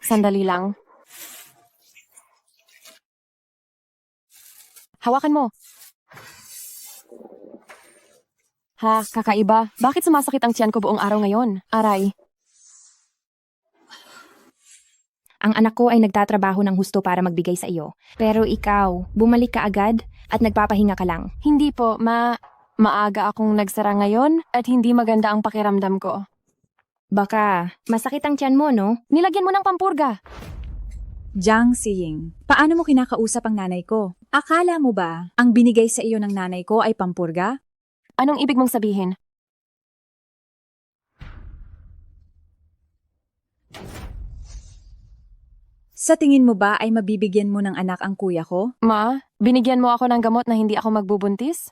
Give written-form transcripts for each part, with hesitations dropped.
Sandali lang. Hawakan mo. Ha, kakaiba. Bakit sumasakit ang tiyan ko buong araw ngayon? Aray. Ang anak ko ay nagtatrabaho ng husto para magbigay sa iyo. Pero ikaw, bumalik ka agad at nagpapahinga ka lang. Hindi po, maaga akong nagsara ngayon at hindi maganda ang pakiramdam ko. Baka masakit ang tiyan mo, no? Nilagyan mo ng pampurga. Jiang Xiying, paano mo kinakausap ang nanay ko? Akala mo ba ang binigay sa iyo ng nanay ko ay pampurga? Anong ibig mong sabihin? Sa tingin mo ba ay mabibigyan mo ng anak ang kuya ko? Ma, binigyan mo ako ng gamot na hindi ako magbubuntis?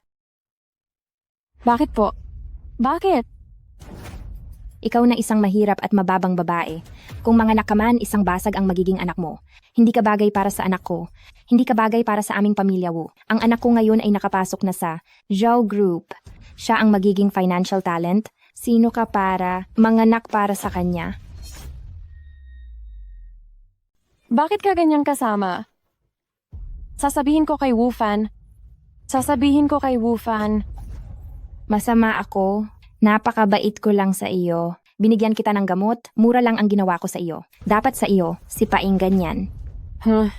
Bakit po? Bakit? Ikaw na isang mahirap at mababang babae. Kung manganak ka man, isang basag ang magiging anak mo. Hindi ka bagay para sa anak ko. Hindi ka bagay para sa aming pamilya, Wu. Ang anak ko ngayon ay nakapasok na sa Zhao Group. Siya ang magiging financial talent. Sino ka para manganak para sa kanya? Bakit ka ganyang kasama? Sasabihin ko kay Wu Fan. Masama ako. Napakabait ko lang sa iyo. Binigyan kita ng gamot, mura lang ang ginawa ko sa iyo. Dapat sa iyo, sipaing ganyan. Huh.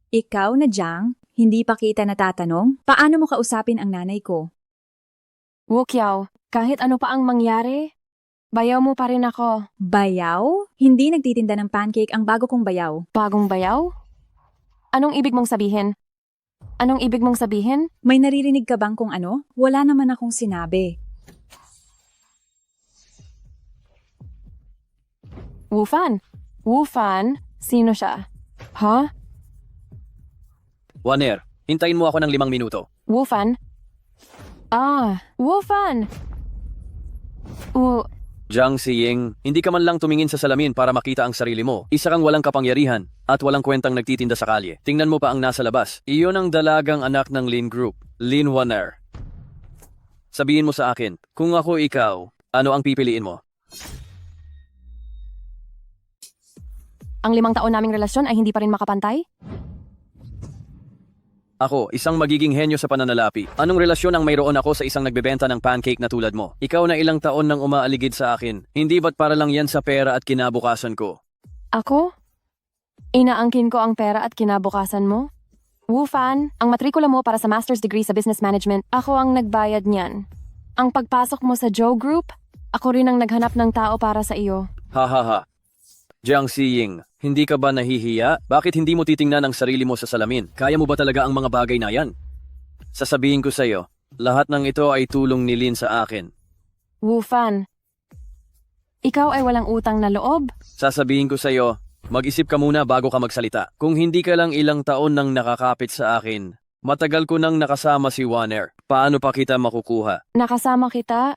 Ikaw na Jiang, hindi pa kita natatanong? Paano mo kausapin ang nanay ko? Wu Qiao, kahit ano pa ang mangyari, bayaw mo pa rin ako. Bayaw? Hindi nagtitinda ng pancake ang bago kong bayaw. Bagong bayaw? Anong ibig mong sabihin? May naririnig ka bang kung ano? Wala naman akong sinabi. Wu Fan? Sino siya? Ha? Waner, hintayin mo ako ng 5 minuto. Wu Fan? Wu Fan! Jiang Xiying, hindi ka man lang tumingin sa salamin para makita ang sarili mo. Isa kang walang kapangyarihan at walang kwentang nagtitinda sa kalye. Tingnan mo pa ang nasa labas. Iyon ang dalagang anak ng Lin Group, Lin Waner. Sabihin mo sa akin, kung ako ikaw, ano ang pipiliin mo? Ang 5 taon naming relasyon ay hindi pa rin makapantay? Ako, isang magiging henyo sa pananalapi. Anong relasyon ang mayroon ako sa isang nagbebenta ng pancake na tulad mo? Ikaw na ilang taon nang umaaligid sa akin. Hindi ba't para lang yan sa pera at kinabukasan ko? Ako? Inaangkin ko ang pera at kinabukasan mo? Wu Fan, ang matrikula mo para sa master's degree sa business management, ako ang nagbayad niyan. Ang pagpasok mo sa Zhou Group, ako rin ang naghanap ng tao para sa iyo. Ha ha ha. Jiang Xiying, hindi ka ba nahihiya? Bakit hindi mo titingnan ang sarili mo sa salamin? Kaya mo ba talaga ang mga bagay na yan? Sasabihin ko sa'yo, lahat ng ito ay tulong ni Lin sa akin. Wu Fan, ikaw ay walang utang na loob? Sasabihin ko sa'yo, mag-isip ka muna bago ka magsalita. Kung hindi ka lang ilang taon nang nakakapit sa akin, matagal ko nang nakasama si Waner. Paano pa kita makukuha? Nakasama kita?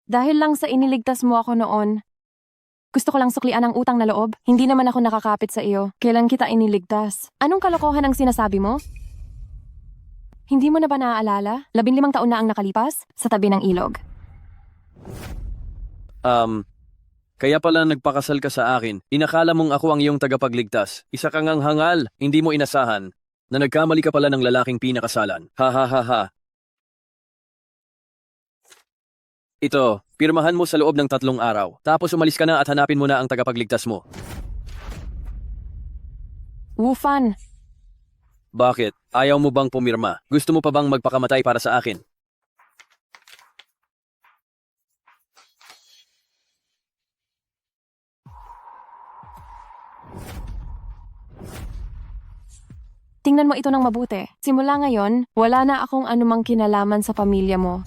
Dahil lang sa iniligtas mo ako noon. Gusto ko lang suklian ang utang na loob. Hindi naman ako nakakapit sa iyo. Kailan kita iniligtas? Anong kalokohan ang sinasabi mo? Hindi mo na ba naaalala? 15 taon na ang nakalipas sa tabi ng ilog. Kaya pala nagpakasal ka sa akin. Inakala mong ako ang iyong tagapagligtas. Isa kang ang hangal, hindi mo inasahan, na nagkamali ka pala ng lalaking pinakasalan. Ha ha ha ha. Ito, pirmahan mo sa loob ng 3 araw. Tapos umalis ka na at hanapin mo na ang tagapagligtas mo. Wu Fan, Bakit? Ayaw mo bang pumirma? Gusto mo pa bang magpakamatay para sa akin? tingnan mo ito ng mabuti. Simula ngayon, wala na akong anumang kinalaman sa pamilya mo.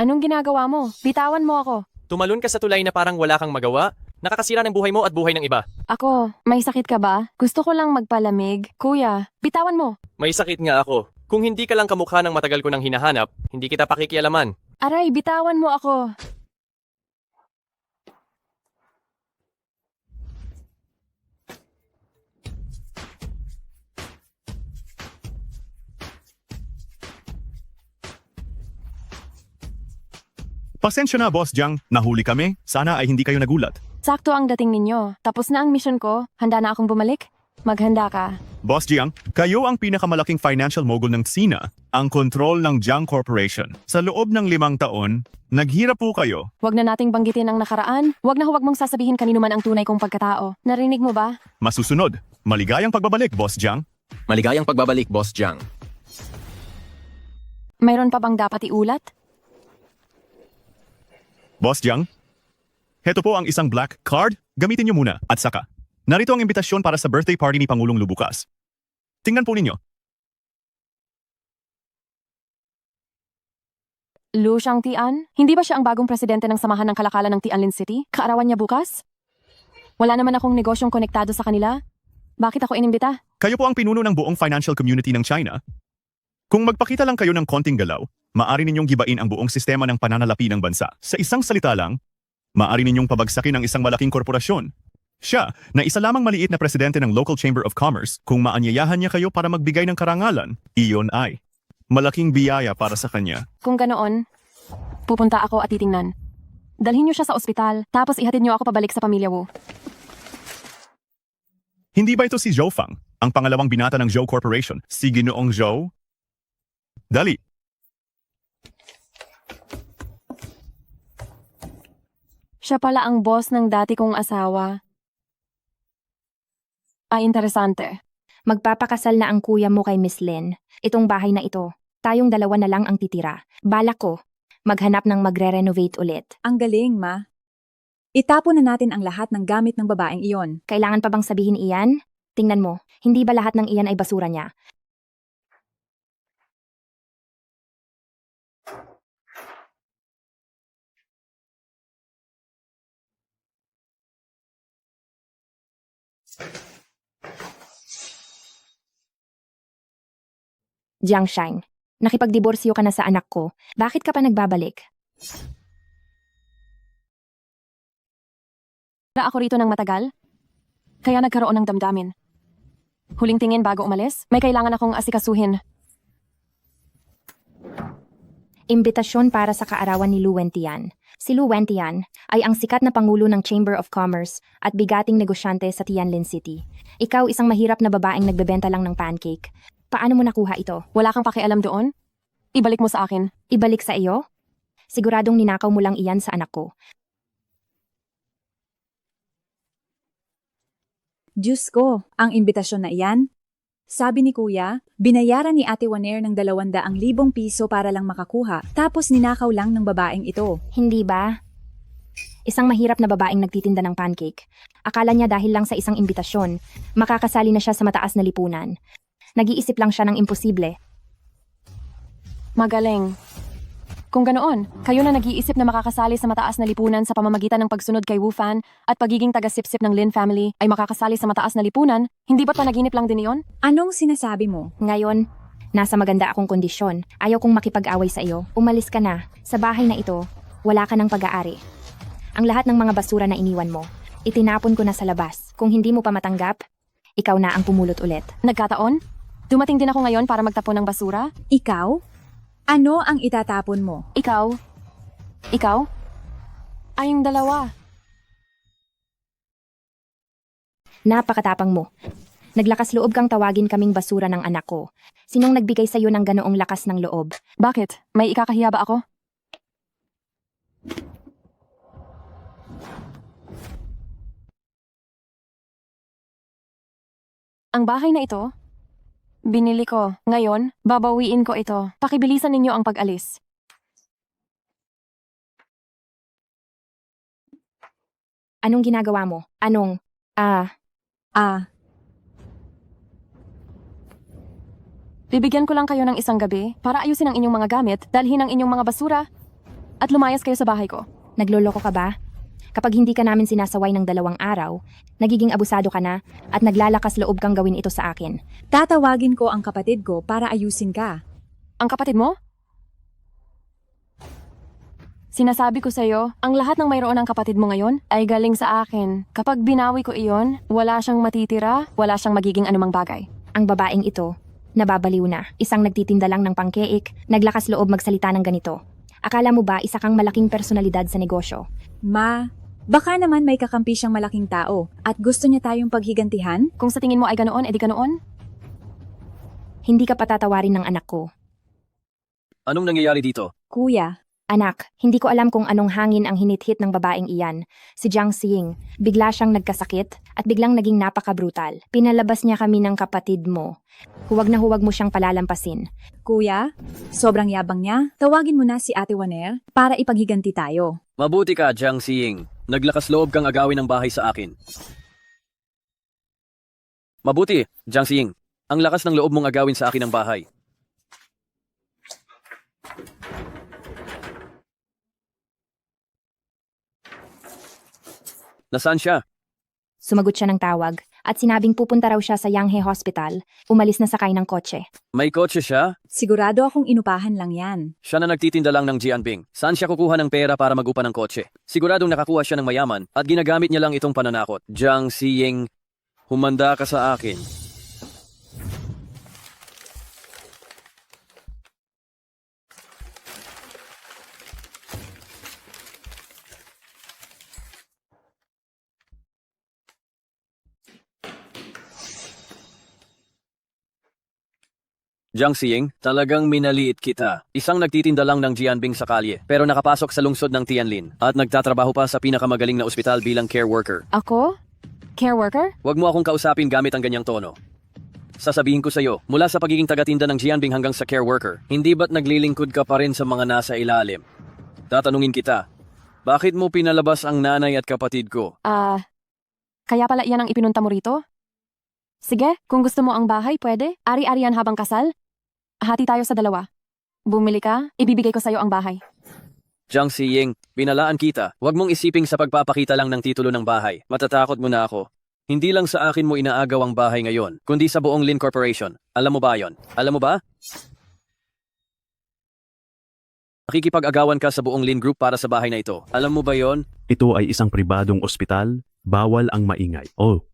Anong ginagawa mo? Bitawan mo ako. Tumalon ka sa tulay na parang wala kang magawa? Nakakasira ng buhay mo at buhay ng iba. Ako, may sakit ka ba? Gusto ko lang magpalamig. Kuya, bitawan mo. May sakit nga ako. Kung hindi ka lang kamukha ng matagal ko nang hinahanap, hindi kita pakikialaman. Aray, bitawan mo ako. Pasensya na, Boss Jiang. Nahuli kami. Sana ay hindi kayo nagulat. Sakto ang dating ninyo. Tapos na ang mission ko. Handa na akong bumalik? Maghanda ka. Boss Jiang, kayo ang pinakamalaking financial mogul ng China, ang control ng Jiang Corporation. Sa loob ng 5 taon, naghirap po kayo. Huwag na nating banggitin ang nakaraan. Huwag mong sasabihin kanino man ang tunay kong pagkatao. Narinig mo ba? Masusunod. Maligayang pagbabalik, Boss Jiang. Maligayang pagbabalik, Boss Jiang. Mayroon pa bang dapat iulat? Boss Jiang, heto po ang isang black card. Gamitin niyo muna. At saka, narito ang imbitasyon para sa birthday party ni Pangulong Lu bukas. Tingnan po ninyo. Lu Shangtian? Hindi ba siya ang bagong presidente ng Samahan ng Kalakalan ng Tianlin City? Kaarawan niya bukas? Wala naman akong negosyong konektado sa kanila. Bakit ako inimbita? Kayo po ang pinuno ng buong financial community ng China. Kung magpakita lang kayo ng konting galaw, maaari ninyong gibain ang buong sistema ng pananalapi ng bansa. Sa isang salita lang, maaari ninyong pabagsakin ang isang malaking korporasyon. Siya, na isa lamang maliit na presidente ng Local Chamber of Commerce, kung maanyayahan niya kayo para magbigay ng karangalan, iyon ay malaking biyaya para sa kanya. Kung ganoon, pupunta ako at titingnan. Dalhin niyo siya sa ospital, tapos ihatid niyo ako pabalik sa pamilya Wu. Hindi ba ito si Zhou Fang, ang pangalawang binata ng Zhou Corporation, si Ginoong Zhou? Dali. Siya pala ang boss ng dati kong asawa. Ay, interesante. Magpapakasal na ang kuya mo kay Miss Lin. Itong bahay na ito, tayong dalawa na lang ang titira. Balak ko, maghanap ng magre-renovate ulit. Ang galing, ma. Itapon na natin ang lahat ng gamit ng babaeng iyon. Kailangan pa bang sabihin iyan? Tingnan mo, hindi ba lahat ng iyan ay basura niya? Jiang Shine, nakipagdiborsyo ka na sa anak ko. Bakit ka pa nagbabalik? Na ako rito ng matagal, kaya nagkaroon ng damdamin. Huling tingin bago umalis, may kailangan akong asikasuhin. Imbitasyon para sa kaarawan ni Lu Wentian. Si Lu Wentian ay ang sikat na pangulo ng Chamber of Commerce at bigating negosyante sa Tianlin City. Ikaw isang mahirap na babaeng nagbebenta lang ng pancake. Paano mo nakuha ito? Wala kang pakialam doon? Ibalik mo sa akin. Ibalik sa iyo? Siguradong ninakaw mo lang iyan sa anak ko. Diyos ko, ang imbitasyon na iyan? Sabi ni kuya, binayaran ni Ate Waner ng 200,000 piso para lang makakuha, tapos ninakaw lang ng babaeng ito. Hindi ba? Isang mahirap na babaeng nagtitinda ng pancake. Akala niya dahil lang sa isang imbitasyon, makakasali na siya sa mataas na lipunan. Nag-iisip lang siya ng imposible. Magaling. Kung ganoon, kayo na nag-iisip na makakasali sa mataas na lipunan sa pamamagitan ng pagsunod kay Wu Fan at pagiging taga-sipsip ng Lin family ay makakasali sa mataas na lipunan, hindi ba't panaginip lang din iyon? Anong sinasabi mo? Ngayon, nasa maganda akong kondisyon. Ayaw kong makipag-away sa iyo. Umalis ka na. Sa bahay na ito, wala ka ng pag-aari. Ang lahat ng mga basura na iniwan mo, itinapon ko na sa labas. Kung hindi mo pa matanggap, ikaw na ang pumulot ulit. Nagkataon? Dumating din ako ngayon para magtapon ng basura? Ikaw? Ano ang itatapon mo? Ikaw? Ikaw? Ay, yung dalawa. Napakatapang mo. Naglakas loob kang tawagin kaming basura ng anak ko. Sinong nagbigay sa iyo ng ganoong lakas ng loob? Bakit? May ikakahiya ba ako? Ang bahay na ito, binili ko. Ngayon, babawiin ko ito. Pakibilisan ninyo ang pag-alis. Anong ginagawa mo? Bibigyan ko lang kayo ng isang gabi para ayusin ang inyong mga gamit, dalhin ang inyong mga basura, at lumayas kayo sa bahay ko. Nagloloko ka ba? Kapag hindi ka namin sinasaway ng 2 araw, nagiging abusado ka na at naglalakas loob kang gawin ito sa akin. Tatawagin ko ang kapatid ko para ayusin ka. Ang kapatid mo? Sinasabi ko sa'yo, ang lahat ng mayroon ng kapatid mo ngayon ay galing sa akin. Kapag binawi ko iyon, wala siyang matitira, wala siyang magiging anumang bagay. Ang babaeng ito, nababaliw na. Isang nagtitinda lang ng pangkeik, naglakas loob magsalita ng ganito. Akala mo ba isa kang malaking personalidad sa negosyo? Ma, baka naman may kakampi siyang malaking tao at gusto niya tayong paghigantihan? Kung sa tingin mo ay ganoon, edi ganoon? Hindi ka patatawarin ng anak ko. Anong nangyayari dito? Kuya, Anak, hindi ko alam kung anong hangin ang hinithit ng babaeng iyan. Si Jiang Xing, bigla siyang nagkasakit at biglang naging napaka-brutal. Pinalabas niya kami ng kapatid mo. Huwag na huwag mo siyang palalampasin. kuya, sobrang yabang niya. Tawagin mo na si Ate Waner para ipaghiganti tayo. Mabuti ka, Jiang Xiying. Naglakas loob kang agawin ng bahay sa akin. Mabuti, Jiang Xiying. Ang lakas ng loob mong agawin sa akin ang bahay. Nasaan siya? Sumagot siya ng tawag at sinabing pupunta raw siya sa Yanghe Hospital. Umalis na sakay ng kotse. May kotse siya? Sigurado akong inupahan lang yan. Siya na nagtitinda lang ng Jianping. Saan siya kukuha ng pera para magupa ng kotse? Siguradong nakakuha siya ng mayaman at ginagamit niya lang itong pananakot. Jiang Xiying, humanda ka sa akin. Jiang Xiying, talagang minaliit kita. Isang nagtitinda lang ng Jianping sa kalye, pero nakapasok sa lungsod ng Tianlin at nagtatrabaho pa sa pinakamagaling na ospital bilang care worker. Ako? Care worker? Huwag mo akong kausapin gamit ang ganyang tono. Sasabihin ko sa'yo, mula sa pagiging tagatinda ng Jianping hanggang sa care worker, hindi ba't naglilingkod ka pa rin sa mga nasa ilalim? Tatanungin kita, bakit mo pinalabas ang nanay at kapatid ko? Kaya pala iyan ang ipinunta mo rito? Sige, kung gusto mo ang bahay, pwede. Ari-arian habang kasal. Hati tayo sa 2. Bumili ka, ibibigay ko sa'yo ang bahay. Jiang Xiying, binalaan kita. Huwag mong isiping sa pagpapakita lang ng titulo ng bahay. Matatakot mo na ako. Hindi lang sa akin mo inaagaw ang bahay ngayon, kundi sa buong Lin Corporation. Alam mo ba yon? Alam mo ba? Nakikipag-agawan ka sa buong Lin Group para sa bahay na ito. Alam mo ba yon? Ito ay isang pribadong ospital, bawal ang maingay. Oh,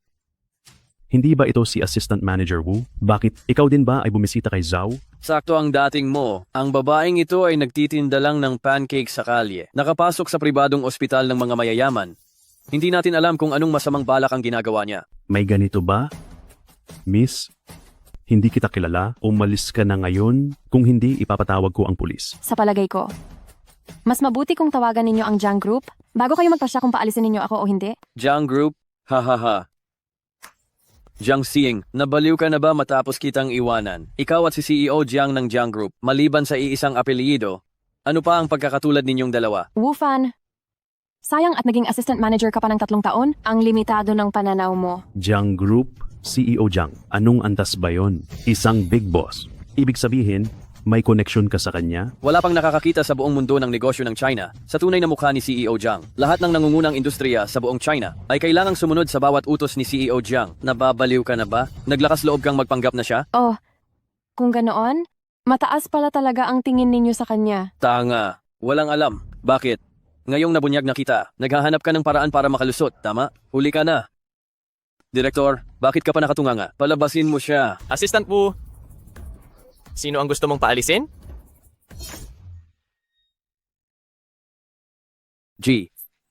hindi ba ito si Assistant Manager Wu? Bakit ikaw din ba ay bumisita kay Zhao? Sakto ang dating mo. Ang babaeng ito ay nagtitinda lang ng pancake sa kalye. Nakapasok sa pribadong ospital ng mga mayayaman. Hindi natin alam kung anong masamang balak ang ginagawa niya. May ganito ba? Miss, hindi kita kilala. Umalis ka na ngayon. Kung hindi, ipapatawag ko ang pulis. Sa palagay ko. Mas mabuti kung tawagan ninyo ang Jiang Group bago kayo magpasya kung paalisin ninyo ako o hindi. Jiang Group? Hahaha. Jiang Xiying, nabaliw ka na ba matapos kitang iwanan? Ikaw at si CEO Jiang ng Jiang Group, maliban sa iisang apelyido, ano pa ang pagkakatulad ninyong dalawa? Wu Fan, sayang at naging assistant manager ka pa ng 3 taon, ang limitado ng pananaw mo. Jiang Group, CEO Jiang. Anong antas ba yon? Isang big boss. Ibig sabihin, may koneksyon ka sa kanya? Wala pang nakakakita sa buong mundo ng negosyo ng China sa tunay na mukha ni CEO Jiang. Lahat ng nangungunang industriya sa buong China ay kailangang sumunod sa bawat utos ni CEO Jiang. Nababaliw ka na ba? Naglakas loob kang magpanggap na siya? Oh, kung ganoon, mataas pala talaga ang tingin ninyo sa kanya. Tanga. Walang alam. Bakit? Ngayong nabunyag na kita, naghahanap ka ng paraan para makalusot, tama? Huli ka na. Direktor, bakit ka pa nakatunganga? Palabasin mo siya. Assistant Wu, sino ang gusto mong paalisin?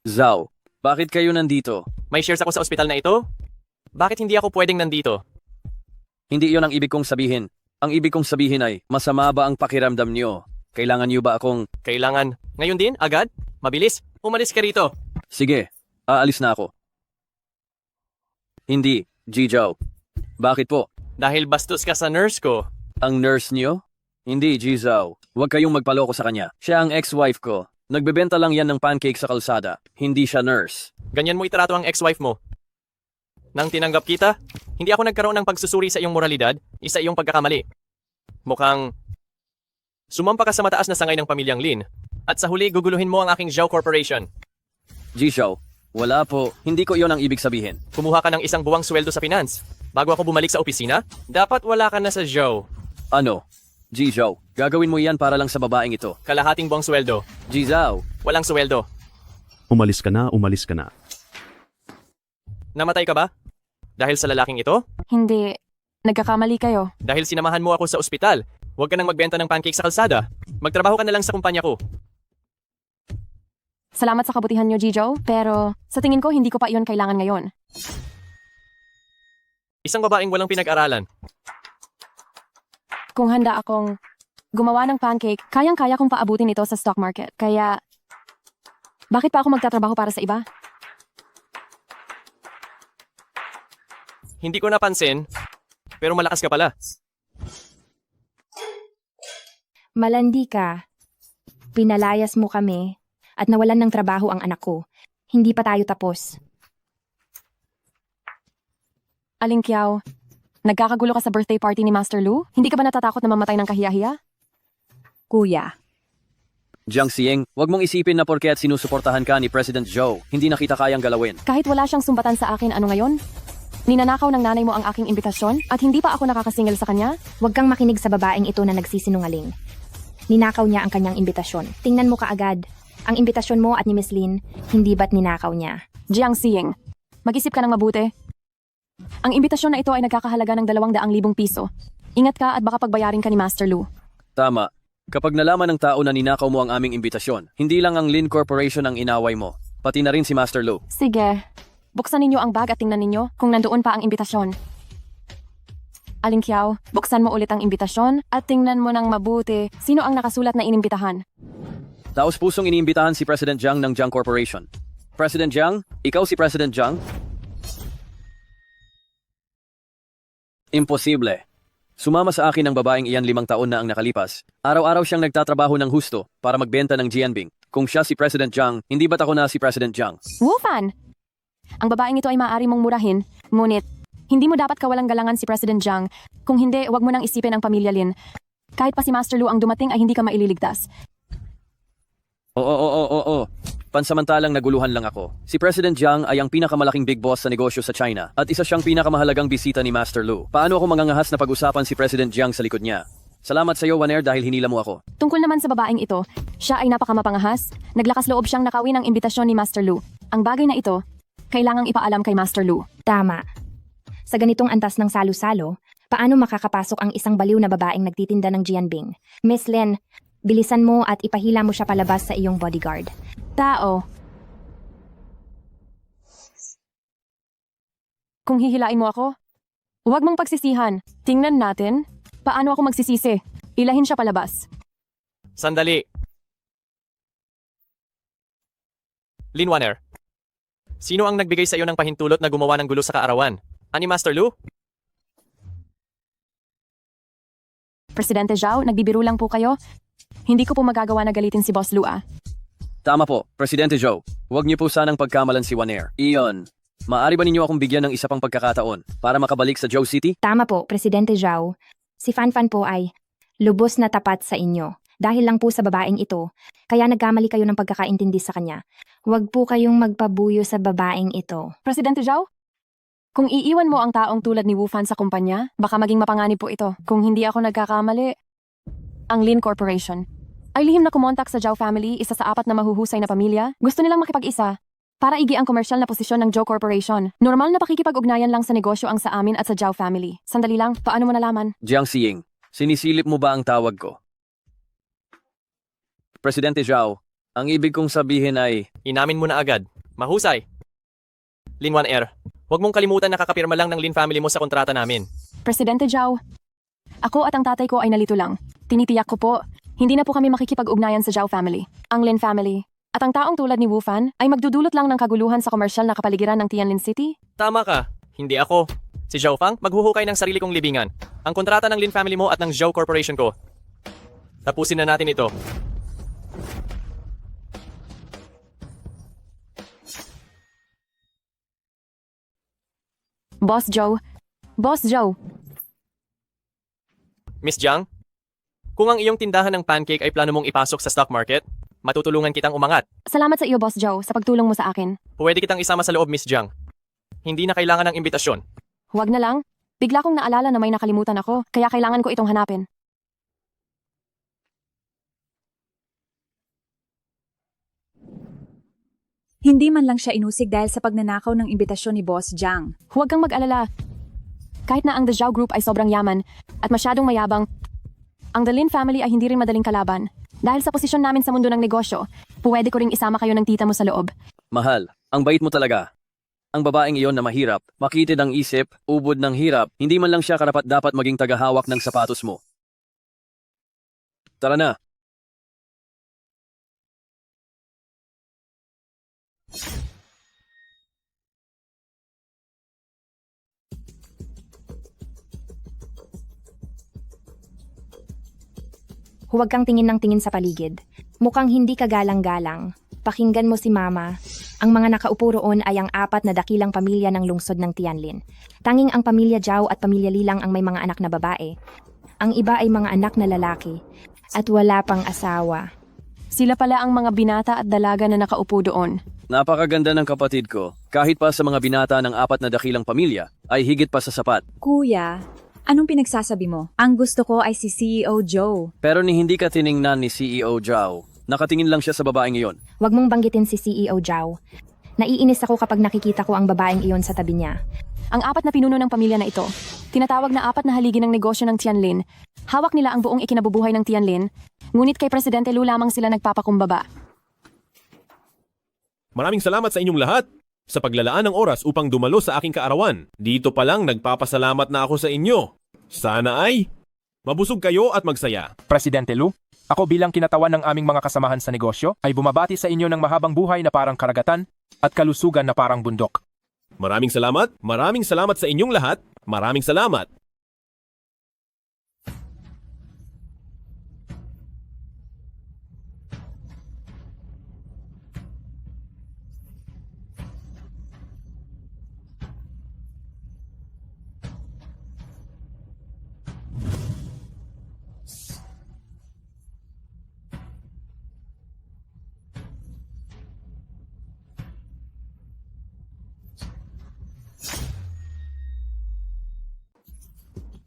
Zhao, bakit kayo nandito? May shares ako sa ospital na ito? Bakit hindi ako pwedeng nandito? Hindi iyon ang ibig kong sabihin. Ang ibig kong sabihin ay, masama ba ang pakiramdam niyo? Kailangan niyo ba akong... Kailangan. Ngayon din? Agad? Mabilis? Umalis ka rito. Sige, aalis na ako. Hindi, Zhao. Bakit po? Dahil bastos ka sa nurse ko. Ang nurse niyo? Hindi, Zhao. Huwag kayong magpaloko sa kanya. Siya ang ex-wife ko. Nagbebenta lang yan ng pancake sa kalsada. Hindi siya nurse. Ganyan mo itrato ang ex-wife mo. Nang tinanggap kita, hindi ako nagkaroon ng pagsusuri sa iyong moralidad, isa iyong pagkakamali. Mukhang sumampa ka sa mataas na sangay ng pamilyang Lin, at sa huli guguluhin mo ang aking Zhao Corporation. Zhao, Wala po, hindi ko iyon ang ibig sabihin. Kumuha ka ng isang buwang sweldo sa finance. Bago ako bumalik sa opisina, dapat wala ka na sa Joe. Ano? Ji Zhao, gagawin mo yan para lang sa babaeng ito. Kalahating buwang sweldo. Ji Zhao, Walang sweldo. Umalis ka na, umalis ka na. Namatay ka ba? Dahil sa lalaking ito? Hindi. Nagkakamali kayo. Dahil sinamahan mo ako sa ospital. Huwag ka nang magbenta ng pancake sa kalsada. Magtrabaho ka na lang sa kumpanya ko. Salamat sa kabutihan niyo, Jijo, pero sa tingin ko hindi ko pa iyon kailangan ngayon. Isang babaeng walang pinag-aralan. Kung handa akong gumawa ng pancake, kayang-kaya kong paabutin ito sa stock market. Kaya, bakit pa ako magtatrabaho para sa iba? Hindi ko napansin, pero malakas ka pala. Malandi ka. Pinalayas mo kami at nawalan ng trabaho ang anak ko. Hindi pa tayo tapos. Aling Kiao, nagkakagulo ka sa birthday party ni Master Lu? Hindi ka ba natatakot na mamatay ng kahiyahiya? Kuya, Jiang Xiang, wag mong isipin na porket sinusuportahan ka ni President Zhou, hindi na kita kayang galawin. Kahit wala siyang sumbatan sa akin, ano ngayon? Ninanakaw ng nanay mo ang aking imbitasyon at hindi pa ako nakakasingil sa kanya? Huwag kang makinig sa babaeng ito na nagsisinungaling. Ninakaw niya ang kanyang imbitasyon. Tingnan mo kaagad. Ang imbitasyon mo at ni Miss Lin, hindi ba't ninakaw niya? Jiang Xing, mag-isip ka ng mabuti. Ang imbitasyon na ito ay nagkakahalaga ng 200,000 piso. Ingat ka at baka pagbayarin ka ni Master Lu. Tama. Kapag nalaman ng tao na ninakaw mo ang aming imbitasyon, hindi lang ang Lin Corporation ang inaway mo, pati na rin si Master Lu. Sige, buksan ninyo ang bag at tingnan ninyo kung nandoon pa ang imbitasyon. Aling Kiao, buksan mo ulit ang imbitasyon at tingnan mo ng mabuti sino ang nakasulat na inimbitahan. Taos pusong iniimbitahan si President Jiang ng Jiang Corporation. President Jiang, ikaw si President Jiang? Imposible. Sumama sa akin ang babaeng iyan 5 taon na ang nakalipas. Araw-araw siyang nagtatrabaho ng husto para magbenta ng Jianbing. Kung siya si President Jiang, hindi ba't ako na si President Jiang? Wu Fan! Ang babaeng ito ay maaari mong murahin, ngunit hindi mo dapat kawalang galangan si President Jiang. Kung hindi, wag mo nang isipin ang pamilya Lin. Kahit pa si Master Lu ang dumating ay hindi ka maililigtas. Oo. Pansamantalang naguluhan lang ako. Si President Jiang ay ang pinakamalaking big boss sa negosyo sa China at isa siyang pinakamahalagang bisita ni Master Lu. Paano ako mangangahas na pag-usapan si President Jiang sa likod niya? Salamat sa iyo, Waner, dahil hinila mo ako. Tungkol naman sa babaeng ito, siya ay napakamapangahas. Naglakas loob siyang nakawin ang imbitasyon ni Master Lu. Ang bagay na ito, kailangang ipaalam kay Master Lu. Tama. Sa ganitong antas ng salo-salo, paano makakapasok ang isang baliw na babaeng nagtitinda ng Jianbing? Miss Lin, bilisan mo at ipahila mo siya palabas sa iyong bodyguard. Tao. Kung hihilain mo ako, huwag mong pagsisihan. Tingnan natin, paano ako magsisisi. Ilahin siya palabas. Sandali. Lin Wanner. Sino ang nagbigay sa iyo ng pahintulot na gumawa ng gulo sa kaarawan? Ani Master Lu? Presidente Zhao, nagbibiro lang po kayo. Hindi ko po magagawa na galitin si Boss Lu ah. Tama po, Presidente Zhou. Huwag niyo po sanang pagkamalan si Waner. Iyon. Maaari ba ninyo akong bigyan ng isa pang pagkakataon para makabalik sa Zhou City? Tama po, Presidente Zhao. Si Fan po ay lubos na tapat sa inyo. Dahil lang po sa babaeng ito, kaya nagkamali kayo ng pagkakaintindi sa kanya. Huwag po kayong magpabuyo sa babaeng ito. Presidente Zhao? Kung iiwan mo ang taong tulad ni Wu Fan sa kumpanya, baka maging mapanganib po ito. Kung hindi ako nagkakamali, ang Lin Corporation ay lihim na kumontak sa Zhao family, isa sa 4 na mahuhusay na pamilya. Gusto nilang makipag-isa para igi ang komersyal na posisyon ng Zhao Corporation. Normal na pakikipag-ugnayan lang sa negosyo ang sa amin at sa Zhao family. Sandali lang, paano mo nalaman? Jiang Xing, sinisilip mo ba ang tawag ko? Presidente Zhao, ang ibig kong sabihin ay... Inamin mo na agad. Mahusay. Lin Wanner, huwag mong kalimutan na kakapirma lang ng Lin family mo sa kontrata namin. Presidente Zhao, ako at ang tatay ko ay nalito lang. Tinitiyak ko po, hindi na po kami makikipag-ugnayan sa Zhao family. Ang Lin family at ang taong tulad ni Wu Fan ay magdudulot lang ng kaguluhan sa komersyal na kapaligiran ng Tianlin City. Tama ka. Hindi ako. Si Zhao Fang maghuhukay ng sarili kong libingan. Ang kontrata ng Lin family mo at ng Zhao Corporation ko. Tapusin na natin ito. Boss Zhao, Boss Zhao, Miss Jiang, kung ang iyong tindahan ng pancake ay plano mong ipasok sa stock market, Matutulungan kitang umangat. Salamat sa iyo, Boss Joe, sa pagtulong mo sa akin. Pwede kitang isama sa loob, Miss Jiang. Hindi na kailangan ng imbitasyon. Huwag na lang. Bigla kong naalala na may nakalimutan ako, kaya kailangan ko itong hanapin. Hindi man lang siya inusig dahil sa pagnanakaw ng imbitasyon ni Boss Jiang. Huwag kang mag-alala. Kahit na ang The Zhao Group ay sobrang yaman at masyadong mayabang, ang The Lin family ay hindi rin madaling kalaban. Dahil sa posisyon namin sa mundo ng negosyo, pwede ko ring isama kayo ng tita mo sa loob. Mahal, ang bait mo talaga. Ang babaeng iyon na mahirap, makitid ang isip, ubod ng hirap, hindi man lang siya karapat-dapat maging tagahawak ng sapatos mo. Tara na. Huwag kang tingin ng tingin sa paligid. Mukhang hindi ka galang-galang. Pakinggan mo si Mama. Ang mga nakaupo roon ay ang 4 na dakilang pamilya ng lungsod ng Tianlin. Tanging ang pamilya Zhao at pamilya Li lang ang may mga anak na babae. Ang iba ay mga anak na lalaki. At wala pang asawa. Sila pala ang mga binata at dalaga na nakaupo doon. Napakaganda ng kapatid ko. Kahit pa sa mga binata ng 4 na dakilang pamilya, ay higit pa sa sapat. Kuya, anong pinagsasabi mo? Ang gusto ko ay si CEO Joe. Pero ni hindi ka tiningnan ni CEO Zhao. Nakatingin lang siya sa babaeng iyon. Huwag mong banggitin si CEO Zhao. Naiinis ako kapag nakikita ko ang babaeng iyon sa tabi niya. Ang 4 na pinuno ng pamilya na ito, tinatawag na 4 na haligi ng negosyo ng Tianlin. Hawak nila ang buong ikinabubuhay ng Tianlin, ngunit kay Presidente Lu lamang sila nagpapakumbaba. Maraming salamat sa inyong lahat sa paglalaan ng oras upang dumalo sa aking kaarawan. Dito pa lang nagpapasalamat na ako sa inyo. Sana ay mabusog kayo at magsaya. Presidente Lu, ako bilang kinatawan ng aming mga kasamahan sa negosyo ay bumabati sa inyo ng mahabang buhay na parang karagatan at kalusugan na parang bundok. Maraming salamat sa inyong lahat. Maraming salamat.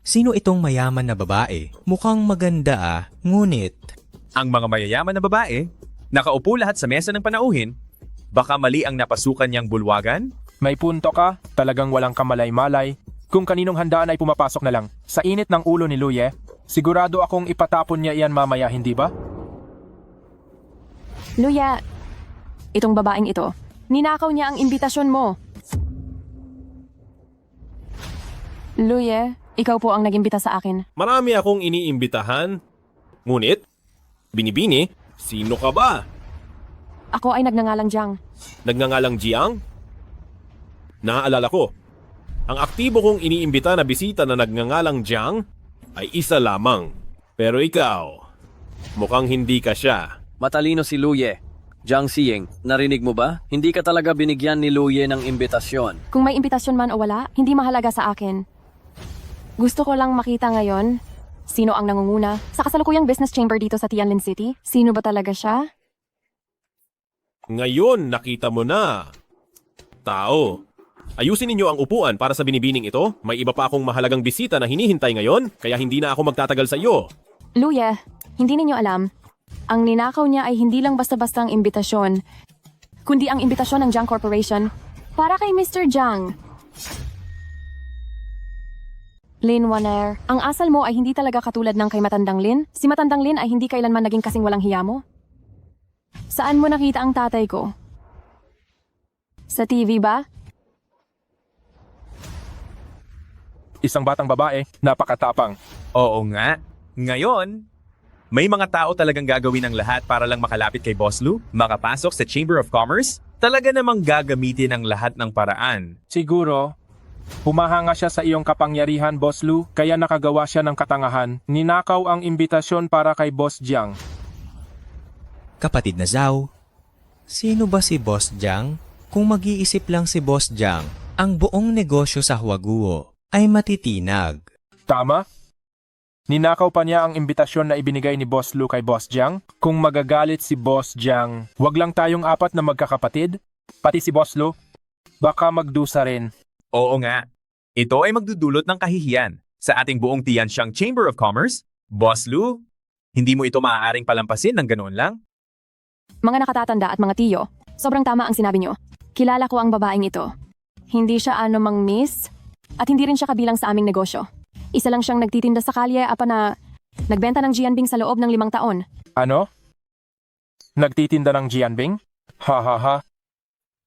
Sino itong mayaman na babae? Mukhang maganda ngunit... Ang mga mayayaman na babae, nakaupo lahat sa mesa ng panauhin, baka mali ang napasukan niyang bulwagan? May punto ka, talagang walang kamalay-malay. Kung kaninong handaan ay pumapasok na lang. Sa init ng ulo ni Luye, sigurado akong ipatapon niya iyan mamaya, hindi ba? Luya, itong babaeng ito, ninakaw niya ang imbitasyon mo. Luye, ikaw po ang nagimbita sa akin. Marami akong iniimbitahan. Ngunit, binibini, sino ka ba? Ako ay nagngangalang Jiang. Nagngangalang Jiang? Naaalala ko, ang aktibo kong iniimbita na bisita na nagngangalang Jiang ay isa lamang. Pero ikaw, mukhang hindi ka siya. Matalino si Luye. Jiang Xiying, narinig mo ba? Hindi ka talaga binigyan ni Luye ng imbitasyon. Kung may imbitasyon man o wala, hindi mahalaga sa akin. Gusto ko lang makita ngayon, sino ang nangunguna sa kasalukuyang business chamber dito sa Tianlin City? Sino ba talaga siya? Ngayon, nakita mo na. Tao, ayusin ninyo ang upuan para sa binibining ito. May iba pa akong mahalagang bisita na hinihintay ngayon, kaya hindi na ako magtatagal sa iyo. Luya, hindi ninyo alam. Ang ninakaw niya ay hindi lang basta-basta ang imbitasyon, kundi ang imbitasyon ng Jiang Corporation para kay Mr. Jiang. Lin Waner, ang asal mo ay hindi talaga katulad ng kay Matandang Lin. Si Matandang Lin ay hindi kailanman naging kasing walang hiya mo. Saan mo nakita ang tatay ko? Sa TV ba? Isang batang babae, napakatapang. Oo nga. Ngayon, may mga tao talagang gagawin ang lahat para lang makalapit kay Boss Lu, makapasok sa Chamber of Commerce, talaga namang gagamitin ang lahat ng paraan. Siguro, humahanga siya sa iyong kapangyarihan, Boss Lu, kaya nakagawa siya ng katangahan. Ninakaw ang imbitasyon para kay Boss Jiang. Kapatid na Zhao, sino ba si Boss Jiang? Kung mag-iisip lang si Boss Jiang, ang buong negosyo sa Huaguo ay matitinag. Tama? Ninakaw pa niya ang imbitasyon na ibinigay ni Boss Lu kay Boss Jiang. Kung magagalit si Boss Jiang, wag lang tayong apat na magkakapatid, pati si Boss Lu, baka magdusa rin. Oo nga. Ito ay magdudulot ng kahihiyan sa ating buong Tianxiang Chamber of Commerce. Boss Lu, hindi mo ito maaaring palampasin ng ganoon lang? Mga nakatatanda at mga tiyo, sobrang tama ang sinabi nyo. Kilala ko ang babaeng ito. Hindi siya anumang miss, at hindi rin siya kabilang sa aming negosyo. Isa lang siyang nagtitinda sa kalye na nagbenta ng Jianbing sa loob ng 5 taon. Ano? Nagtitinda ng Jianbing? Ha ha ha.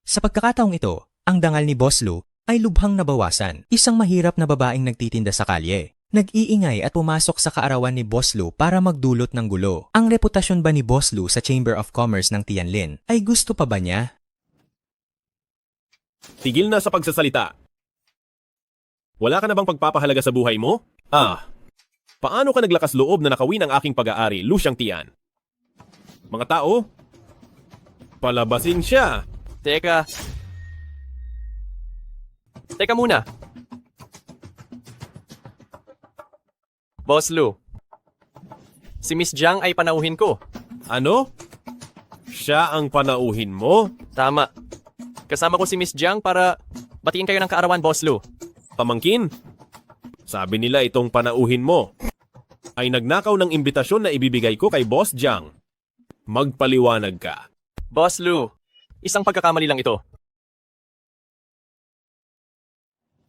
Sa pagkakataong ito, ang dangal ni Boss Lu ay lubhang nabawasan. Isang mahirap na babaeng nagtitinda sa kalye. Nag-iingay at pumasok sa kaarawan ni Boss Lu para magdulot ng gulo. Ang reputasyon ba ni Boss Lu sa Chamber of Commerce ng Tianlin ay gusto pa ba niya? Tigil na sa pagsasalita. Wala ka na bang pagpapahalaga sa buhay mo? Paano ka naglakas loob na nakawin ang aking pag-aari, Lu Xiangtian? Mga tao, palabasin siya. Teka muna. Boss Lu, si Miss Jiang ay panauhin ko. Ano? Siya ang panauhin mo? Tama. Kasama ko si Miss Jiang para batiin kayo ng kaarawan, Boss Lu. Pamangkin, sabi nila itong panauhin mo ay nagnakaw ng imbitasyon na ibibigay ko kay Boss Jiang. Magpaliwanag ka. Boss Lu, isang pagkakamali lang ito.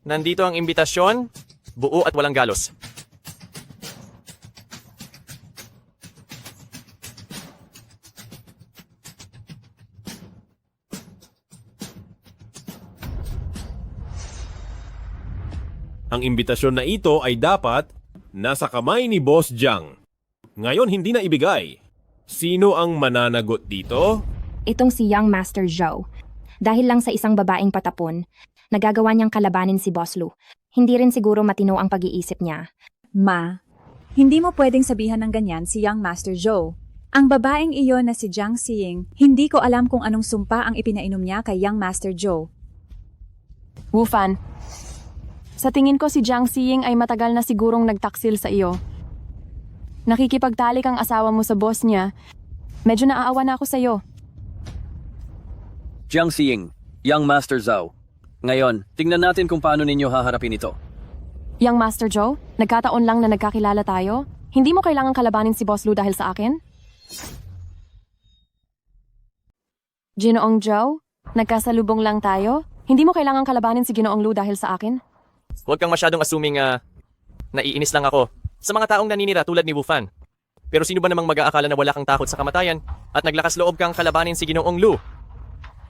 Nandito ang imbitasyon, buo at walang galos. Ang imbitasyon na ito ay dapat nasa kamay ni Boss Jiang. Ngayon hindi na ibigay. Sino ang mananagot dito? Itong si Young Master Zhao. Dahil lang sa isang babaeng patapon, nagagawa niyang kalabanin si Boss Lu. Hindi rin siguro matino ang pag-iisip niya. Ma, hindi mo pwedeng sabihan ng ganyan si Young Master Zhou. Ang babaeng iyon na si Jiang Xiying, hindi ko alam kung anong sumpa ang ipinainom niya kay Young Master Zhou. Wu Fan, sa tingin ko si Jiang Xiying ay matagal na sigurong nagtaksil sa iyo. Nakikipagtalik ang asawa mo sa boss niya. Medyo naaawa na ako sa iyo. Jiang Xiying, Young Master Zhao. Ngayon, tingnan natin kung paano ninyo haharapin ito. Young Master Zhou, nagkataon lang na nagkakilala tayo. Hindi mo kailangang kalabanin si Boss Lu dahil sa akin? Ginoong Zhou, nagkasalubong lang tayo. Hindi mo kailangang kalabanin si Ginoong Lu dahil sa akin? Huwag kang masyadong assuming naiinis lang ako sa mga taong naninira tulad ni Wu Fan. Pero sino ba namang mag-aakala na wala kang takot sa kamatayan at naglakas loob kang kalabanin si Ginoong Lu?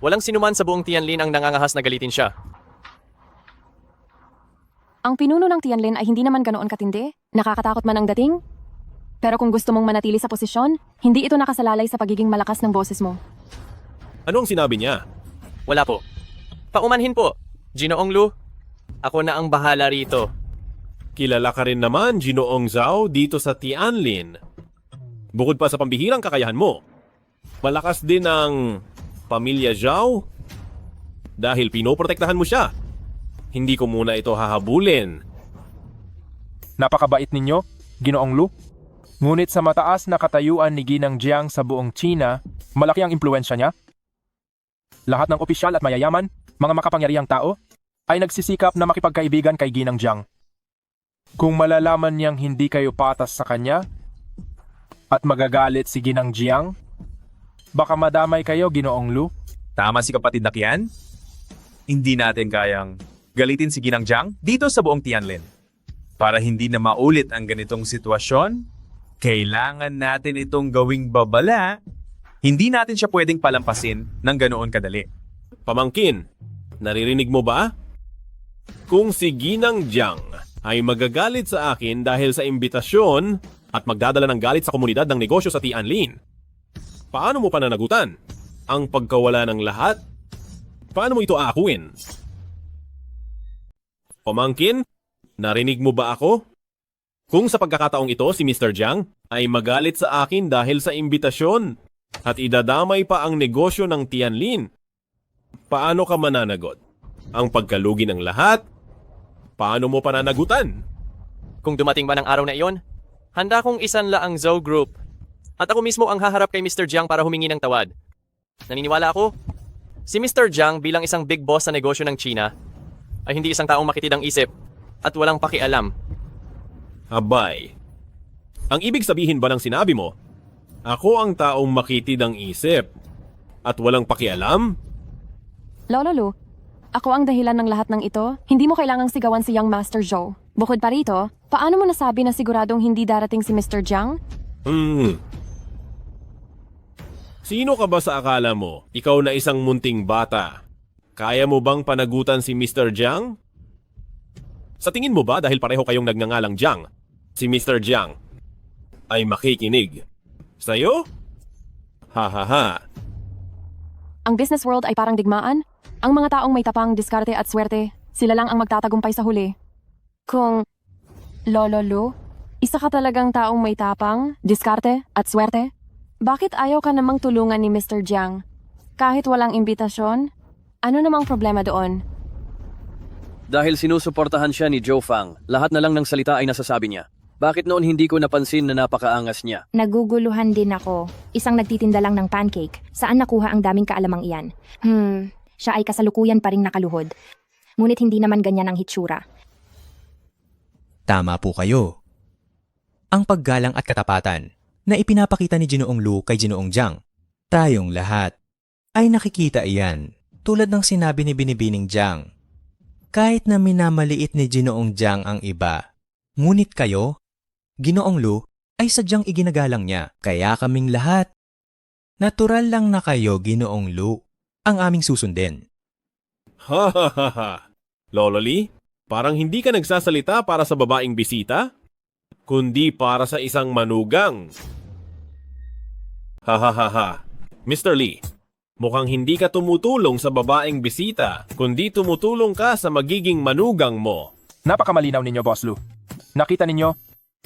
Walang sinuman sa buong Tianlin ang nangangahas na galitin siya. Ang pinuno ng Tianlin ay hindi naman ganoon katindi. Nakakatakot man ang dating. Pero kung gusto mong manatili sa posisyon, hindi ito nakasalalay sa pagiging malakas ng boses mo. Ano ang sinabi niya? Wala po. Paumanhin po. Ginoong Lu, ako na ang bahala rito. Kilala ka rin naman, Ginoong Zhao, dito sa Tianlin. Bukod pa sa pambihirang kakayahan mo, malakas din ang pamilya Zhao dahil pinoprotektahan mo siya. Hindi ko muna ito hahabulin. Napakabait ninyo, Ginoong Lu. Ngunit sa mataas na katayuan ni Ginang Jiang sa buong China, malaki ang impluensya niya. Lahat ng opisyal at mayayaman, mga makapangyarihang tao, ay nagsisikap na makipagkaibigan kay Ginang Jiang. Kung malalaman niyang hindi kayo patas sa kanya, at magagalit si Ginang Jiang, baka madamay kayo, Ginoong Lu. Tama si kapatid na Kian. Hindi natin kayang galitin si Ginang Jiang dito sa buong Tianlin. Para hindi na maulit ang ganitong sitwasyon, kailangan natin itong gawing babala. Hindi natin siya pwedeng palampasin ng ganoon kadali. Pamangkin, naririnig mo ba? Kung si Ginang Jiang ay magagalit sa akin dahil sa imbitasyon at magdadala ng galit sa komunidad ng negosyo sa Tianlin, paano mo pananagutan ang pagkawala ng lahat? Paano mo ito aakuin? Pamangkin, narinig mo ba ako? Kung sa pagkakataong ito si Mr. Jiang ay magalit sa akin dahil sa imbitasyon at idadamay pa ang negosyo ng Tianlin, paano ka mananagot? Ang pagkalugi ng lahat? Paano mo pananagutan? Kung dumating ba ng araw na iyon, Handa kong isanla ang Zhou Group. At ako mismo ang haharap kay Mr. Jiang para humingi ng tawad. Naniniwala ako, si Mr. Jiang bilang isang big boss sa negosyo ng China ay hindi isang taong makitid ang isip at walang pakialam. Abay. Ang ibig sabihin ba ng sinabi mo, ako ang taong makitid ang isip at walang pakialam? Lolo Lu, ako ang dahilan ng lahat ng ito. Hindi mo kailangang sigawan si Young Master Zhou. Bukod pa rito, paano mo nasabi na siguradong hindi darating si Mr. Jiang? Sino ka ba sa akala mo? Ikaw na isang munting bata. Kaya mo bang panagutan si Mr. Jiang? Sa tingin mo ba dahil pareho kayong nagngangalang Jiang, si Mr. Jiang ay makikinig sa'yo? Ha ha ha. Ang business world ay parang digmaan. Ang mga taong may tapang, diskarte at swerte, sila lang ang magtatagumpay sa huli. Kung, Lolo Lu, isa ka talagang taong may tapang, diskarte at swerte, bakit ayaw ka namang tulungan ni Mr. Jiang? Kahit walang imbitasyon? Ano namang problema doon? Dahil sinusuportahan siya ni Zhou Fang, lahat na lang ng salita ay nasasabi niya. Bakit noon hindi ko napansin na napakaangas niya? Naguguluhan din ako. Isang nagtitinda lang ng pancake. Saan nakuha ang daming kaalamang iyan? Siya ay kasalukuyan pa ring nakaluhod. Ngunit hindi naman ganyan ang hitsura. Tama po kayo. Ang paggalang at katapatan na ipinapakita ni Ginoong Lu kay Ginoong Jiang. Tayong lahat ay nakikita iyan tulad ng sinabi ni Binibining Jiang. Kahit na minamaliit ni Ginoong Jiang ang iba, ngunit kayo, Ginoong Lu, ay sadyang iginagalang niya. Kaya kaming lahat, natural lang na kayo, Ginoong Lu, ang aming susundin. Ha ha ha ha. Lolo Lee, parang hindi ka nagsasalita para sa babaeng bisita, kundi para sa isang manugang. Ha ha ha ha. Mr. Lee, mukhang hindi ka tumutulong sa babaeng bisita, kundi tumutulong ka sa magiging manugang mo. Napakamalinaw ninyo, Boss Lu. Nakita ninyo,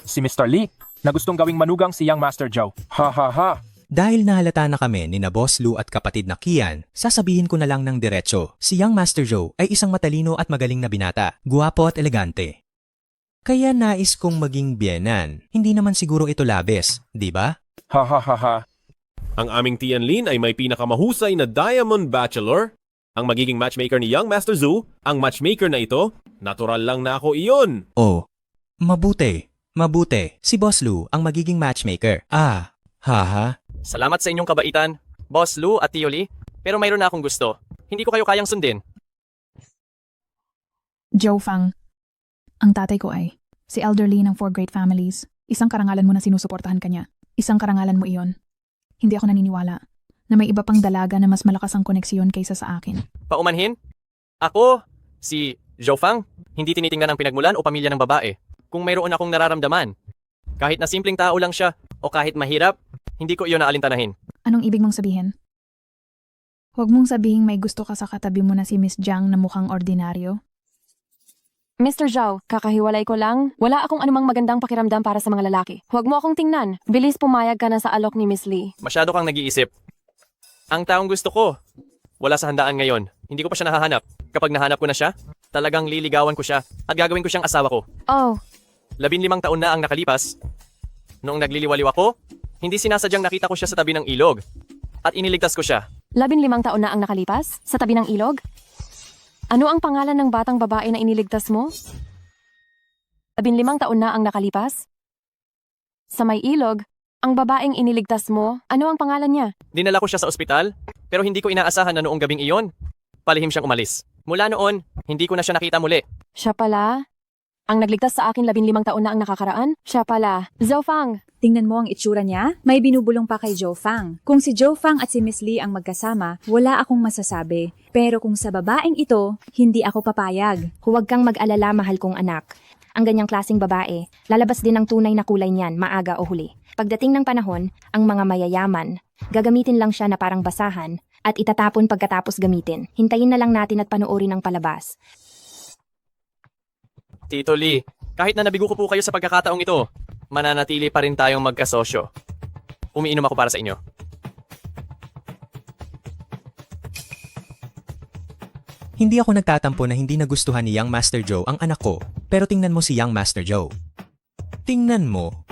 si Mr. Lee na gustong gawing manugang si Young Master Zhou. Ha ha ha. Dahil nahalata na kami ni na Boss Lu at kapatid na Kian, sasabihin ko na lang ng diretso, si Young Master Zhou ay isang matalino at magaling na binata, guwapo at elegante. Kaya nais kong maging biyenan. Hindi naman siguro ito labis, di ba? Ha ha ha ha. Ang aming Tianlin ay may pinakamahusay na Diamond Bachelor. Ang magiging matchmaker ni Young Master Zhu, ang matchmaker na ito, natural lang na ako iyon. Oh, mabuti. Si Boss Lu ang magiging matchmaker. Haha. Salamat sa inyong kabaitan, Boss Lu at Tio Lee, pero mayroon na akong gusto. Hindi ko kayo kayang sundin. Zhou Fang. Ang tatay ko ay si Elder Lee ng 4 Great Families. Isang karangalan mo na sinusuportahan kanya. Isang karangalan mo iyon. Hindi ako naniniwala na may iba pang dalaga na mas malakas ang koneksyon kaysa sa akin. Paumanhin? Ako, si Zhou Fang, hindi tinitingnan ang pinagmulan o pamilya ng babae. Kung mayroon akong nararamdaman, kahit na simpleng tao lang siya o kahit mahirap, hindi ko iyon naalintanahin. Anong ibig mong sabihin? Huwag mong sabihing may gusto ka sa katabi mo na si Miss Jiang na mukhang ordinaryo. Mr. Zhou, kakahiwalay ko lang. Wala akong anumang magandang pakiramdam para sa mga lalaki. Huwag mo akong tingnan. Bilis pumayag ka na sa alok ni Miss Lee. Masyado kang nag-iisip. Ang taong gusto ko, wala sa handaan ngayon. Hindi ko pa siya nahahanap. Kapag nahanap ko na siya, talagang liligawan ko siya at gagawin ko siyang asawa ko. Oh, 15 taon na ang nakalipas. Noong nagliliwaliw ako, hindi sinasadyang nakita ko siya sa tabi ng ilog. At iniligtas ko siya. 15 taon na ang nakalipas? Sa tabi ng ilog? Ano ang pangalan ng batang babae na iniligtas mo? 15 taon na ang nakalipas? Sa may ilog, ang babaeng iniligtas mo, ano ang pangalan niya? Dinala ko siya sa ospital, pero hindi ko inaasahan na noong gabing iyon, palihim siyang umalis. Mula noon, hindi ko na siya nakita muli. Siya pala? Ang nagligtas sa akin 15 taon na ang nakakaraan? Siya pala. Zhou Fang! Tingnan mo ang itsura niya, may binubulong pa kay Zhou Fang. Kung si Zhou Fang at si Miss Lee ang magkasama, wala akong masasabi. Pero kung sa babaeng ito, hindi ako papayag. Huwag kang mag-alala, mahal kong anak. Ang ganyang klaseng babae, lalabas din ang tunay na kulay niyan, maaga o huli. Pagdating ng panahon, ang mga mayayaman, gagamitin lang siya na parang basahan at itatapon pagkatapos gamitin. Hintayin na lang natin at panoorin ang palabas. Tito Lee, kahit na nabigo ko po kayo sa pagkakataong ito, mananatili pa rin tayong magkasosyo. Umiinom ako para sa inyo. Hindi ako nagtatampo na hindi nagustuhan ni Young Master Zhou ang anak ko, pero tingnan mo si Young Master Zhou. Tingnan mo,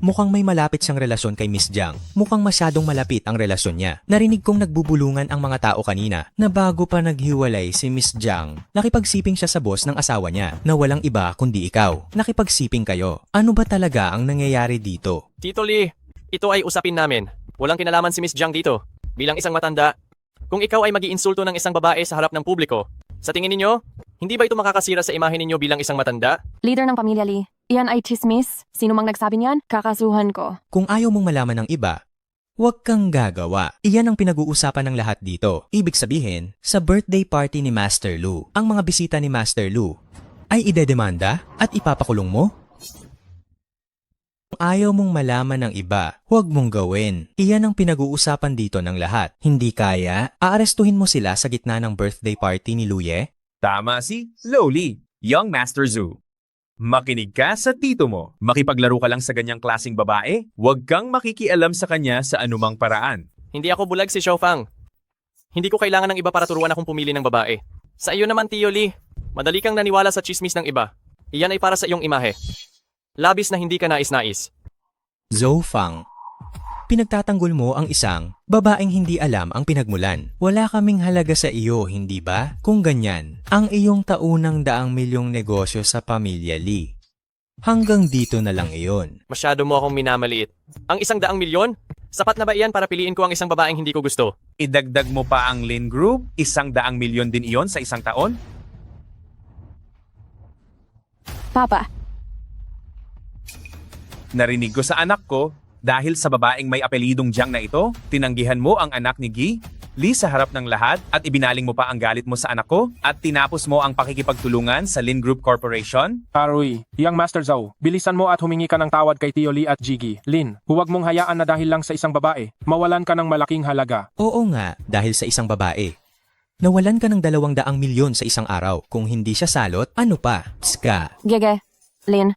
Mukhang may malapit siyang relasyon kay Miss Jiang. Mukhang masyadong malapit ang relasyon niya. Narinig kong nagbubulungan ang mga tao kanina na bago pa naghiwalay si Miss Jiang, nakipagsiping siya sa boss ng asawa niya na walang iba kundi ikaw. Nakipagsiping kayo. Ano ba talaga ang nangyayari dito? Tito Lee, ito ay usapin namin. Walang kinalaman si Miss Jiang dito. Bilang isang matanda, kung ikaw ay mag-iinsulto ng isang babae sa harap ng publiko, sa tingin ninyo, hindi ba ito makakasira sa imahe ninyo bilang isang matanda? Leader ng pamilya Lee, iyan ay chismis. Sino mang nagsabi niyan, kakasuhan ko. Kung ayaw mong malaman ng iba, huwag kang gagawa. Iyan ang pinag-uusapan ng lahat dito. Ibig sabihin, sa birthday party ni Master Lu, ang mga bisita ni Master Lu ay idedemanda at ipapakulong mo? Kung ayaw mong malaman ng iba, huwag mong gawin. Iyan ang pinag-uusapan dito ng lahat. Hindi kaya, aarestuhin mo sila sa gitna ng birthday party ni Luye? Tama si Loli, Young Master Zhu. Makinig ka sa tito mo. Makipaglaro ka lang sa ganyang klaseng babae, huwag kang makikialam sa kanya sa anumang paraan. Hindi ako bulag si Xiaofang. Hindi ko kailangan ng iba para turuan akong pumili ng babae. Sa iyo naman, Tio Lee, madali kang naniwala sa chismis ng iba. Iyan ay para sa iyong imahe. Labis na hindi ka nais-nais. Zhou Fang, pinagtatanggol mo ang isang babaeng hindi alam ang pinagmulan. Wala kaming halaga sa iyo, hindi ba? Kung ganyan, ang iyong taunang 100 milyong negosyo sa pamilya Lee. Hanggang dito na lang iyon. Masyado mo akong minamaliit. Ang 100 milyon? Sapat na ba iyan para piliin ko ang isang babaeng hindi ko gusto? Idagdag mo pa ang Lin Group, 100 milyon din iyon sa isang taon? Papa, Narinig ko sa anak ko, dahil sa babaeng may apelidong Jiang na ito, tinanggihan mo ang anak ni Gi, Lee sa harap ng lahat at ibinaling mo pa ang galit mo sa anak ko at tinapos mo ang pakikipagtulungan sa Lin Group Corporation? Arui, Young Master Zhou, bilisan mo at humingi ka ng tawad kay Tio Lee at Jiggy. Lin, huwag mong hayaan na dahil lang sa isang babae, mawalan ka ng malaking halaga. Oo nga, dahil sa isang babae. Nawalan ka ng 200 milyon sa isang araw. Kung hindi siya salot, ano pa? Ska. Gege, Lin.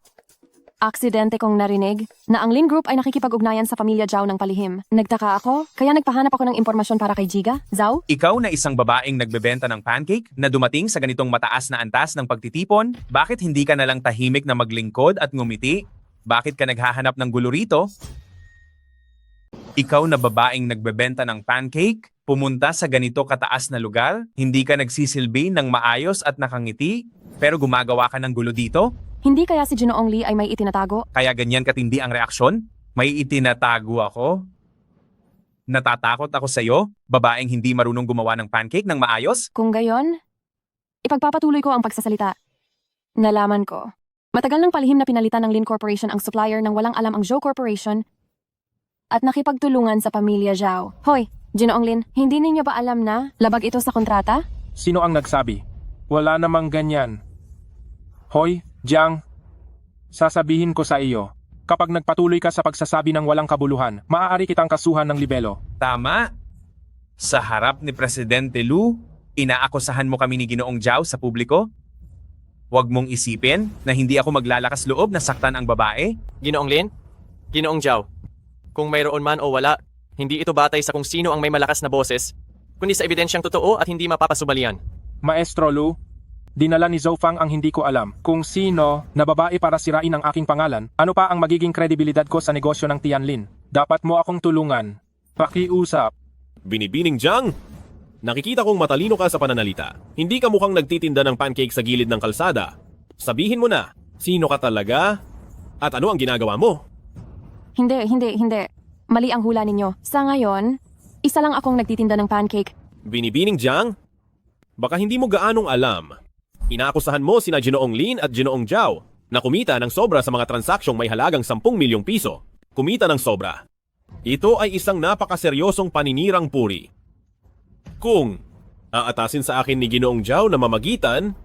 Aksidente kong narinig na ang Lin Group ay nakikipag-ugnayan sa pamilya Zhao ng palihim. Nagtaka ako, kaya nagpahanap ako ng impormasyon para kay Jiga, Zhao. Ikaw na isang babaeng nagbebenta ng pancake na dumating sa ganitong mataas na antas ng pagtitipon, bakit hindi ka nalang tahimik na maglingkod at ngumiti? Bakit ka naghahanap ng gulo rito? Ikaw na babaeng nagbebenta ng pancake, pumunta sa ganito kataas na lugar, hindi ka nagsisilbi ng maayos at nakangiti, pero gumagawa ka ng gulo dito? Hindi kaya si Ginoong Lee ay may itinatago? Kaya ganyan katindi ang reaksyon? May itinatago ako? Natatakot ako sa'yo? Babaeng hindi marunong gumawa ng pancake ng maayos? Kung gayon, ipagpapatuloy ko ang pagsasalita. Nalaman ko. Matagal nang palihim na pinalitan ng Lin Corporation ang supplier nang walang alam ang Zhou Corporation at nakipagtulungan sa pamilya Zhao. Hoy, Ginoong Lin, hindi ninyo ba alam na labag ito sa kontrata? Sino ang nagsabi? Wala namang ganyan. Hoy, Jiang, sasabihin ko sa iyo, kapag nagpatuloy ka sa pagsasabi ng walang kabuluhan, maaari kitang kasuhan ng libelo. Tama. Sa harap ni Presidente Lu, inaakusahan mo kami ni Ginoong Zhao sa publiko? Huwag mong isipin na hindi ako maglalakas loob na saktan ang babae? Ginoong Lin? Ginoong Zhao, kung mayroon man o wala, hindi ito batay sa kung sino ang may malakas na boses, kundi sa ebidensyang totoo at hindi mapapasubalian. Maestro Lu, dinala ni Zhou Fang ang hindi ko alam kung sino na babae para sirain ang aking pangalan. Ano pa ang magiging kredibilidad ko sa negosyo ng Tianlin? Dapat mo akong tulungan. Pakiusap. Binibining Jiang, nakikita kong matalino ka sa pananalita. Hindi ka mukhang nagtitinda ng pancake sa gilid ng kalsada. Sabihin mo na, sino ka talaga? At ano ang ginagawa mo? Hindi. Mali ang hula ninyo. Sa ngayon, isa lang akong nagtitinda ng pancake. Binibining Jiang, baka hindi mo gaanong alam. Inaakusahan mo sina Ginoong Lin at Ginoong Zhao na kumita ng sobra sa mga transaksyong may halagang 10 milyong piso. Kumita ng sobra. Ito ay isang napakaseryosong paninirang puri. Kung aatasin sa akin ni Ginoong Zhao na mamagitan,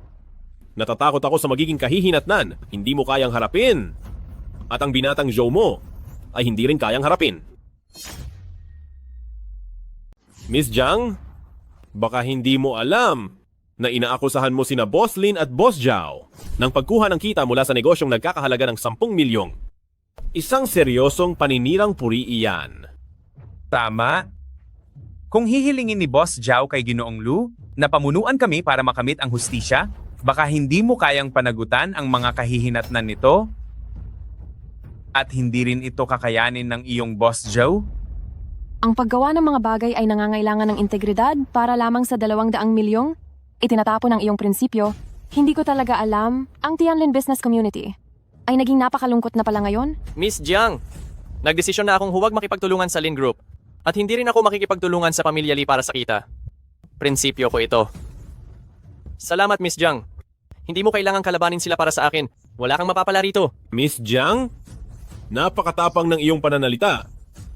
natatakot ako sa magiging kahihinatnan. Hindi mo kayang harapin. At ang binatang Zhou mo ay hindi rin kayang harapin. Miss Jiang, baka hindi mo alam na inaakusahan mo sina Boss Lin at Boss Zhao ng pagkuha ng kita mula sa negosyong nagkakahalaga ng 10 milyong. Isang seryosong paninirang puri iyan. Tama. Kung hihilingin ni Boss Zhao kay Ginoong Lu na pamunuan kami para makamit ang hustisya, baka hindi mo kayang panagutan ang mga kahihinatnan nito. At hindi rin ito kakayanin ng iyong boss Joe? Ang paggawa ng mga bagay ay nangangailangan ng integridad para lamang sa 200 milyong? Itinatapon ang iyong prinsipyo. Hindi ko talaga alam. Ang Tianlin Business Community ay naging napakalungkot na pala ngayon. Miss Jiang, nagdesisyon na akong huwag makipagtulungan sa Lin Group. At hindi rin ako makikipagtulungan sa Pamilya Lee para sa kita. Prinsipyo ko ito. Salamat, Miss Jiang. Hindi mo kailangang kalabanin sila para sa akin. Wala kang mapapala rito. Miss Jiang, napakatapang ng iyong pananalita.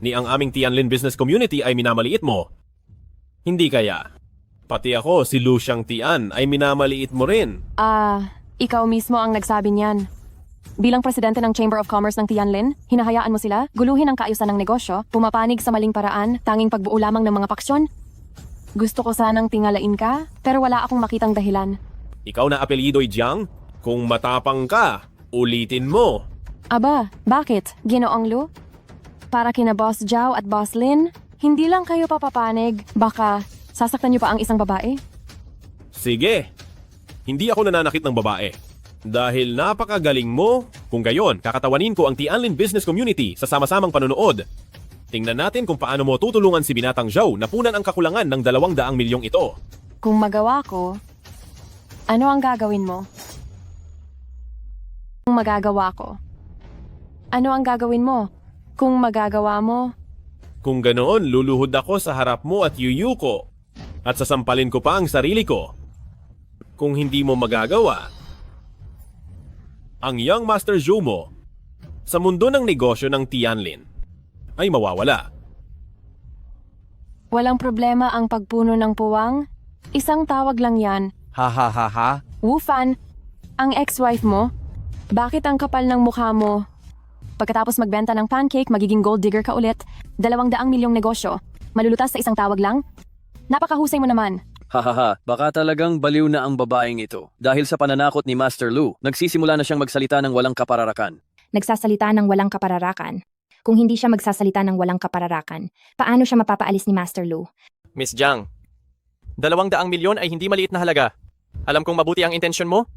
Ni ang aming Tianlin Business Community ay minamaliit mo. Hindi kaya? Pati ako, si Lu Xiang Tian, ay minamaliit mo rin. Ikaw mismo ang nagsabi niyan. Bilang presidente ng Chamber of Commerce ng Tianlin, hinahayaan mo sila guluhin ang kaayusan ng negosyo, pumapanig sa maling paraan, tanging pagbuo lamang ng mga paksyon. Gusto ko sanang tingalain ka, pero wala akong makitang dahilan. Ikaw na apelyido'y Jiang? Kung matapang ka, ulitin mo. Aba, bakit, Ginoong Lu? Para kina Boss Zhao at Boss Lin, hindi lang kayo papapanig, baka sasaktan niyo pa ang isang babae? Sige, hindi ako nananakit ng babae. Dahil napakagaling mo, kung gayon, kakatawanin ko ang Tianlin Business Community sa sama-samang panonood. Tingnan natin kung paano mo tutulungan si Binatang Zhao na punan ang kakulangan ng 200 milyong ito. Kung magawa ko, ano ang gagawin mo? Kung magagawa ko, ano ang gagawin mo? Kung magagawa mo, Kung ganoon, luluhod ako sa harap mo at yuyuko at sasampalin ko pa ang sarili ko. Kung hindi mo magagawa, ang Young Master Zhou mo sa mundo ng negosyo ng Tianlin ay mawawala. walang problema ang pagpuno ng puwang. Isang tawag lang yan. Ha ha ha ha. Wu Fan, ang ex-wife mo, bakit ang kapal ng mukha mo? Pagkatapos magbenta ng pancake, magiging gold digger ka ulit. 200 milyong negosyo. Malulutas sa isang tawag lang? Napakahusay mo naman. Hahaha, baka talagang baliw na ang babaeng ito. Dahil sa pananakot ni Master Lu, nagsisimula na siyang magsalita ng walang kapararakan. Nagsasalita ng walang kapararakan. Kung hindi siya magsasalita ng walang kapararakan, paano siya mapapaalis ni Master Lu? Miss Jiang, 200 milyon ay hindi maliit na halaga. Alam kong mabuti ang intensyon mo,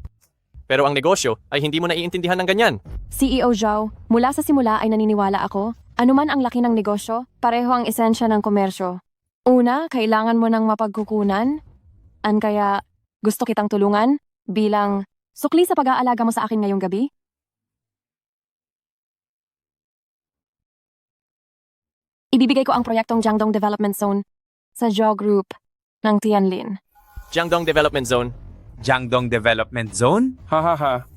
pero ang negosyo ay hindi mo naiintindihan ng ganyan. CEO Zhao, mula sa simula ay naniniwala ako, anuman ang laki ng negosyo, pareho ang esensya ng komersyo. Una, kailangan mo ng mapagkukunan. Kaya gusto kitang tulungan bilang sukli sa pag-aalaga mo sa akin ngayong gabi? Ibibigay ko ang proyektong Jiangdong Development Zone sa Zhao Group ng Tianlin. Jiangdong Development Zone. Jiangdong Development Zone? Hahaha.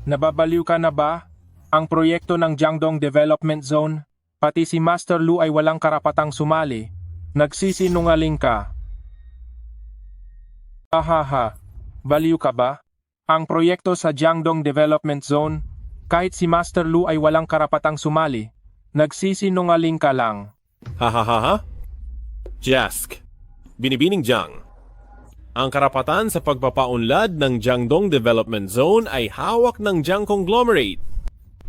Nababaliw ka na ba? Ang proyekto ng Jiangdong Development Zone, pati si Master Lu ay walang karapatang sumali. Nagsisinungaling ka. Hahaha. Baliw ka ba? Ang proyekto sa Jiangdong Development Zone, kahit si Master Lu ay walang karapatang sumali. Nagsisinungaling ka lang. Ha ha ha ha? Jask, Binibining Jiang. Ang karapatan sa pagpapaunlad ng Jiangdong Development Zone ay hawak ng Jiang Conglomerate.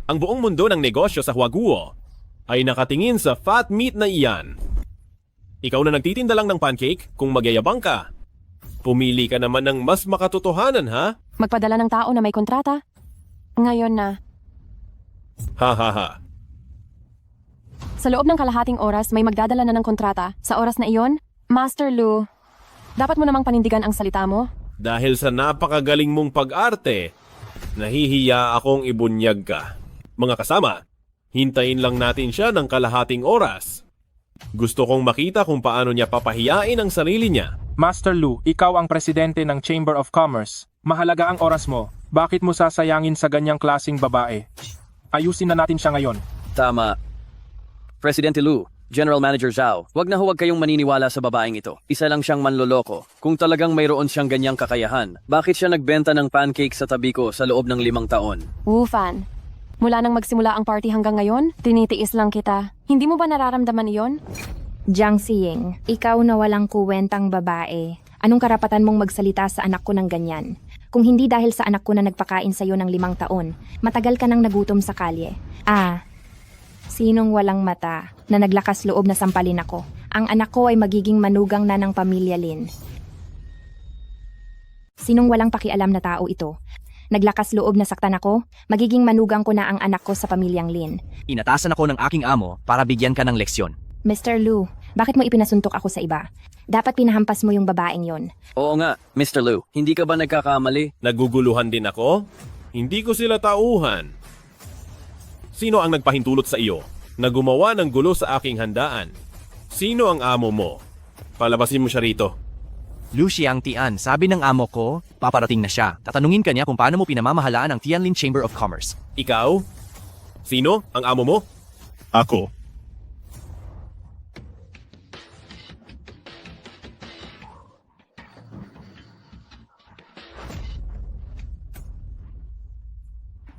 Ang buong mundo ng negosyo sa Huaguo ay nakatingin sa fat meat na iyan. Ikaw na nagtitinda lang ng pancake kung magyayabang ka. Pumili ka naman ng mas makatotohanan, ha? Magpadala ng tao na may kontrata? Ngayon na. Ha ha ha. Sa loob ng kalahating oras may magdadala na ng kontrata. Sa oras na iyon, Master Lu, dapat mo namang panindigan ang salita mo. Dahil sa napakagaling mong pag-arte, nahihiya akong ibunyag ka. Mga kasama, hintayin lang natin siya ng kalahating oras. Gusto kong makita kung paano niya papahiyain ang sarili niya. Master Lu, ikaw ang presidente ng Chamber of Commerce. Mahalaga ang oras mo. Bakit mo sasayangin sa ganyang klasing babae? Ayusin na natin siya ngayon. Tama. Presidente Lu, General Manager Zhao, huwag kayong maniniwala sa babaeng ito. Isa lang siyang manloloko. Kung talagang mayroon siyang ganyang kakayahan, bakit siya nagbenta ng pancake sa tabi ko sa loob ng 5 taon? Wu Fan, mula nang magsimula ang party hanggang ngayon, tinitiis lang kita. Hindi mo ba nararamdaman iyon? Jiang Xiying, ikaw na walang kuwentang babae. Anong karapatan mong magsalita sa anak ko ng ganyan? Kung hindi dahil sa anak ko na nagpakain sa'yo ng 5 taon, matagal ka nang nagutom sa kalye. Sinong walang mata na naglakas loob na sampalin ako? Ang anak ko ay magiging manugang na ng pamilya Lin. Sinong walang pakialam na tao ito Naglakas loob na saktan ako, magiging manugang ko na ang anak ko sa pamilyang Lin. Inatasan ako ng aking amo para bigyan ka ng leksyon. Mr. Lu, bakit mo ipinasuntok ako sa iba? Dapat pinahampas mo yung babaeng yon. Oo nga, Mr. Liu, hindi ka ba nagkakamali? Naguguluhan din ako? Hindi ko sila tauhan. Sino ang nagpahintulot sa iyo na gumawa ng gulo sa aking handaan? Sino ang amo mo? Palabasin mo siya rito. Lu Xiangtian, sabi ng amo ko, paparating na siya. Tatanungin ka niya kung paano mo pinamamahalaan ang Tianlin Chamber of Commerce. Ikaw? Sino ang amo mo? Ako.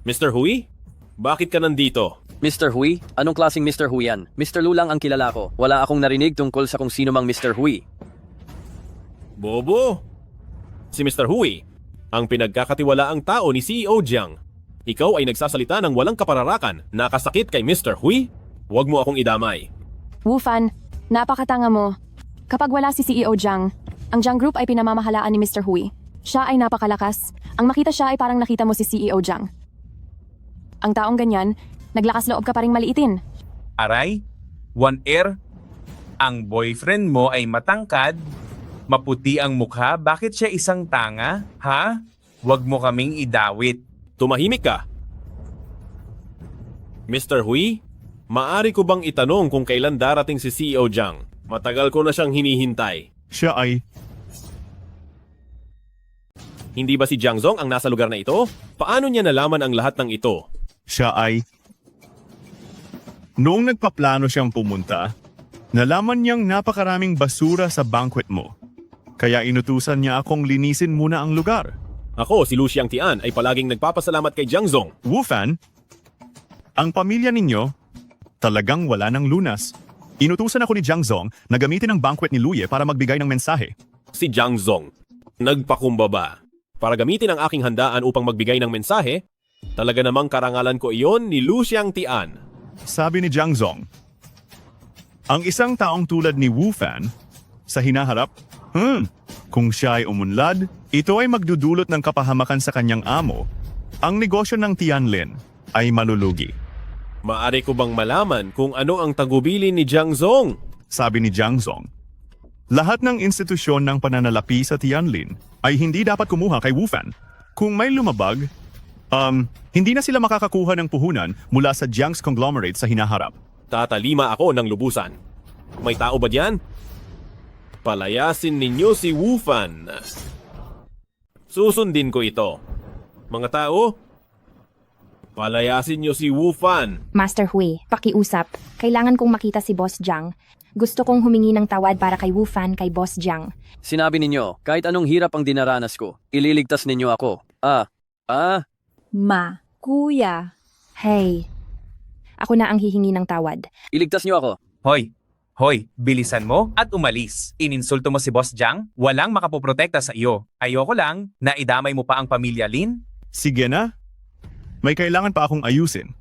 Mr. Hui? Bakit ka nandito? Mr. Hui? Anong klaseng Mr. Hui yan? Mr. Lu lang ang kilala ko. Wala akong narinig tungkol sa kung sino mang Mr. Hui. Bobo! Si Mr. Hui, ang pinagkakatiwalaang tao ni CEO Jiang. Ikaw ay nagsasalita ng walang kapararakan. Nakasakit kay Mr. Hui? Huwag mo akong idamay. Wu Fan, napakatanga mo. Kapag wala si CEO Jiang, ang Jiang Group ay pinamamahalaan ni Mr. Hui. Siya ay napakalakas. Ang makita siya ay parang nakita mo si CEO Jiang. Ang taong ganyan, naglakas loob ka pa ring maliitin. Aray, One Air, ang boyfriend mo ay matangkad, maputi ang mukha, bakit siya isang tanga? Ha? Huwag mo kaming idawit. Tumahimik ka. Mr. Hui, maari ko bang itanong kung kailan darating si CEO Jiang? Matagal ko na siyang hinihintay. Siya ay... Hindi ba si Jiang Zong ang nasa lugar na ito? Paano niya nalaman ang lahat ng ito? Siya ay... Noong nagpaplano siyang pumunta, nalaman niyang napakaraming basura sa banquet mo. Kaya inutusan niya akong linisin muna ang lugar. Ako, si Lu Xiangtian, ay palaging nagpapasalamat kay Jiang Zong. Wu Fan, ang pamilya ninyo talagang wala ng lunas. Inutusan ako ni Jiang Zong na gamitin ang banquet ni Luye para magbigay ng mensahe. Si Jiang Zong, nagpakumbaba. Para gamitin ang aking handaan upang magbigay ng mensahe, talaga namang karangalan ko iyon ni Lu Xiangtian. Sabi ni Jiang Zong, ang isang taong tulad ni Wu Fan sa hinaharap, kung siya ay umunlad, ito ay magdudulot ng kapahamakan sa kanyang amo. Ang negosyo ng Tianlin ay malulugi. Maari ko bang malaman kung ano ang tagubilin ni Jiang Zong? Sabi ni Jiang Zong, lahat ng institusyon ng pananalapi sa Tianlin ay hindi dapat kumuha kay Wu Fan. Kung may lumabag, hindi na sila makakakuha ng puhunan mula sa Jiang's conglomerate sa hinaharap. Tatalima ako ng lubusan. May tao ba diyan? Palayasin ninyo si Wu Fan. Susundin ko ito. Mga tao, palayasin niyo si Wu Fan. Master Hui, pakiusap. Kailangan kong makita si Boss Jiang. Gusto kong humingi ng tawad para kay Wu Fan kay Boss Jiang. Sinabi ninyo, kahit anong hirap ang dinaranas ko, ililigtas ninyo ako. Ma, kuya. Hey, ako na ang hihingi ng tawad. Iligtas niyo ako. Hoy, bilisan mo at umalis. Ininsulto mo si Boss Jiang, walang makapoprotekta sa iyo. Ayoko lang na idamay mo pa ang pamilya Lin. Sige na, may kailangan pa akong ayusin.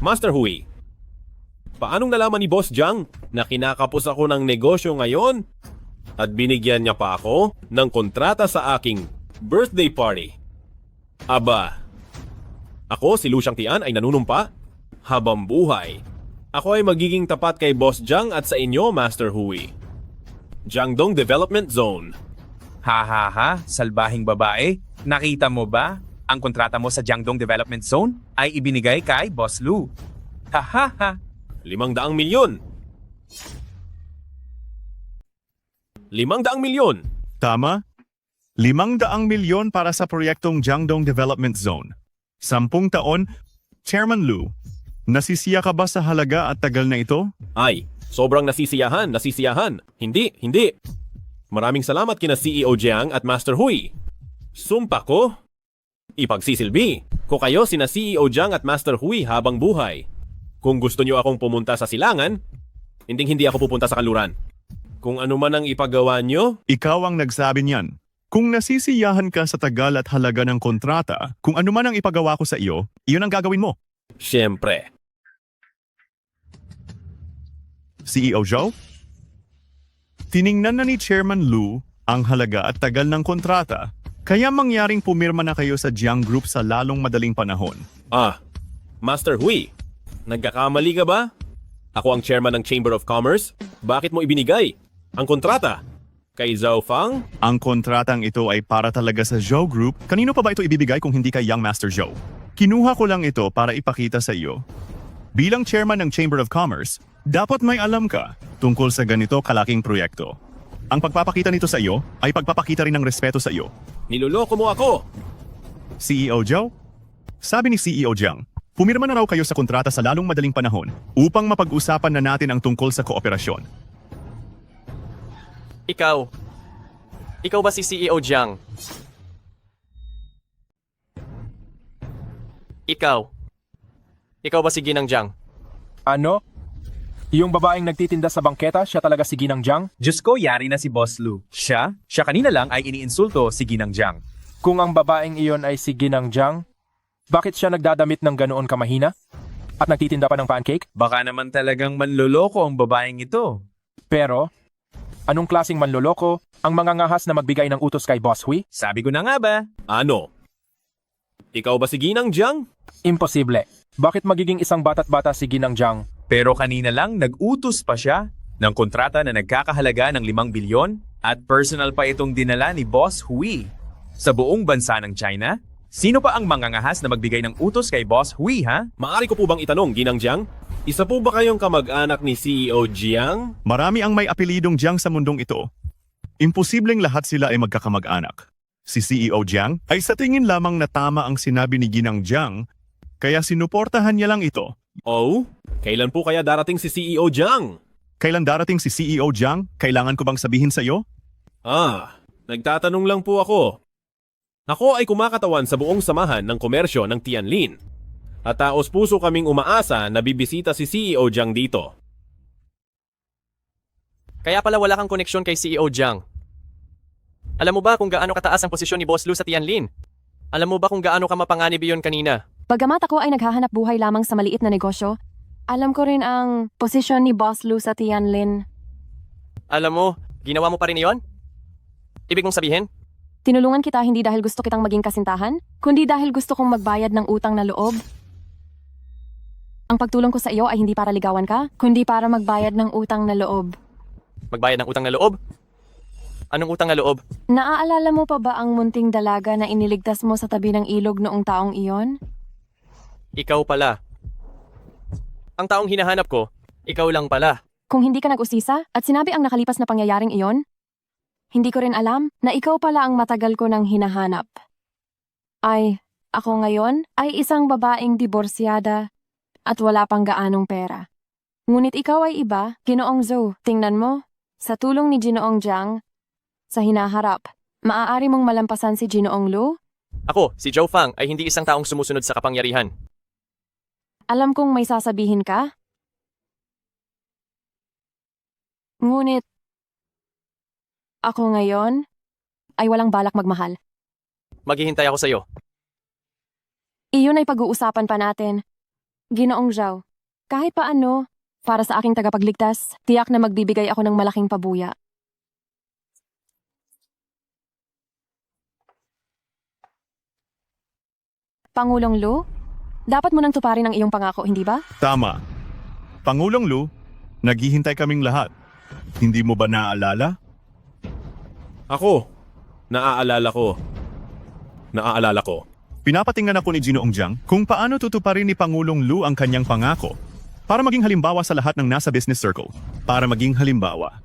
Master Hui, paanong nalaman ni Boss Jiang na kinakapos ako ng negosyo ngayon? At binigyan niya pa ako ng kontrata sa aking birthday party. Aba, ako si Lu Xiangtian ay nanunumpa habang buhay. Ako ay magiging tapat kay Boss Jiang at sa inyo, Master Hui. Jiangdong Development Zone. Ha, salbahing babae. Nakita mo ba? Ang kontrata mo sa Jiangdong Development Zone ay ibinigay kay Boss Lu. Ha. 500 milyon. 500 milyon. Tama? 500 milyon para sa proyektong Jiangdong Development Zone. 10 taon, Chairman Lu, nasisiya ka ba sa halaga at tagal na ito? Ay, sobrang nasisiyahan. Hindi. Maraming salamat kina CEO Jiang at Master Hui. Sumpa ko, ipagsisilbi ko kayo sina CEO Jiang at Master Hui habang buhay. Kung gusto niyo akong pumunta sa silangan, hindi ako pupunta sa kanluran. Kung ano man ang ipagawa niyo, Ikaw ang nagsabi niyan. Kung nasisiyahan ka sa tagal at halaga ng kontrata, kung ano man ang ipagawa ko sa iyo, iyon ang gagawin mo. syempre. CEO Zhou? Tiningnan na ni Chairman Lu ang halaga at tagal ng kontrata, kaya mangyaring pumirma na kayo sa Jiang Group sa lalong madaling panahon. Master Hui, nagkakamali ka ba? Ako ang chairman ng Chamber of Commerce. Bakit mo ibinigay ang kontrata kay Zhao Fang? Ang kontratang ito ay para talaga sa Zhou Group. Kanino pa ba ito ibibigay kung hindi kay Young Master Zhou? Kinuha ko lang ito para ipakita sa iyo. Bilang chairman ng Chamber of Commerce, dapat may alam ka tungkol sa ganito kalaking proyekto. Ang pagpapakita nito sa iyo ay pagpapakita rin ng respeto sa iyo. Niloloko mo ako! CEO Zhou? Sabi ni CEO Jiang, pumirma na raw kayo sa kontrata sa lalong madaling panahon upang mapag-usapan na natin ang tungkol sa kooperasyon. Ikaw ba si CEO Jiang? Ikaw ba si Ginang Jiang? Ano? Yung babaeng nagtitinda sa bangketa, siya talaga si Ginang Jiang? Diyos ko, yari na si Boss Lu. Siya kanina lang ay iniinsulto si Ginang Jiang. Kung ang babaeng iyon ay si Ginang Jiang, bakit siya nagdadamit ng ganoon kamahina? At nagtitinda pa ng pancake? Baka naman talagang manloloko ang babaeng ito. Pero, anong klaseng manloloko ang mga ngahas na magbigay ng utos kay Boss Hui? Sabi ko na nga ba? Ano? Ikaw ba si Ginang Jiang? Imposible. Bakit magiging isang bata't bata si Ginang Jiang? Pero kanina lang nag-utos pa siya ng kontrata na nagkakahalaga ng 5 bilyon at personal pa itong dinala ni Boss Hui sa buong bansa ng China. Sino pa ang mangangahas na magbigay ng utos kay Boss Hui, ha? Maari ko po bang itanong, Ginang Jiang? Isa po ba kayong kamag-anak ni CEO Jiang? Marami ang may apelidong Jiang sa mundong ito. Imposibleng lahat sila ay magkakamag-anak. Si CEO Jiang ay sa tingin lamang na tama ang sinabi ni Ginang Jiang, kaya sinuportahan niya lang ito. Oh? Kailan po kaya darating si CEO Jiang? Kailan darating si CEO Jiang? Kailangan ko bang sabihin sa iyo? Nagtatanong lang po ako. Ako ay kumakatawan sa buong samahan ng komersyo ng Tianlin. At taos puso kaming umaasa na bibisita si CEO Jiang dito. Kaya pala wala kang koneksyon kay CEO Jiang. Alam mo ba kung gaano kataas ang posisyon ni Boss Lu sa Tianlin? Alam mo ba kung gaano ka mapanganib iyon kanina? Bagamat ako ay naghahanap buhay lamang sa maliit na negosyo, alam ko rin ang posisyon ni Boss Lu sa Tianlin. Alam mo, ginawa mo pa rin iyon? Ibig mong sabihin? Tinulungan kita hindi dahil gusto kitang maging kasintahan, kundi dahil gusto kong magbayad ng utang na loob. Ang pagtulong ko sa iyo ay hindi para ligawan ka, kundi para magbayad ng utang na loob. Magbayad ng utang na loob? Anong utang na loob? Naaalala mo pa ba ang munting dalaga na iniligtas mo sa tabi ng ilog noong taong iyon? Ikaw pala. Ang taong hinahanap ko, ikaw lang pala. Kung hindi ka nag-usisa at sinabi ang nakalipas na pangyayaring iyon, hindi ko rin alam na ikaw pala ang matagal ko nang hinahanap. Ay, ako ngayon ay isang babaeng diborsyada at wala pang gaanong pera. Ngunit ikaw ay iba, Ginoong Zhou. Tingnan mo, sa tulong ni Ginoong Jiang, sa hinaharap, maaari mong malampasan si Ginoong Lu? Ako, si Zhou Fang, ay hindi isang taong sumusunod sa kapangyarihan. Alam kong may sasabihin ka. Ngunit, ako ngayon ay walang balak magmahal. Maghihintay ako sa iyo. Iyon ay pag-uusapan pa natin. Ginoong Zhao, kahit paano, para sa aking tagapagligtas, tiyak na magbibigay ako ng malaking pabuya. Pangulong Lu, dapat mo nang tuparin ang iyong pangako, hindi ba? Tama. Pangulong Lu, naghihintay kaming lahat. Hindi mo ba naaalala? Ako, naaalala ko. Pinapatingnan ako ni Ginoong Jiang kung paano tutuparin ni Pangulong Lu ang kanyang pangako para maging halimbawa sa lahat ng nasa business circle. Para maging halimbawa.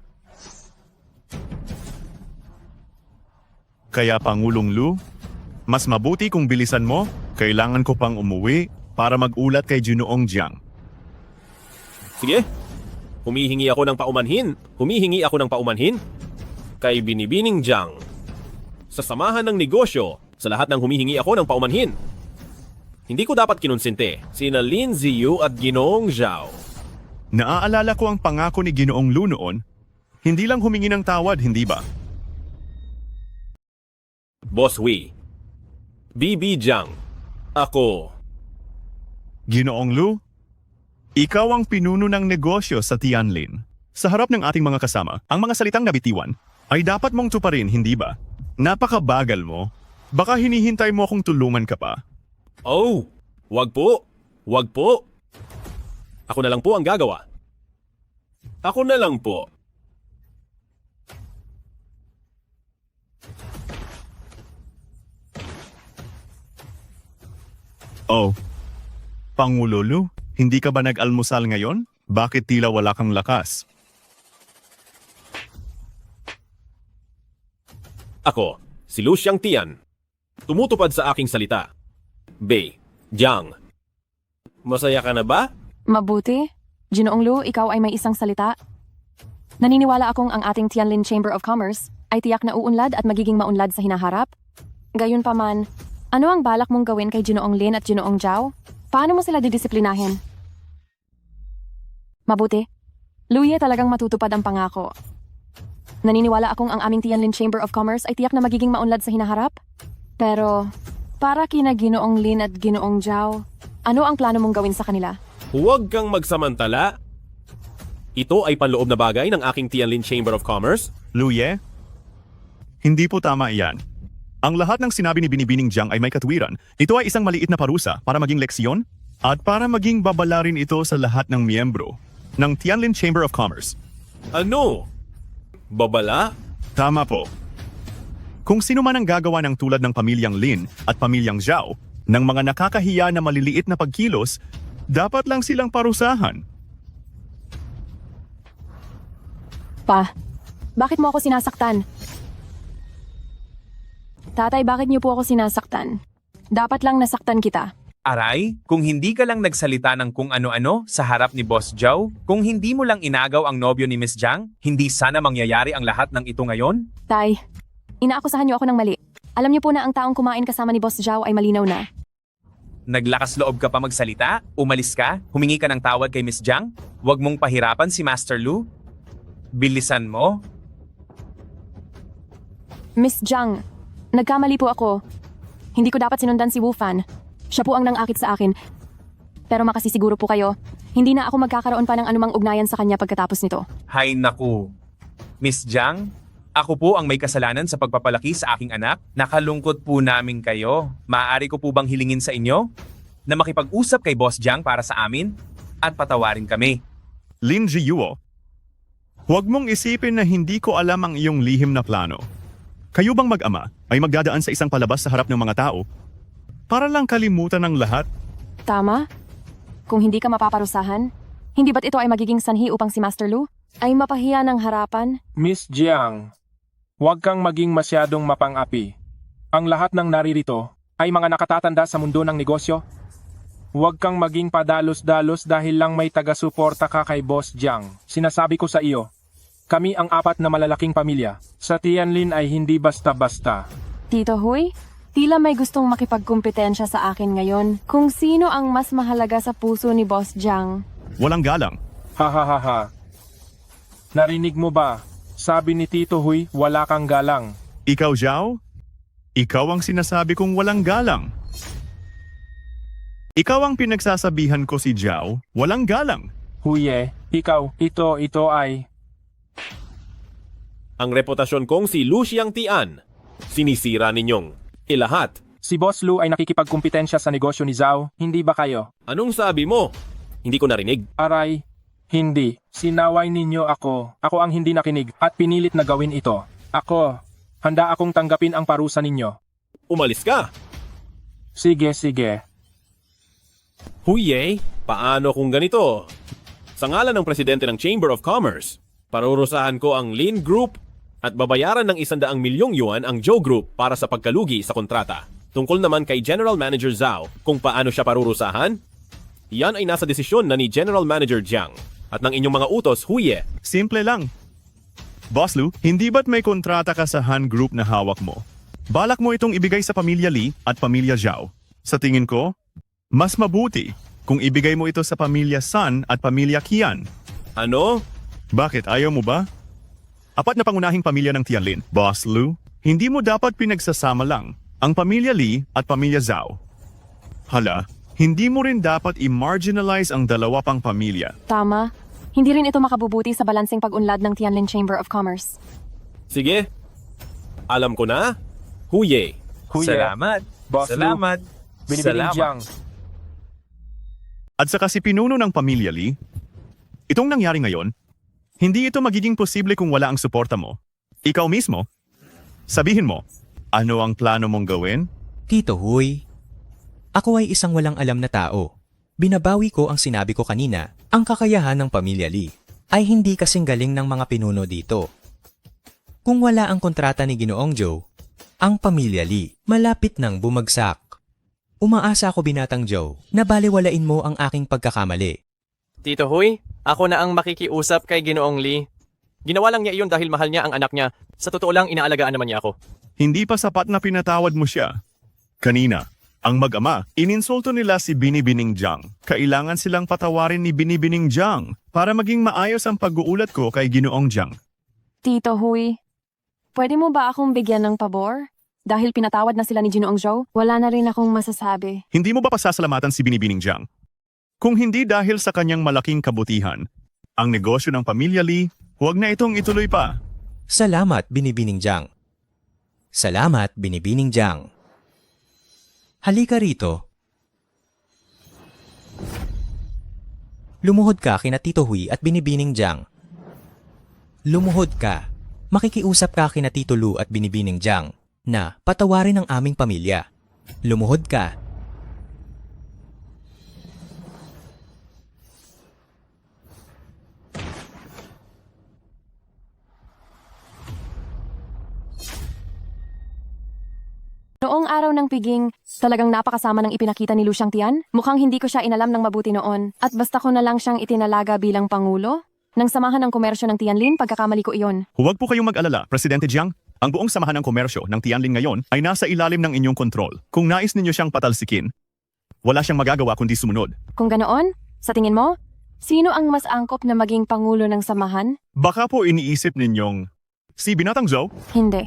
Kaya Pangulong Lu, mas mabuti kung bilisan mo, kailangan ko pang umuwi para mag-ulat kay Ginoong Jiang. Sige, humihingi ako ng paumanhin. Kay Binibining Jiang. Sa samahan ng negosyo, sa lahat ng humihingi ako ng paumanhin. Hindi ko dapat kinunsinte sina Lin Ziyu at Ginoong Zhao. Naaalala ko ang pangako ni Ginoong Lu noon, hindi lang humingi ng tawad, hindi ba? Boss Hui, BB Jiang, ako. Ginoong Lu, ikaw ang pinuno ng negosyo sa Tianlin. Sa harap ng ating mga kasama, ang mga salitang nabitiwan ay dapat mong tuparin, hindi ba? Napakabagal mo. Baka hinihintay mo akong tulungan ka pa. Oh, wag po. Wag po. Ako na lang po ang gagawa. Ako na lang po. Oh, Pangulo Lu, hindi ka ba nag-almusal ngayon? Bakit tila wala kang lakas? Ako, si Lu Xiangtian. Tumutupad sa aking salita. Bei, Jiang. Masaya ka na ba? Mabuti. Ginoong Lu, ikaw ay may isang salita. Naniniwala akong ang ating Tianlin Chamber of Commerce ay tiyak na uunlad at magiging maunlad sa hinaharap. Gayunpaman, ano ang balak mong gawin kay Ginoong Lin at Ginoong Zhao? Paano mo sila didisiplinahin? Mabuti. Luye talagang matutupad ang pangako. Naniniwala akong ang aming Tianlin Chamber of Commerce ay tiyak na magiging maunlad sa hinaharap. Pero, para kina Ginoong Lin at Ginoong Zhao, ano ang plano mong gawin sa kanila? Huwag kang magsamantala. Ito ay panloob na bagay ng aking Tianlin Chamber of Commerce. Luye? Hindi po tama iyan. Ang lahat ng sinabi ni Binibining Jiang ay may katwiran. Ito ay isang maliit na parusa para maging leksyon at para maging babala rin ito sa lahat ng miyembro ng Tianlin Chamber of Commerce. Ano? Babala? Tama po. Kung sino man ang gagawa ng tulad ng pamilyang Lin at pamilyang Zhao ng mga nakakahiya na maliliit na pagkilos, dapat lang silang parusahan. Pa, bakit mo ako sinasaktan? Tatay, bakit niyo po ako sinasaktan? Dapat lang nasaktan kita. Aray, kung hindi ka lang nagsalita ng kung ano-ano sa harap ni Boss Zhao, kung hindi mo lang inagaw ang nobyo ni Miss Jiang, hindi sana mangyayari ang lahat ng ito ngayon? Tay, inaakusahan niyo ako ng mali. Alam niyo po na ang taong kumain kasama ni Boss Zhao ay malinaw na. Naglakas loob ka pa magsalita? Umalis ka? Humingi ka ng tawad kay Miss Jiang? Huwag mong pahirapan si Master Lu? Bilisan mo? Miss Jiang, nagkamali po ako. Hindi ko dapat sinundan si Wu Fan. Siya po ang nangakit sa akin. Pero makasisiguro po kayo, hindi na ako magkakaroon pa ng anumang ugnayan sa kanya pagkatapos nito. Hay naku. Miss Jiang, ako po ang may kasalanan sa pagpapalaki sa aking anak. Nakalungkot po namin kayo. Maaari ko po bang hilingin sa inyo na makipag-usap kay Boss Jiang para sa amin at patawarin kami? Lin Jiyuo, huwag mong isipin na hindi ko alam ang iyong lihim na plano. Kayo bang mag-ama ay magdadaan sa isang palabas sa harap ng mga tao para lang kalimutan ng lahat? Tama? Kung hindi ka mapaparusahan, hindi ba't ito ay magiging sanhi upang si Master Lu ay mapahiya ng harapan? Miss Jiang, huwag kang maging masyadong mapang-api. Ang lahat ng naririto ay mga nakatatanda sa mundo ng negosyo. Huwag kang maging padalos-dalos dahil lang may taga-suporta ka kay Boss Jiang. Sinasabi ko sa iyo, kami ang 4 na malalaking pamilya. Sa Tianlin ay hindi basta-basta. Tito Huy, tila may gustong makipagkumpetensya sa akin ngayon kung sino ang mas mahalaga sa puso ni Boss Jiang. Walang galang. Ha ha ha ha. Narinig mo ba? Sabi ni Tito Huy, wala kang galang. Ikaw, Zhao? Ikaw ang sinasabi kong walang galang. Ikaw ang pinagsasabihan ko si Zhao, walang galang. Huye, ikaw, ito ay... Ang reputasyon kong si Lu Xiangtian, sinisira ninyong ilahat. Si Boss Lu ay nakikipagkumpetensya sa negosyo ni Zhao, hindi ba kayo? Anong sabi mo? Hindi ko narinig. Aray, hindi. Sinaway ninyo ako. Ako ang hindi nakinig at pinilit na gawin ito. Ako, handa akong tanggapin ang parusa ninyo. Umalis ka! Sige, sige. Huye, paano kung ganito? Sa ngalan ng presidente ng Chamber of Commerce, parurusahan ko ang Lin Group at babayaran ng 100 milyong yuan ang Zhou Group para sa pagkalugi sa kontrata. Tungkol naman kay General Manager Zhao kung paano siya parurusahan, yan ay nasa desisyon na ni General Manager Jiang at ng inyong mga utos, Huye. Simple lang. Boss Lu, hindi ba't may kontrata ka sa Han Group na hawak mo? Balak mo itong ibigay sa pamilya Li at pamilya Zhao. Sa tingin ko, mas mabuti kung ibigay mo ito sa pamilya San at pamilya Qian. Ano? Bakit, ayaw mo ba? 4 na pangunahing pamilya ng Tianlin, Boss Lu. Hindi mo dapat pinagsasama lang ang pamilya Li at pamilya Zhao. Hala, hindi mo rin dapat i-marginalize ang 2 pang pamilya. Tama. Hindi rin ito makabubuti sa balanseng pag-unlad ng Tianlin Chamber of Commerce. Sige. Alam ko na. Huye. Salamat. Boss Lu, Salamat. Binibining Jiang. At saka si pinuno ng pamilya Lee, itong nangyari ngayon, hindi ito magiging posible kung wala ang suporta mo. Ikaw mismo, sabihin mo, ano ang plano mong gawin? Tito Huy, ako ay isang walang alam na tao. Binabawi ko ang sinabi ko kanina, ang kakayahan ng pamilya Lee ay hindi kasing galing ng mga pinuno dito. Kung wala ang kontrata ni Ginoong Joe, ang pamilya Lee malapit nang bumagsak. Umaasa ako binatang Joe na baliwalain mo ang aking pagkakamali. Tito Huy, ako na ang makikiusap kay Ginoong Lee. Ginawa lang niya iyon dahil mahal niya ang anak niya. Sa totoo lang, inaalagaan naman niya ako. Hindi pa sapat na pinatawad mo siya. Kanina, ang mag-ama, ininsulto nila si Binibining Jiang. Kailangan silang patawarin ni Binibining Jiang para maging maayos ang pag-uulat ko kay Ginoong Jiang. Tito Huy, pwede mo ba akong bigyan ng pabor? Dahil pinatawad na sila ni Ginoong Joe, wala na rin akong masasabi. Hindi mo ba pasasalamatan si Binibining Jiang? Kung hindi dahil sa kanyang malaking kabutihan, ang negosyo ng pamilya Lee, huwag na itong ituloy pa. Salamat, Binibining Jiang. Salamat, Binibining Jiang. Halika rito. Lumuhod ka kina Tito Huy at Binibining Jiang. Lumuhod ka. Makikiusap ka kina Tito Lu at Binibining Jiang na patawarin ang aming pamilya. Lumuhod ka. Noong araw ng piging, talagang napakasama ng ipinakita ni Lu Xiangtian. Mukhang hindi ko siya inalam ng mabuti noon. At basta ko na lang siyang itinalaga bilang pangulo. Nang samahan ng komersyo ng Tianlin, pagkakamali ko iyon. Huwag po kayong mag-alala, Presidente Jiang. Ang buong samahan ng komersyo ng Tianlin ngayon ay nasa ilalim ng inyong kontrol. Kung nais ninyo siyang patalsikin, wala siyang magagawa kundi sumunod. Kung ganoon, sa tingin mo, sino ang mas angkop na maging pangulo ng samahan? Baka po iniisip ninyong si Binatang Zhou? Hindi.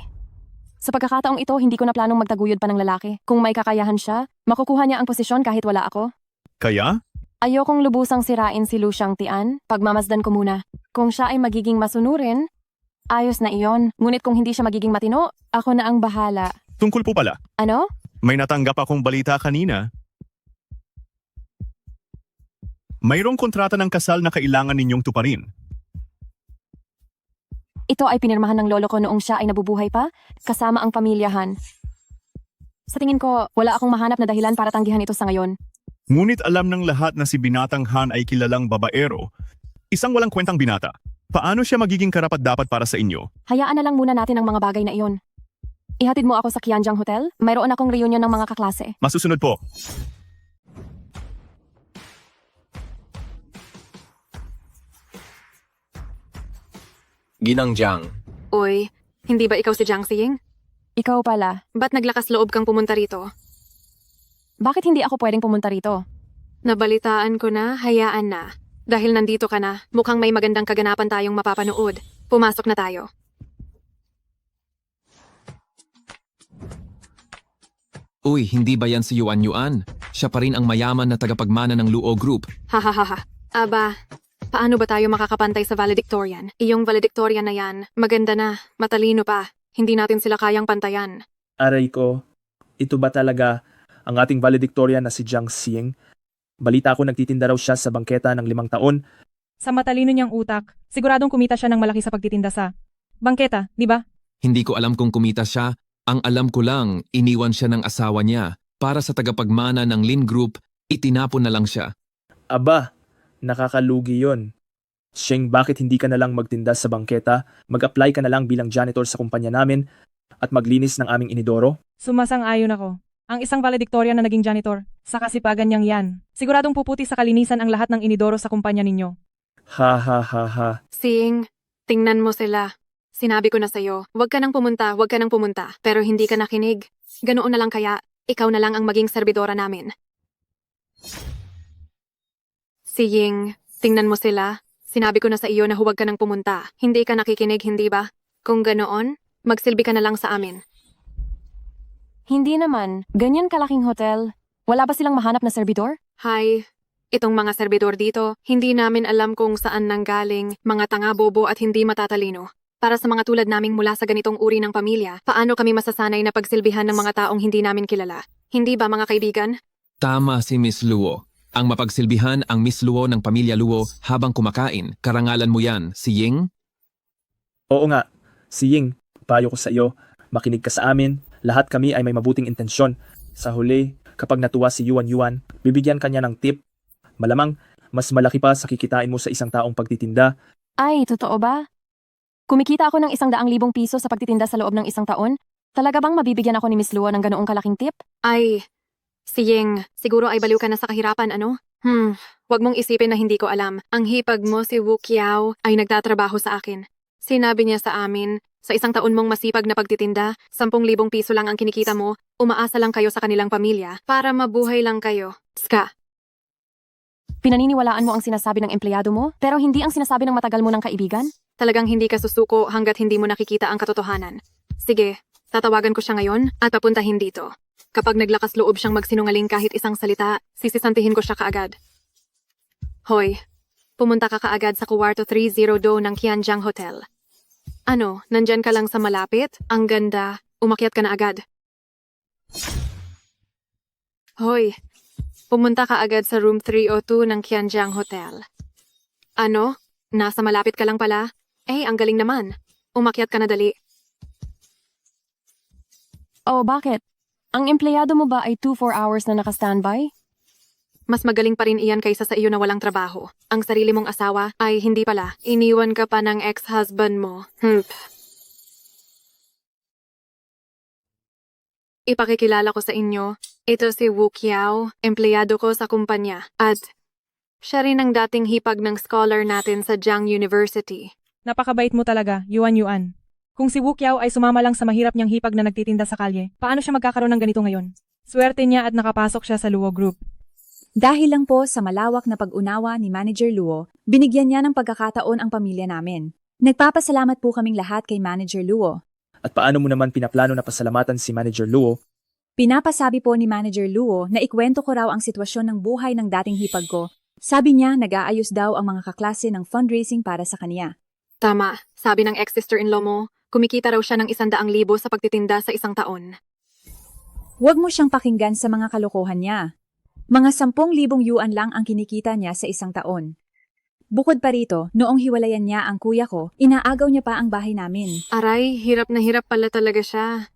Sa pagkakataong ito, hindi ko na planong magtaguyod pa ng lalaki. Kung may kakayahan siya, makukuha niya ang posisyon kahit wala ako. Kaya? Ayokong lubusang sirain si Lu Xiangtian. Pagmamasdan ko muna. Kung siya ay magiging masunurin, ayos na iyon. Ngunit kung hindi siya magiging matino, ako na ang bahala. Tungkol po pala, Ano? may natanggap akong balita kanina. Mayroong kontrata ng kasal na kailangan ninyong tuparin. Ito ay pinirmahan ng lolo ko noong siya ay nabubuhay pa, kasama ang pamilyahan. Sa tingin ko, wala akong mahanap na dahilan para tanggihan ito sa ngayon. Ngunit alam ng lahat na si Binatang Han ay kilalang babaero, isang walang kwentang binata. Paano siya magiging karapat-dapat para sa inyo? Hayaan na lang muna natin ang mga bagay na iyon. Ihatid mo ako sa Qianjiang Hotel? Mayroon akong reunion ng mga kaklase. Masusunod po. Ginang Jiang. Uy, hindi ba ikaw si Jiang Xiying? Ikaw pala. Ba't naglakas loob kang pumunta rito? Bakit hindi ako pwedeng pumunta rito? Nabalitaan ko na, hayaan na. Dahil nandito ka na, mukhang may magandang kaganapan tayong mapapanood. Pumasok na tayo. Uy, hindi ba yan si Yuan Yuan? Siya pa rin ang mayaman na tagapagmana ng Luo Group. Hahaha. Aba, paano ba tayo makakapantay sa valedictorian? Iyong valedictorian na yan, maganda na, matalino pa. Hindi natin sila kayang pantayan. Aray ko, ito ba talaga ang ating valedictorian na si Jiang Xing? Balita ko nagtitinda raw siya sa bangketa ng 5 taon. Sa matalino niyang utak, siguradong kumita siya ng malaki sa pagtitinda sa bangketa, di ba? Hindi ko alam kung kumita siya. Ang alam ko lang, iniwan siya ng asawa niya. Para sa tagapagmana ng Lin Group, itinapon na lang siya. Aba, nakakalugi yon. Sheng, bakit hindi ka na lang magtinda sa bangketa? Mag-apply ka na lang bilang janitor sa kumpanya namin at maglinis ng aming inidoro? Sumasang-ayon ako. Ang isang valedictorian na naging janitor, sa kasipagan niyang yan, siguradong puputi sa kalinisan ang lahat ng inidoro sa kumpanya ninyo. Ha ha ha ha. Xiying, tingnan mo sila. Sinabi ko na sa'yo, huwag ka nang pumunta, huwag ka nang pumunta. Pero hindi ka nakinig. Ganoon na lang kaya, ikaw na lang ang maging serbidora namin. Xiying, tingnan mo sila. Sinabi ko na sa iyo na huwag ka nang pumunta. Hindi ka nakikinig, hindi ba? Kung ganoon, magsilbi ka na lang sa amin. Hindi naman. Ganyan kalaking hotel. Wala ba silang mahanap na serbidor? Hay, Itong mga serbidor dito, hindi namin alam kung saan nanggaling, mga tanga bobo at hindi matatalino. Para sa mga tulad naming mula sa ganitong uri ng pamilya, paano kami masasanay na pagsilbihan ng mga taong hindi namin kilala? Hindi ba mga kaibigan? Tama si Miss Luo. Ang mapagsilbihan ang Miss Luo ng pamilya Luo habang kumakain. Karangalan mo yan, si Ying? Oo nga, si Ying, payo ko sa iyo, makinig ka sa amin, lahat kami ay may mabuting intensyon. Sa huli, kapag natuwa si Yuan Yuan, bibigyan kanya ng tip. Malamang, mas malaki pa sa kikitain mo sa isang taong pagtitinda. Ay, totoo ba? Kumikita ako ng 100,000 piso sa pagtitinda sa loob ng isang taon? Talaga bang mabibigyan ako ni Miss Luo ng ganoong kalaking tip? Ay, si Ying, siguro ay baliw ka na sa kahirapan, ano? Wag mong isipin na hindi ko alam. Ang hipag mo si Wu Qiao ay nagtatrabaho sa akin. Sinabi niya sa amin, sa isang taon mong masipag na pagtitinda, 10,000 piso lang ang kinikita mo, umaasa lang kayo sa kanilang pamilya para mabuhay lang kayo. Ska. Pinaniniwalaan mo ang sinasabi ng empleyado mo, pero hindi ang sinasabi ng matagal mo ng kaibigan? Talagang hindi ka susuko hanggat hindi mo nakikita ang katotohanan. Sige, tatawagan ko siya ngayon at papuntahin dito. Kapag naglakas loob siyang magsinungaling kahit isang salita, sisisantihin ko siya kaagad. Hoy, pumunta ka kaagad sa kwarto 302 ng Qianjiang Hotel. Ano, nandyan ka lang sa malapit? Ang ganda, umakyat ka na agad. Hoy, pumunta ka agad sa room 302 ng Qianjiang Hotel. Ano? Nasa malapit ka lang pala? Eh, ang galing naman. Umakyat ka na dali. Oh, bakit? Ang empleyado mo ba ay 2-4 hours na naka-standby? Mas magaling pa rin iyan kaysa sa iyo na walang trabaho. Ang sarili mong asawa ay hindi pala. Iniwan ka pa ng ex-husband mo. Ipakikilala ko sa inyo, ito si Wu Qiao, empleyado ko sa kumpanya. At siya rin ang dating hipag ng scholar natin sa Jiang University. Napakabait mo talaga, Yuan Yuan. Kung si Wu Qiao ay sumama lang sa mahirap niyang hipag na nagtitinda sa kalye, paano siya magkakaroon ng ganito ngayon? Swerte niya at nakapasok siya sa Luo Group. Dahil lang po sa malawak na pag-unawa ni Manager Luo, binigyan niya ng pagkakataon ang pamilya namin. Nagpapasalamat po kaming lahat kay Manager Luo. At paano mo naman pinaplano na pasalamatan si Manager Luo? Pinapasabi po ni Manager Luo na ikwento ko raw ang sitwasyon ng buhay ng dating hipag ko. Sabi niya nag-aayos daw ang mga kaklase ng fundraising para sa kanya. Tama, sabi ng ex-sister-in-law mo, kumikita raw siya ng 100,000 sa pagtitinda sa isang taon. Huwag mo siyang pakinggan sa mga kalokohan niya. Mga 10,000 yuan lang ang kinikita niya sa isang taon. Bukod pa rito, noong hiwalayan niya ang kuya ko, inaagaw niya pa ang bahay namin. Aray, hirap na hirap pala talaga siya.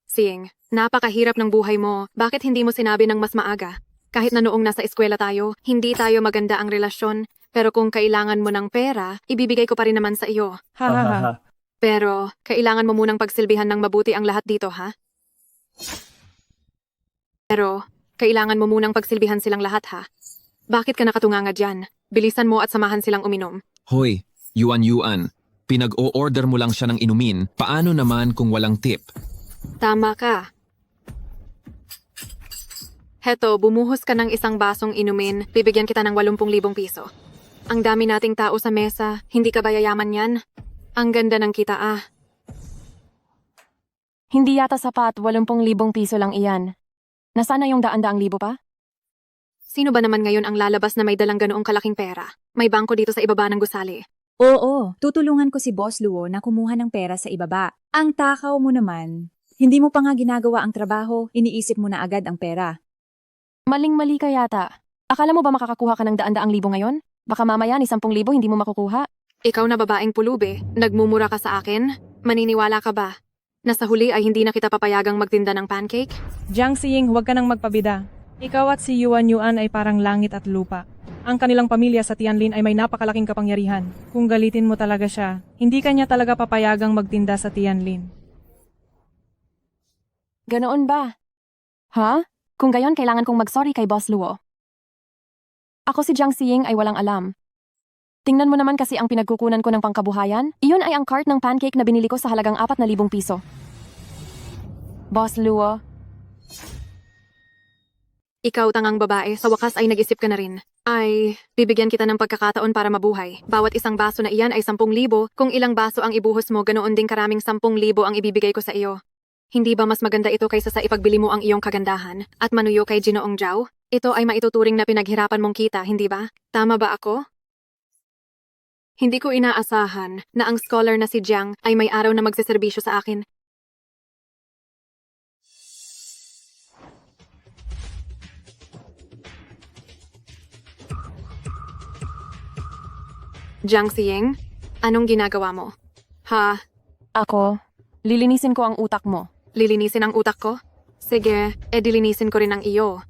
Sing, napakahirap ng buhay mo. Bakit hindi mo sinabi ng mas maaga? Kahit na noong nasa eskwela tayo, hindi tayo maganda ang relasyon. Pero kung kailangan mo ng pera, ibibigay ko pa rin naman sa iyo. Pero, kailangan mo munang pagsilbihan ng mabuti ang lahat dito, ha? Pero, kailangan mo munang pagsilbihan silang lahat, ha? Bakit ka nakatunganga dyan? Bilisan mo at samahan silang uminom. Hoy, Yuan Yuan. Pinag-o-order mo lang siya ng inumin. Paano naman kung walang tip? Tama ka. Heto, bumuhos ka ng isang basong inumin, bibigyan kita ng 80,000 piso. Ang dami nating tao sa mesa, hindi ka ba yayaman yan? Ang ganda ng kita, ah. Hindi yata sapat, 80,000 piso lang iyan. Nasaan na yung 100,000 pa? Sino ba naman ngayon ang lalabas na may dalang ganoong kalaking pera? May bangko dito sa ibaba ng gusali. Oo, tutulungan ko si Boss Luo na kumuha ng pera sa ibaba. Ang takaw mo naman. Hindi mo pa nga ginagawa ang trabaho, iniisip mo na agad ang pera. Maling-mali ka yata. Akala mo ba makakakuha ka ng 100,000 ngayon? Baka mamaya ni 10,000 hindi mo makukuha. Ikaw na babaeng pulube, nagmumura ka sa akin? Maniniwala ka ba? Nasa huli ay hindi na kita papayagang magtinda ng pancake? Jiang Xiying, huwag ka nang magpabida. Ikaw at si Yuan Yuan ay parang langit at lupa. Ang kanilang pamilya sa Tianlin ay may napakalaking kapangyarihan. Kung galitin mo talaga siya, hindi kanya talaga papayagang magtinda sa Tianlin. Ganoon ba? Ha? Kung gayon, kailangan kong mag-sorry kay Boss Luo. Ako si Jiang Xiying ay walang alam. Tingnan mo naman kasi ang pinagkukunan ko ng pangkabuhayan. Iyon ay ang cart ng pancake na binili ko sa halagang 4,000 piso. Boss Luo. Ikaw tangang babae, sa wakas ay nag-isip ka na rin. Ay, bibigyan kita ng pagkakataon para mabuhay. Bawat isang baso na iyan ay 10,000. Kung ilang baso ang ibuhos mo, ganoon ding karaming 10,000 ang ibibigay ko sa iyo. Hindi ba mas maganda ito kaysa sa ipagbili mo ang iyong kagandahan at manuyo kay Ginoong Zhao? Ito ay maituturing na pinaghirapan mong kita, hindi ba? Tama ba ako? Hindi ko inaasahan na ang scholar na si Jiang ay may araw na magseserbisyo sa akin. Jiang Xiying, anong ginagawa mo? Ha? Ako, lilinisin ko ang utak mo. Lilinisin ang utak ko? Sige, dilinisin ko rin ang iyo.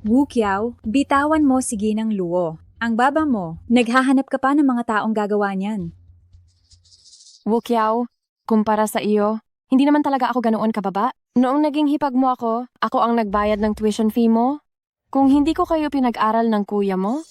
Wu Qiao, bitawan mo si Ginang Luo. Ang baba mo, naghahanap ka pa ng mga taong gagawa niyan. Wu Qiao, kumpara sa iyo, hindi naman talaga ako ganoon kababa. Noong naging hipag mo ako ang nagbayad ng tuition fee mo. Kung hindi ko kayo pinag-aral ng kuya mo,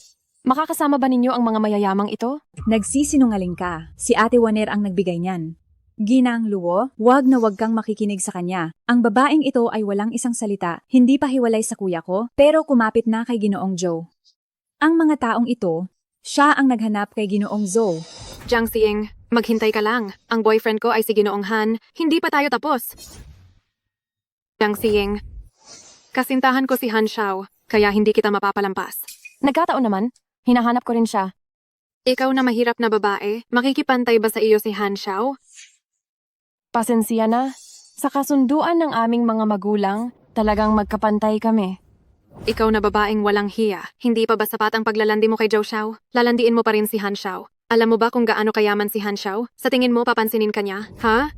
makakasama ba ninyo ang mga mayayamang ito? Nagsisinungaling ka. Si Ate Waner ang nagbigay niyan. Ginang Luo, wag na wag kang makikinig sa kanya. Ang babaeng ito ay walang isang salita, hindi pa hiwalay sa kuya ko, pero kumapit na kay Ginoong Joe. Ang mga taong ito, siya ang naghanap kay Ginoong Zhou. Jiang Xiying, maghintay ka lang. Ang boyfriend ko ay si Ginoong Han. Hindi pa tayo tapos. Jiang Xiying, kasintahan ko si Han Xiao, kaya hindi kita mapapalampas. Nagkataon naman, hinahanap ko rin siya. Ikaw na mahirap na babae, makikipantay ba sa iyo si Han Xiao? Pasensya na. Sa kasunduan ng aming mga magulang, talagang magkapantay kami. Ikaw na babaeng walang hiya, hindi pa ba sapat ang paglalandi mo kay Zhou Xiao? Lalandiin mo pa rin si Han Xiao. Alam mo ba kung gaano kayaman si Han Xiao? Sa tingin mo papansinin ka niya, ha?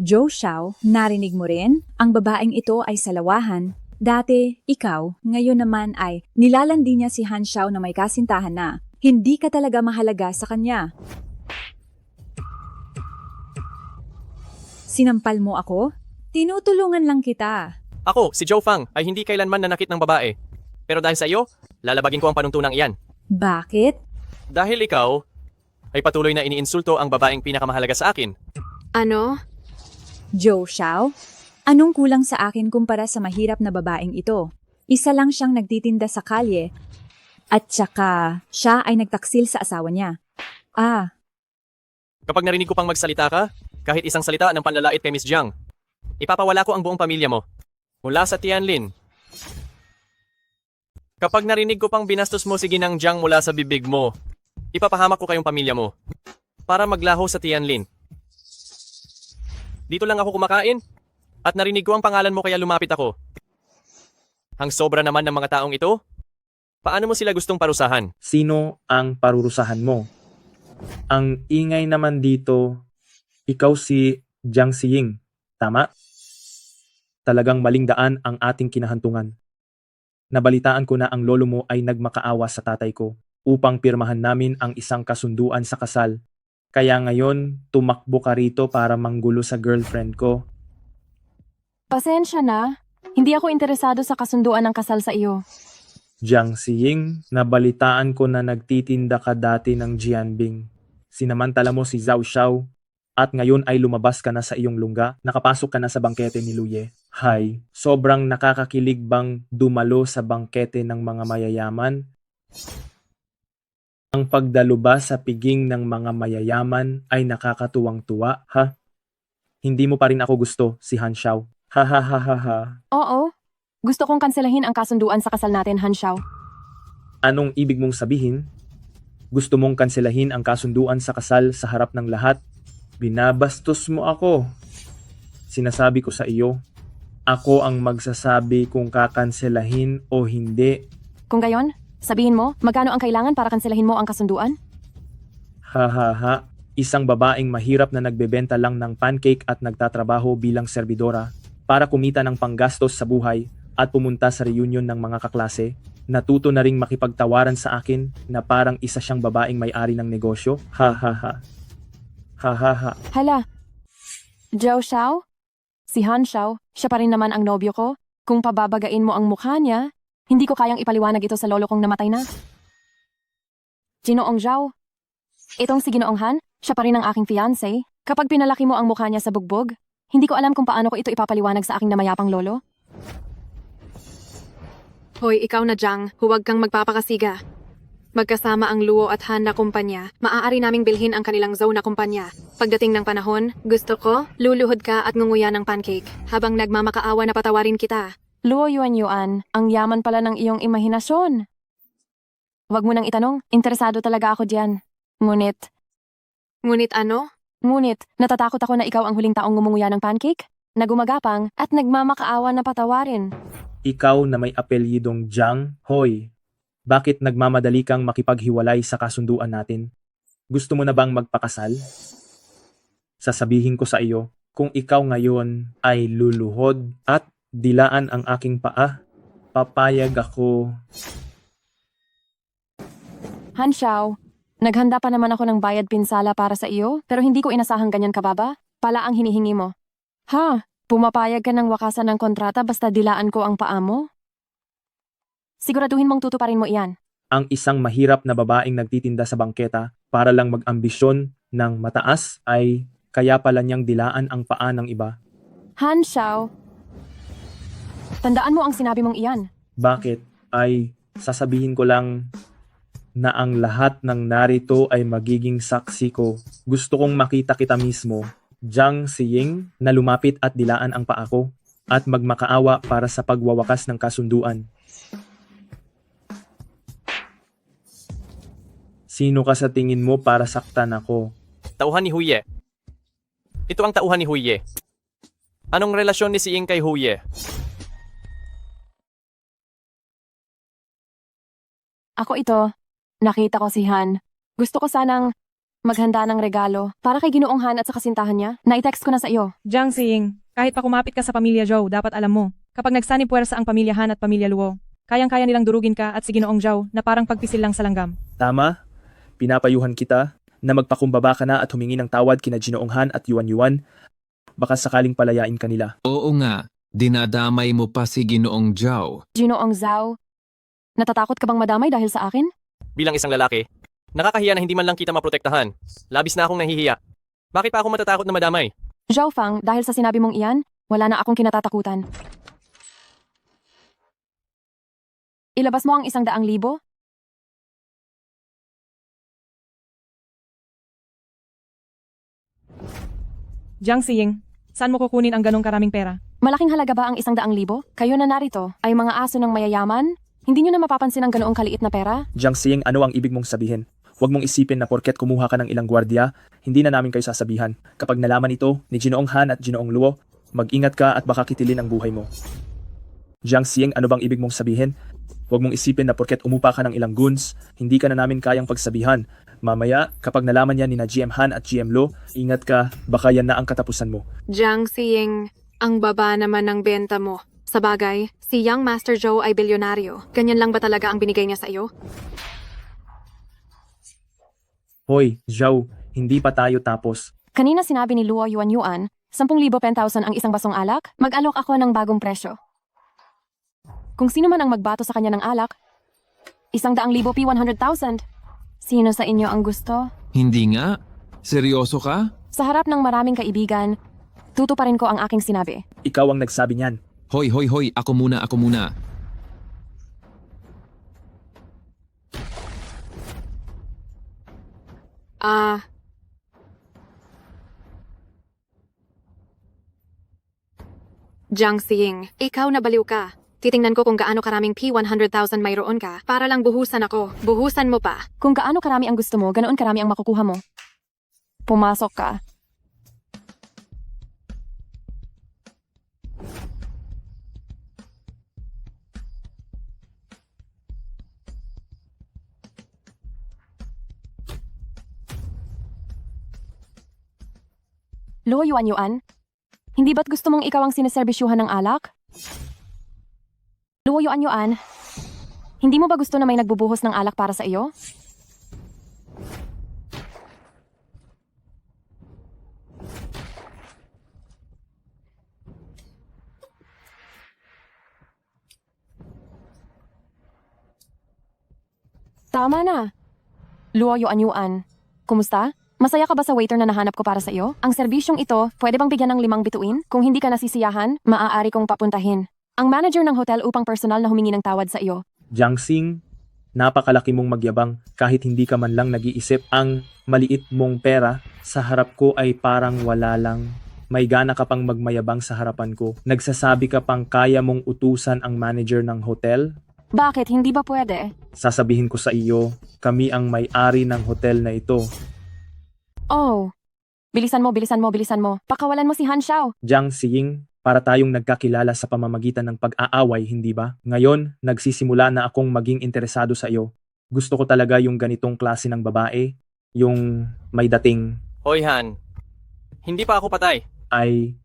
Zhou Xiao, narinig mo rin? Ang babaeng ito ay salawahan. Dati, ikaw, ngayon naman ay nilalandi niya si Han Xiao na may kasintahan na. Hindi ka talaga mahalaga sa kanya. Sinampal mo ako? Tinutulungan lang kita. Ako, si Zhou Fang, ay hindi kailanman nanakit ng babae. Pero dahil sa iyo, lalabagin ko ang panuntunang iyan. Bakit? Dahil ikaw, ay patuloy na iniinsulto ang babaeng pinakamahalaga sa akin. Ano? Zhou Xiao? Anong kulang sa akin kumpara sa mahirap na babaeng ito? Isa lang siyang nagtitinda sa kalye. At saka, siya ay nagtaksil sa asawa niya. Ah, Kapag narinig ko pang magsalita ka, kahit isang salita ng panlalait kay Miss Jiang, ipapawala ko ang buong pamilya mo. Mula sa Tianlin. Kapag narinig ko pang binastos mo si Ginang Jiang mula sa bibig mo, ipapahamak ko kayong pamilya mo para maglaho sa Tianlin. Dito lang ako kumakain at narinig ko ang pangalan mo kaya lumapit ako. Ang sobra naman ng mga taong ito, paano mo sila gustong parusahan? Sino ang parurusahan mo? Ang ingay naman dito, ikaw si Jiang Xiying, tama? Talagang maling daan ang ating kinahantungan. Nabalitaan ko na ang lolo mo ay nagmakaawa sa tatay ko upang pirmahan namin ang isang kasunduan sa kasal. Kaya ngayon, tumakbo ka rito para manggulo sa girlfriend ko. Pasensya na. Hindi ako interesado sa kasunduan ng kasal sa iyo. Jiang Xiying, nabalitaan ko na nagtitinda ka dati ng Jianbing. Sinamantala mo si Zhao Xiao at ngayon ay lumabas ka na sa iyong lungga, nakapasok ka na sa bangkete ni Luye. Hay, sobrang nakakakilig bang dumalo sa bangkete ng mga mayayaman? Ang pagdalo ba sa piging ng mga mayayaman ay nakakatuwang-tuwa, ha? Hindi mo pa rin ako gusto, si Han Xiao. Ha ha ha ha ha. Oo. Gusto kong kanselahin ang kasunduan sa kasal natin, Han Xiao. Anong ibig mong sabihin? Gusto mong kanselahin ang kasunduan sa kasal sa harap ng lahat? Binabastos mo ako. Sinasabi ko sa iyo, ako ang magsasabi kung kakanselahin o hindi. Kung gayon, sabihin mo, magkano ang kailangan para kanselahin mo ang kasunduan? Ha ha ha. Isang babaeng mahirap na nagbebenta lang ng pancake at nagtatrabaho bilang serbidora para kumita ng panggastos sa buhay at pumunta sa reunion ng mga kaklase, natuto na ring makipagtawaran sa akin na parang isa siyang babaeng may-ari ng negosyo. Ha ha ha. Ha ha ha. Hala. Zhou Xiao? Si Han Xiao, siya pa rin naman ang nobyo ko. Kung pababagain mo ang mukha niya, hindi ko kayang ipaliwanag ito sa lolo kong namatay na. Ginoong Zhao. Itong si Ginoong Han, siya pa rin ang aking fiancé. Kapag pinalaki mo ang mukha niya sa bugbog, hindi ko alam kung paano ko ito ipapaliwanag sa aking namayapang lolo. Hoy, ikaw na Jiang, huwag kang magpapakasiga. Magkasama ang Luo at Han na kumpanya, maaari naming bilhin ang kanilang Zhou na kumpanya. Pagdating ng panahon, gusto ko, luluhod ka at ngunguya ng pancake, habang nagmamakaawa na patawarin kita. Luo Yuan, ang yaman pala ng iyong imahinasyon. Huwag mo nang itanong, interesado talaga ako diyan. Ngunit, Ano? natatakot ako na ikaw ang huling taong ngumunguya ng pancake, na gumagapang at nagmamakaawa na patawarin. Ikaw na may apelyidong Jiang, hoy. Bakit nagmamadali kang makipaghiwalay sa kasunduan natin? Gusto mo na bang magpakasal? Sasabihin ko sa iyo, kung ikaw ngayon ay luluhod at dilaan ang aking paa, papayag ako. Han Xiao, naghanda pa naman ako ng bayad pinsala para sa iyo, pero hindi ko inasahang ganyan kababa. Pala ang hinihingi mo. Ha? Pumapayag ka ng wakasan ng kontrata basta dilaan ko ang paa mo? Siguraduhin mong tutuparin mo iyan. Ang isang mahirap na babaeng nagtitinda sa bangketa para lang mag-ambisyon ng mataas ay kaya pala niyang dilaan ang paa ng iba. Han Xiao, tandaan mo ang sinabi mong iyan. Bakit? Ay sasabihin ko lang na ang lahat ng narito ay magiging saksi ko. Gusto kong makita kita mismo, Jiang Xiying, na lumapit at dilaan ang paa ko at magmakaawa para sa pagwawakas ng kasunduan. Sino ka sa tingin mo para saktan ako? Tauhan ni Huye. Ito ang tauhan ni Huye. Anong relasyon ni Xiying kay Huye? Ako ito. Nakita ko si Han. Gusto ko sanang maghanda ng regalo para kay Ginoong Han at sa kasintahan niya. Na-text ko na sa iyo. Jiang Xiying, kahit pa kumapit ka sa pamilya Zhou, dapat alam mo, kapag nagsanib puwersa ang pamilya Han at pamilya Luo, kayang-kaya nilang durugin ka at si Ginoong Zhou na parang pagpisil lang sa langgam. Tama? Pinapayuhan kita na magpakumbaba ka na at humingi ng tawad kina Ginoong Han at Yuan. Baka sakaling palayain ka nila. Oo nga, dinadamay mo pa si Ginoong Zhao. Ginoong Zhao, natatakot ka bang madamay dahil sa akin? Bilang isang lalaki, nakakahiya na hindi man lang kita maprotektahan. Labis na akong nahihiya. Bakit pa ako matatakot na madamay? Zhao Fang, dahil sa sinabi mong iyan, wala na akong kinatatakutan. Ilabas mo ang 100,000? Jiang Xiying, saan mo kukunin ang ganong karaming pera? Malaking halaga ba ang 100,000? Kayo na narito ay mga aso ng mayayaman? Hindi nyo na mapapansin ang ganoong kaliit na pera? Jiang Xiying, ano ang ibig mong sabihin? Huwag mong isipin na porket kumuha ka ng ilang gwardiya, hindi na namin kayo sasabihan. Kapag nalaman ito ni Ginoong Han at Ginoong Luo, mag-ingat ka at baka kitilin ang buhay mo. Jiang Xiying, ano bang ibig mong sabihin? Huwag mong isipin na porket umupa ka ng ilang goons, hindi ka na namin kayang pagsabihan. Mamaya, kapag nalaman yan ni na GM Han at GM Luo, ingat ka, baka yan na ang katapusan mo. Jiang Xiying, ang baba naman ng benta mo. Sa bagay, si Young Master Zhou ay bilyonaryo. Ganyan lang ba talaga ang binigay niya sa iyo? Hoy, Zhao, hindi pa tayo tapos. Kanina sinabi ni Luo Yuan, 10,000 10,000 ang isang basong alak, mag-alok ako ng bagong presyo. Kung sino man ang magbato sa kanya ng alak, 100,000 P100,000. Sino sa inyo ang gusto? Hindi nga. Seryoso ka? Sa harap ng maraming kaibigan, tutuparin ko ang aking sinabi. Ikaw ang nagsabi niyan. Hoy, ako muna. Jiang Xiying, ikaw na baliw ka. Titingnan ko kung gaano karaming P100,000 mayroon ka para lang buhusan ako. Buhusan mo pa. Kung gaano karami ang gusto mo, ganoon karami ang makukuha mo. Pumasok ka. Luo Yuan, hindi ba't gusto mong ikaw ang sineserbisyuhan ng alak? Luo Yuan, hindi mo ba gusto na may nagbubuhos ng alak para sa iyo? Tama na. Luo Yuan, kumusta? Masaya ka ba sa waiter na nahanap ko para sa iyo? Ang serbisyong ito, pwede bang bigyan ng 5 bituin? Kung hindi ka nasisiyahan, maaari kong papuntahin ang manager ng hotel upang personal na humingi ng tawad sa iyo. Jiang Xing, Napakalaki mong magyabang kahit hindi ka man lang nag-iisip. Ang maliit mong pera sa harap ko ay parang wala lang. May gana ka pang magmayabang sa harapan ko. Nagsasabi ka pang kaya mong utusan ang manager ng hotel? Bakit? Hindi ba pwede? Sasabihin ko sa iyo, kami ang may-ari ng hotel na ito. Oh. Bilisan mo, bilisan mo, bilisan mo. Pakawalan mo si Han Xiao. Jiang Xiying, para tayong nagkakilala sa pamamagitan ng pag-aaway, hindi ba? Ngayon, nagsisimula na akong maging interesado sa iyo. Gusto ko talaga yung ganitong klase ng babae, yung may dating Hoy Han, hindi pa ako patay. ay,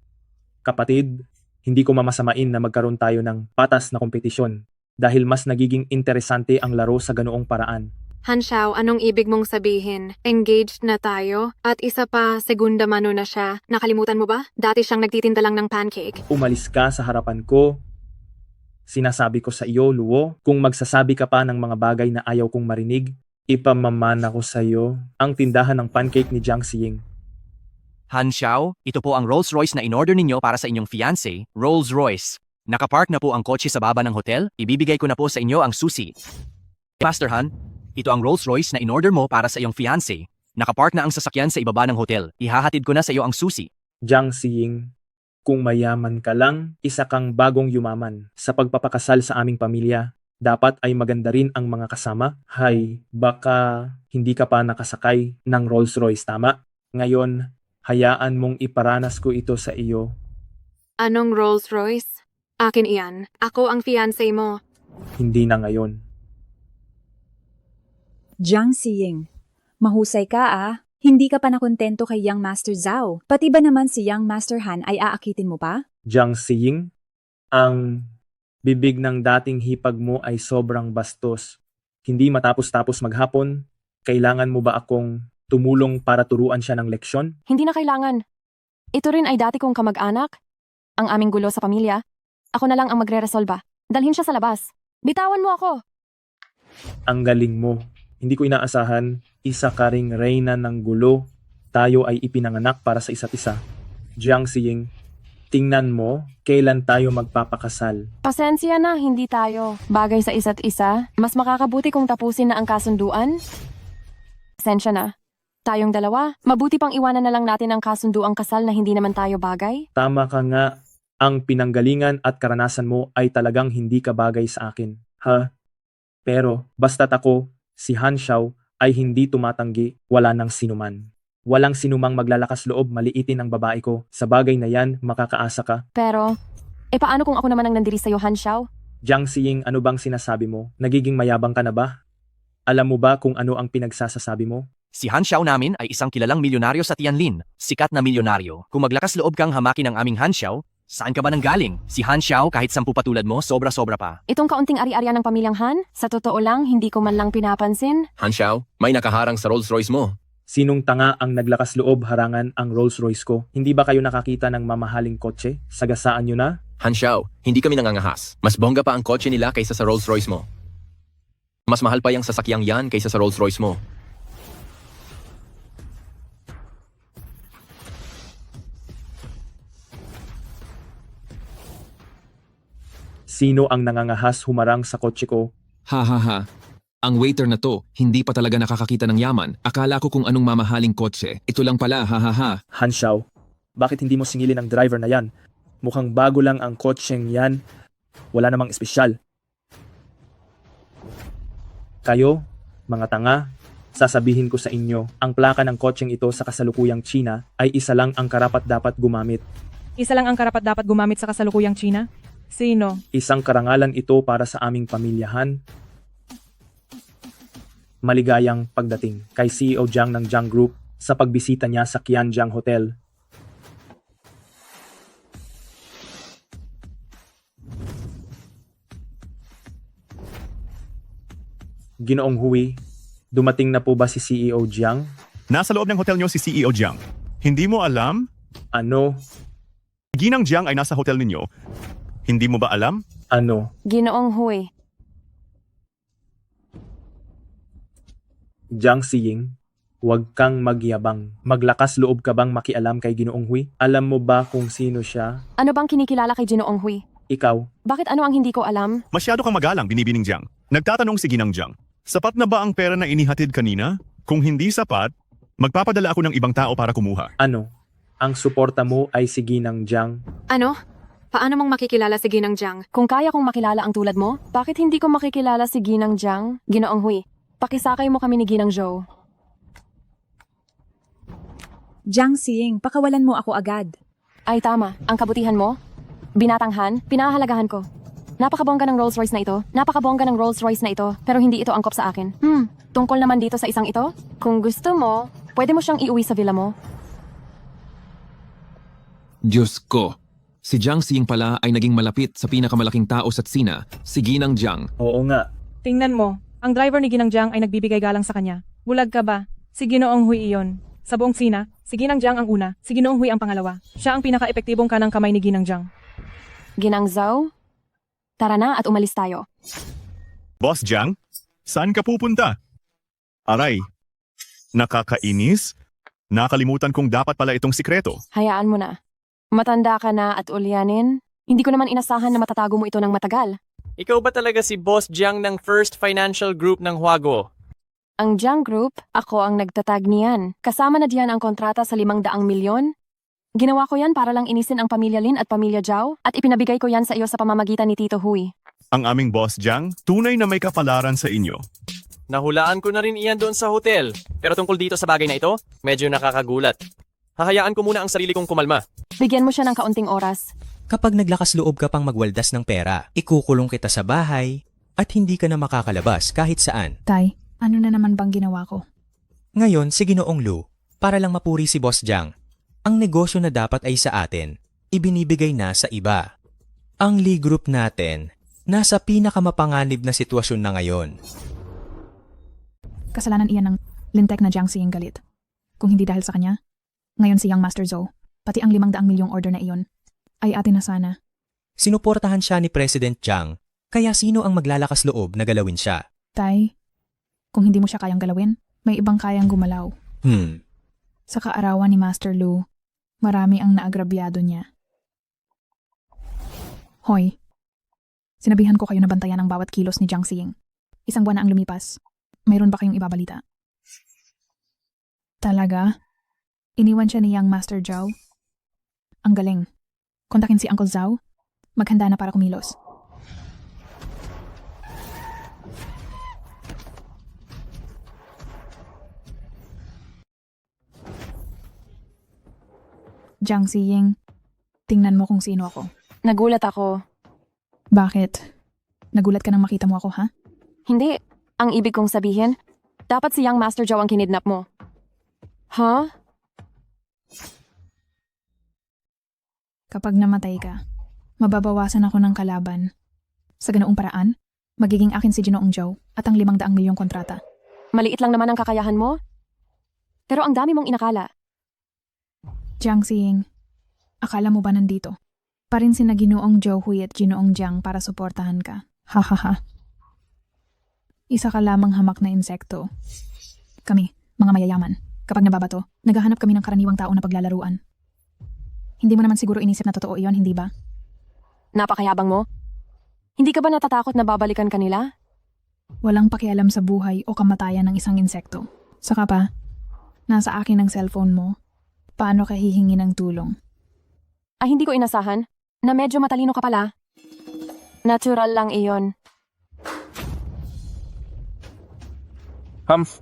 kapatid, hindi ko mamasamain na magkaroon tayo ng patas na kompetisyon dahil mas nagiging interesante ang laro sa ganoong paraan. Han Xiao, anong ibig mong sabihin? Engaged na tayo? At isa pa, segunda mano na siya. Nakalimutan mo ba? Dati siyang nagtitinda lang ng pancake. Umalis ka sa harapan ko. Sinasabi ko sa iyo, Luo, kung magsasabi ka pa ng mga bagay na ayaw kong marinig, ipamamana ko sa iyo ang tindahan ng pancake ni Jiang Xiying. Han Xiao, ito po ang Rolls-Royce na in-order ninyo para sa inyong fiancé, Rolls-Royce. Nakapark na po ang kotse sa baba ng hotel, ibibigay ko na po sa inyo ang susi. Master Han, ito ang Rolls-Royce na in-order mo para sa iyong fiancé. Nakapark na ang sasakyan sa ibaba ng hotel, ihahatid ko na sa iyo ang susi. Jiang Xiying, kung mayaman ka lang, isa kang bagong yumaman. Sa pagpapakasal sa aming pamilya, dapat ay maganda rin ang mga kasama. Hay, baka hindi ka pa nakasakay ng Rolls-Royce, tama? Ngayon, hayaan mong iparanas ko ito sa iyo. Anong Rolls Royce? Akin iyan. Ako ang fiancé mo. Hindi na ngayon. Jiang Xiying, mahusay ka ah. Hindi ka pa nakontento kay Young Master Zhao. Pati ba naman si Young Master Han ay aakitin mo pa? Jiang Xiying, ang bibig ng dating hipag mo ay sobrang bastos. Hindi matapos-tapos maghapon, kailangan mo ba akong tumulong para turuan siya ng leksyon? Hindi na kailangan. Ito rin ay dati kong kamag-anak. Ang aming gulo sa pamilya. Ako na lang ang magre-resolba. Dalhin siya sa labas. Bitawan mo ako. Ang galing mo. Hindi ko inaasahan, isa ka ring reyna ng gulo. Tayo ay ipinanganak para sa isa't isa. Jiang Xiying, tingnan mo, kailan tayo magpapakasal. Pasensya na, hindi tayo. Bagay sa isa't isa. Mas makakabuti kung tapusin na ang kasunduan. Pasensya na. Tayong dalawa, mabuti pang iwanan na lang natin ang kasunduang kasal na hindi naman tayo bagay. Tama ka nga, ang pinanggalingan at karanasan mo ay talagang hindi ka bagay sa akin. Ha? Pero, basta't ako, si Han Xiao, ay hindi tumatanggi, wala nang sinuman. Walang sinumang maglalakas loob maliitin ang babae ko. Sa bagay na yan, makakaasa ka. Pero, paano kung ako naman ang nandiri sa'yo, Han Xiao? Jiang Xiying, ano bang sinasabi mo? Nagiging mayabang ka na ba? Alam mo ba kung ano ang pinagsasasabi mo? Si Han Xiao namin ay isang kilalang milyonaryo sa Tianlin, sikat na milyonaryo. Kung maglakas loob kang hamakin ang aming Han Xiao, saan ka ba nang galing? Si Han Xiao kahit 10 patulad mo, sobra-sobra pa. Itong kaunting ari-arian ng pamilyang Han, sa totoo lang, hindi ko man lang pinapansin. Han Xiao, may nakaharang sa Rolls-Royce mo. Sinong tanga ang naglakas loob harangan ang Rolls-Royce ko? Hindi ba kayo nakakita ng mamahaling kotse? Sagasaan nyo na? Han Xiao, hindi kami nangangahas. Mas bongga pa ang kotse nila kaysa sa Rolls-Royce mo. Mas mahal pa yung sasakyang yan kaysa sa Rolls-Royce mo. Sino ang nangangahas humarang sa kotse ko? Ha ha ha. Ang waiter na to, hindi pa talaga nakakakita ng yaman. Akala ko kung anong mamahaling kotse. Ito lang pala, ha ha ha. Han Xiao, bakit hindi mo singilin ang driver na yan? Mukhang bago lang ang kotseng yan. Wala namang espesyal. Kayo, mga tanga, sasabihin ko sa inyo, ang plaka ng kotseng ito sa kasalukuyang China ay isa lang ang karapat-dapat gumamit. Isa lang ang karapat-dapat gumamit sa kasalukuyang China? Sino? Isang karangalan ito para sa aming pamilyahan. Maligayang pagdating kay CEO Jiang ng Jiang Group sa pagbisita niya sa Qianjiang Hotel. Ginoong Hui, dumating na po ba si CEO Jiang? Nasa loob ng hotel niyo si CEO Jiang. Hindi mo alam? Ano? Ginang Jiang ay nasa hotel ninyo. Hindi mo ba alam? Ano? Ginoong Hui. Jiang Xiying, huwag kang magyabang. Maglakas loob ka bang makialam kay Ginoong Hui? Alam mo ba kung sino siya? Ano bang kinikilala kay Ginoong Hui? Ikaw. Bakit ano ang hindi ko alam? Masyado kang magalang, binibining Jiang. Nagtatanong si Ginang Jiang. Sapat na ba ang pera na inihatid kanina? Kung hindi sapat, magpapadala ako ng ibang tao para kumuha. Ano? Ang suporta mo ay si Ginang Jiang? Ano? Paano mong makikilala si Ginang Jiang? Kung kaya kong makilala ang tulad mo, bakit hindi ko makikilala si Ginang Jiang? Ginoong Hui, pakisakay mo kami ni Ginang Zhou. Jiang Xiying, pakawalan mo ako agad. Ay tama, ang kabutihan mo? Binatang Han, pinahahalagahan ko. Napakabongga ng Rolls Royce na ito. Napakabongga ng Rolls Royce na ito. Pero hindi ito angkop sa akin. Tungkol naman dito sa isang ito? Kung gusto mo, pwede mo siyang iuwi sa villa mo. Diyos ko. Si Jiang Xing pala ay naging malapit sa pinakamalaking tao sa Tsina, si Ginang Jiang. Oo nga. Tingnan mo, ang driver ni Ginang Jiang ay nagbibigay galang sa kanya. Bulag ka ba? Si Ginoong Hui iyon. Sa buong Sina, si Ginang Jiang ang una, si Ginoong Hui ang pangalawa. Siya ang pinaka-epektibong kanang kamay ni Ginang Jiang. Ginang Zhou, tara na at umalis tayo. Boss Jiang, saan ka pupunta? Aray, nakakainis? Nakalimutan kong dapat pala itong sikreto. Hayaan mo na. Matanda ka na at ulyanin. Hindi ko naman inasahan na matatago mo ito ng matagal. Ikaw ba talaga si Boss Jiang ng First Financial Group ng Huago? Ang Jiang Group, ako ang nagtatag niyan. Kasama na diyan ang kontrata sa 500 milyon. Ginawa ko yan para lang inisin ang pamilya Lin at pamilya Zhao at ipinabigay ko yan sa iyo sa pamamagitan ni Tito Hui. Ang aming Boss Jiang, tunay na may kapalaran sa inyo. Nahulaan ko na rin iyan doon sa hotel. Pero tungkol dito sa bagay na ito, medyo nakakagulat. Hahayaan ko muna ang sarili kong kumalma. Bigyan mo siya ng kaunting oras. Kapag naglakas loob ka pang magwaldas ng pera, ikukulong kita sa bahay at hindi ka na makakalabas kahit saan. Tay, ano na naman bang ginawa ko? Ngayon, si Ginoong Lu, para lang mapuri si Boss Jiang, ang negosyo na dapat ay sa atin, ibinibigay na sa iba. Ang Lee Group natin, nasa pinakamapanganib na sitwasyon na ngayon. Kasalanan iyan ng lintek na Jiang Xiying galit. Kung hindi dahil sa kanya, ngayon si Young Master Zhou, pati ang 500 milyong order na iyon, ay atin na sana. Sinuportahan siya ni President Jiang, kaya sino ang maglalakas loob na galawin siya? Tay, kung hindi mo siya kayang galawin, may ibang kayang gumalaw. Sa kaarawan ni Master Lu, marami ang naagrabyado niya. Hoy, sinabihan ko kayo na bantayan ang bawat kilos ni Jiang Xiying. Isang buwan na ang lumipas. Mayroon ba kayong ibabalita? Talaga? Iniwan siya ni Young Master Zhao? Ang galing. Kontakin si Uncle Zhao. Maghanda na para kumilos. Jiang Xiying, tingnan mo kung sino ako. Nagulat ako. Bakit? Nagulat ka nang makita mo ako, ha? Hindi. Ang ibig kong sabihin, dapat si Young Master Zhao ang kinidnap mo. Huh? Kapag namatay ka, mababawasan ako ng kalaban. Sa ganoong paraan, magiging akin si Ginoong Zhou at ang 500 milyong kontrata. Maliit lang naman ang kakayahan mo. Pero ang dami mong inakala. Jiang Xiying, akala mo ba nandito? Parin sina Ginoong Zhou Hui at Ginoong Jiang para suportahan ka. Ha. Isa ka lamang hamak na insekto. Kami, mga mayayaman, kapag nababato, naghahanap kami ng karaniwang tao na paglalaruan. Hindi mo naman siguro inisip na totoo iyon, hindi ba? Napakayabang mo. Hindi ka ba natatakot na babalikan kanila? Walang pakialam sa buhay o kamatayan ng isang insekto. Saka pa, nasa akin ang cellphone mo. Paano ka hihingi ng tulong? Ay hindi ko inasahan na medyo matalino ka pala. Natural lang iyon. Humph.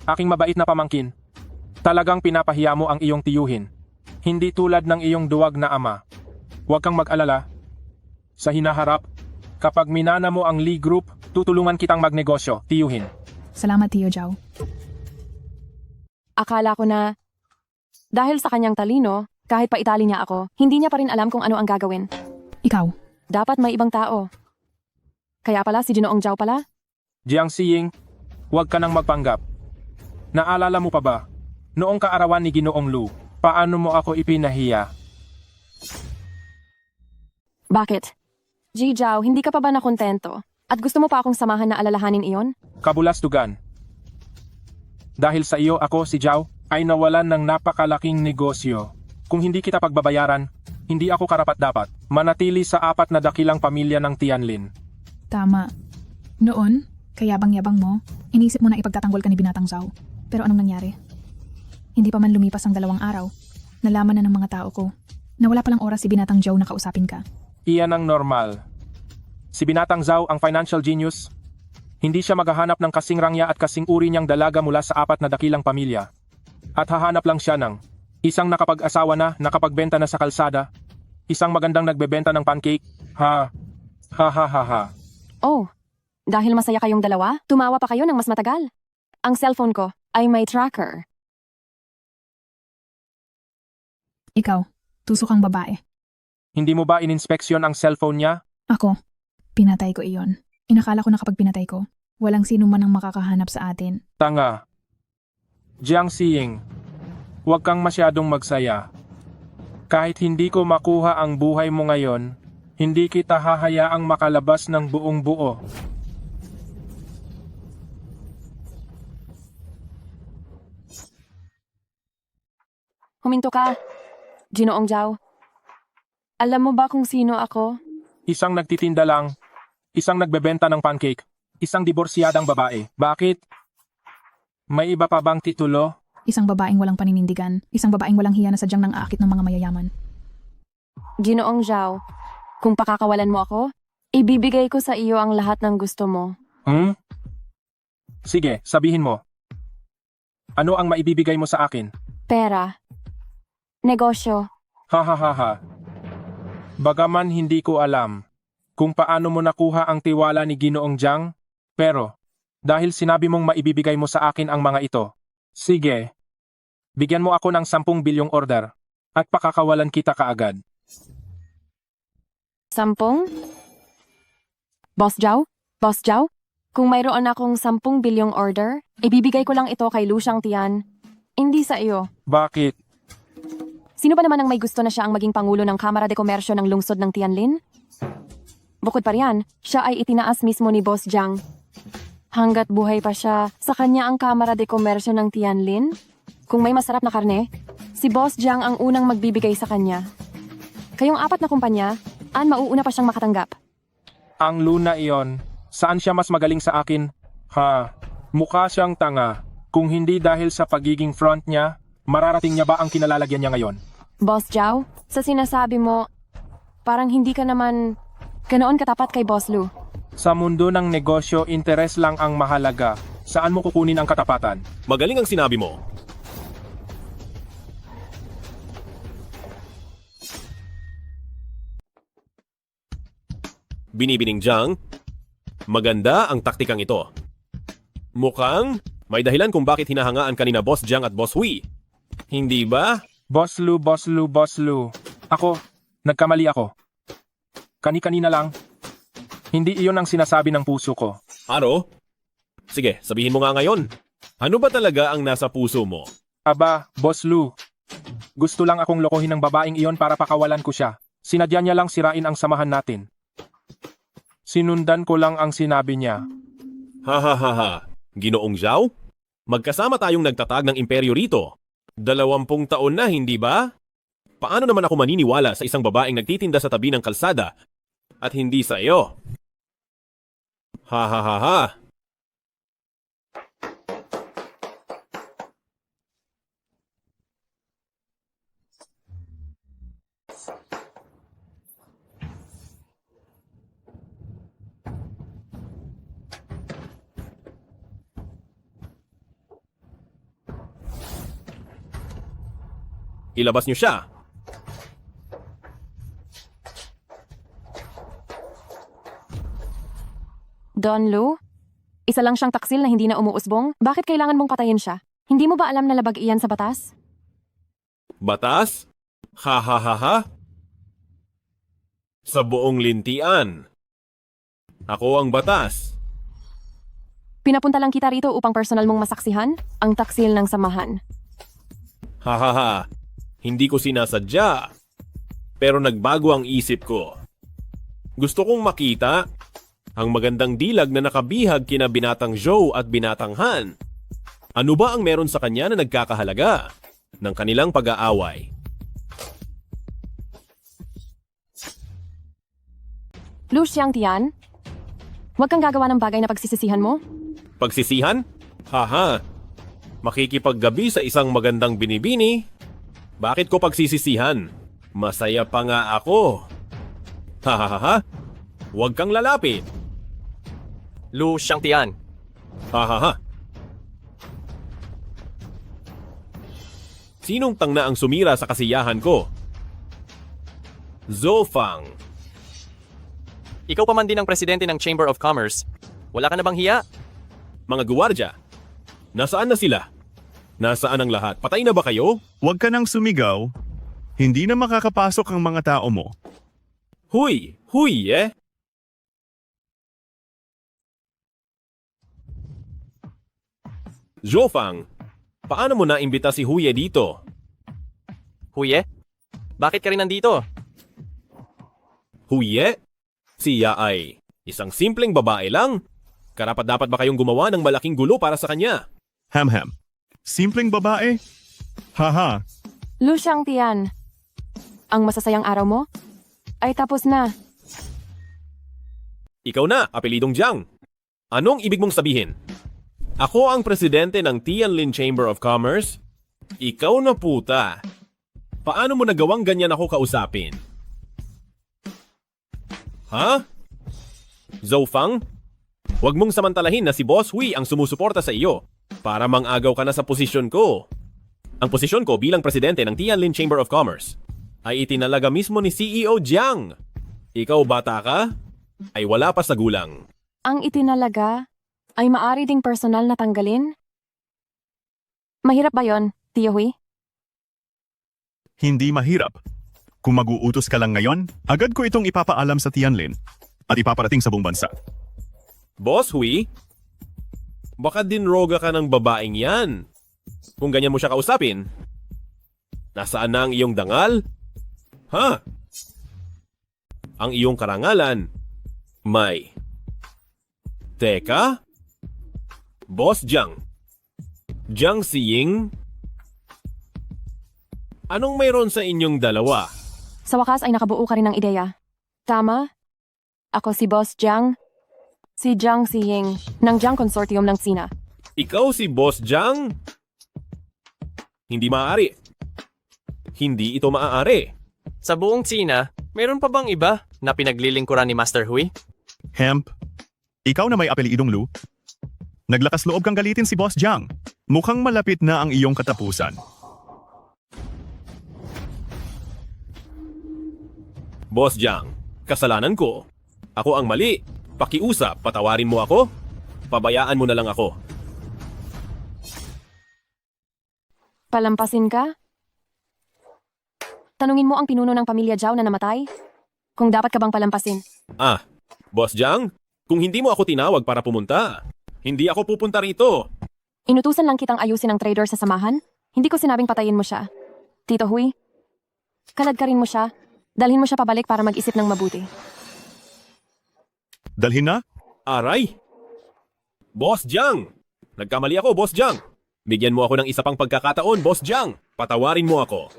Aking mabait na pamangkin. Talagang pinapahiya mo ang iyong tiyuhin. Hindi tulad ng iyong duwag na ama. Huwag kang mag-alala. Sa hinaharap, kapag minana mo ang Lee Group, tutulungan kitang magnegosyo, tiyuhin. Salamat, Tio Zhao. Akala ko na, dahil sa kanyang talino, kahit pa itali niya ako, hindi niya pa rin alam kung ano ang gagawin. Ikaw? Dapat may ibang tao. Kaya pala si Ginoong Zhao pala? Jiang Xiying, huwag ka nang magpanggap. Naalala mo pa ba? Noong kaarawan ni Ginoong Lu, paano mo ako ipinahiya? Bakit? Ji Zhao, hindi ka pa ba nakontento? At gusto mo pa akong samahan na alalahanin iyon? Kabulastugan. Dahil sa iyo ako, si Zhao, ay nawalan ng napakalaking negosyo. Kung hindi kita pagbabayaran, hindi ako karapat-dapat manatili sa 4 na dakilang pamilya ng Tianlin. Tama. Noon, kayabang-yabang mo, inisip mo na ipagtatanggol ka ni Binatang Zhao. Pero anong nangyari? Hindi pa man lumipas ang 2 araw, nalaman na ng mga tao ko na wala palang oras si Binatang Zhao na kausapin ka. Iyan ang normal. Si Binatang Zhao ang financial genius. Hindi siya maghahanap ng kasing rangya at kasing uri niyang dalaga mula sa 4 na dakilang pamilya. At hahanap lang siya ng isang nakapag-asawa na, nakapagbenta na sa kalsada, isang magandang nagbebenta ng pancake. Ha. Ha ha ha ha. Oh, dahil masaya kayong dalawa, tumawa pa kayo ng mas matagal. Ang cellphone ko ay may tracker. Ikaw, tusok kang babae. Hindi mo ba ininspeksyon ang cellphone niya? Ako, pinatay ko iyon. Inakala ko na kapag pinatay ko, walang sino man ang makakahanap sa atin. Tanga. Jiang Xiying, huwag kang masyadong magsaya. Kahit hindi ko makuha ang buhay mo ngayon, hindi kita hahayaang makalabas ng buong buo. Huminto ka, Ginoong Zhao. Alam mo ba kung sino ako? Isang nagtitinda lang, isang nagbebenta ng pancake, isang diborsyadang babae. Bakit? May iba pa bang titulo? Isang babaeng walang paninindigan, isang babaeng walang hiya na sadyang nang aakit ng mga mayayaman. Ginoong Zhao, kung pakakawalan mo ako, ibibigay ko sa iyo ang lahat ng gusto mo. Sige, sabihin mo. Ano ang maibibigay mo sa akin? Pera. Negosyo. Ha ha ha ha. Bagaman hindi ko alam kung paano mo nakuha ang tiwala ni Ginoong Jiang, pero dahil sinabi mong maibibigay mo sa akin ang mga ito, sige, bigyan mo ako ng 10 bilyong order at pakakawalan kita kaagad. 10? Boss Zhao? Boss Zhao? Kung mayroon akong 10 bilyong order, ibibigay ko lang ito kay Lu Shangtian. Hindi sa iyo. Bakit? Sino ba naman ang may gusto na siya ang maging pangulo ng Kamara de Komersyo ng lungsod ng Tianlin? Bukod pa riyan, siya ay itinaas mismo ni Boss Jiang. Hanggat buhay pa siya, sa kanya ang Kamara de Komersyo ng Tianlin? Kung may masarap na karne, si Boss Jiang ang unang magbibigay sa kanya. Kayong 4 na kumpanya, mauuna pa siyang makatanggap. Ang Luna iyon, saan siya mas magaling sa akin? Ha, mukha siyang tanga. Kung hindi dahil sa pagiging front niya, mararating niya ba ang kinalalagyan niya ngayon? Boss Zhao, sa sinasabi mo, parang hindi ka naman ganoon katapat kay Boss Lu. Sa mundo ng negosyo, interes lang ang mahalaga. Saan mo kukunin ang katapatan? Magaling ang sinabi mo. Binibining Jiang, maganda ang taktikang ito. Mukhang may dahilan kung bakit hinahangaan kanina Boss Jiang at Boss Hui. Hindi ba? Boss Lu, Boss Lu, Boss Lu. Ako, nagkamali ako. Kani-kanina lang. Hindi iyon ang sinasabi ng puso ko. Ano? Sige, sabihin mo nga ngayon. Ano ba talaga ang nasa puso mo? Aba, Boss Lu. Gusto lang akong lokohin ng babaeng iyon para pakawalan ko siya. Sinadya niya lang sirain ang samahan natin. Sinundan ko lang ang sinabi niya. Ha ha ha ha. Ginoong Zhao? Magkasama tayong nagtatag ng imperyo rito. 20 taon na, hindi ba? Paano naman ako maniniwala sa isang babaeng nagtitinda sa tabi ng kalsada at hindi sa iyo? Ha ha ha ha. Ilabas niyo siya. Don Lu? Isa lang siyang taksil na hindi na umuusbong? Bakit kailangan mong patayin siya? Hindi mo ba alam na labag iyan sa batas? Batas? Ha ha ha ha. Sa buong lintian. Ako ang batas. Pinapunta lang kita rito upang personal mong masaksihan ang taksil ng samahan. Ha ha ha. Hindi ko sinasadya. Pero nagbago ang isip ko. Gusto kong makita ang magandang dilag na nakabihag kina Binatang Zhou at Binatang Han. Ano ba ang meron sa kanya na nagkakahalaga ng kanilang pag-aaway? Lu Shangtian, Huwag kang gagawa ng bagay na pagsisisihan mo. Pagsisihan? Haha. Makikipaggabi sa isang magandang binibini. Bakit ko pagsisisihan? Masaya pa nga ako. Hahaha. Huwag kang lalapit. Lu Xiangtian. Hahaha. Sinong tangna ang sumira sa kasiyahan ko? Zofang. Ikaw pa man din ang presidente ng Chamber of Commerce. Wala ka na bang hiya? Mga guwardya, nasaan na sila? Nasaan ang lahat? Patay na ba kayo? Huwag ka nang sumigaw. Hindi na makakapasok ang mga tao mo. Huy! Huy eh! Zofang, paano mo naimbita si Huye dito? Huye? Bakit ka rin nandito? Huye? Siya ay isang simpleng babae lang. Karapat-dapat ba kayong gumawa ng malaking gulo para sa kanya? Ham-ham. Simpleng babae? Haha. Lu Xiangtian, ang masasayang araw mo ay tapos na. Ikaw na, apelidong Jiang. Anong ibig mong sabihin? Ako ang presidente ng Tianlin Chamber of Commerce? Ikaw na puta. Paano mo nagawang ganyan ako kausapin? Ha? Zofang? Huwag mong samantalahin na si Boss Hui ang sumusuporta sa iyo para mangagaw ka na sa posisyon ko. Ang posisyon ko bilang presidente ng Tianlin Chamber of Commerce ay itinalaga mismo ni CEO Jiang. Ikaw bata ka? Ay wala pa sa gulang. Ang itinalaga ay maari ding personal na tanggalin? Mahirap ba yon, Tio Hui? Hindi mahirap. Kung mag-uutos ka lang ngayon, agad ko itong ipapaalam sa Tianlin at ipaparating sa buong bansa. Boss Hui? Baka dinroga ka ng babaeng yan. Kung ganyan mo siya kausapin, nasaan na ang iyong dangal? Ha? Ang iyong karangalan? May. Teka? Boss Jiang. Jiang Xiying? Anong mayroon sa inyong dalawa? Sa wakas ay nakabuo ka rin ng ideya. Tama? Ako si Boss Jiang. Si Jiang Xiying ng Jiang Consortium ng Sina. Ikaw si Boss Jiang? Hindi maaari. Hindi ito maaari. Sa buong China, mayroon pa bang iba na pinaglilingkuran ni Master Hui? Hemp, ikaw na may apelidong Lu. Naglakas loob kang galitin si Boss Jiang. Mukhang malapit na ang iyong katapusan. Boss Jiang, kasalanan ko. Ako ang mali. Pakiusap, patawarin mo ako. Pabayaan mo na lang ako. Palampasin ka? Tanungin mo ang pinuno ng pamilya Zhao na namatay? Kung dapat ka bang palampasin? Ah, Boss Jiang, kung hindi mo ako tinawag para pumunta, hindi ako pupunta rito. Inutusan lang kitang ayusin ang trader sa samahan? Hindi ko sinabing patayin mo siya. Tito Hui, kaladkarin mo siya. Dalhin mo siya pabalik para mag-isip ng mabuti. Dalhin na? Aray! Boss Jiang! Nagkamali ako, Boss Jiang. Bigyan mo ako ng isa pang pagkakataon, Boss Jiang. Patawarin mo ako.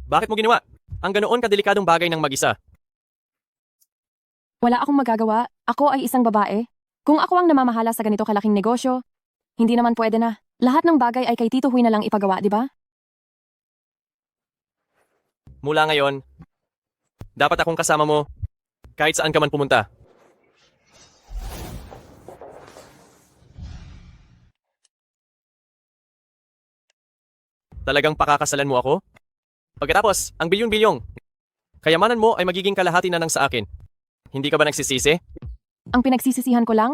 Bakit mo ginawa? Ang ganoon kadelikadong bagay ng mag-isa. Wala akong magagawa. Ako ay isang babae. Kung ako ang namamahala sa ganito kalaking negosyo, hindi naman pwede na. Lahat ng bagay ay kay Tito Hui na lang ipagawa, di ba? Mula ngayon, dapat akong kasama mo kahit saan ka man pumunta. Talagang pakakasalan mo ako? Pagkatapos, ang bilyon-bilyong kayamanan mo ay magiging kalahati na ng sa akin. Hindi ka ba nagsisisi? Ang pinagsisisihan ko lang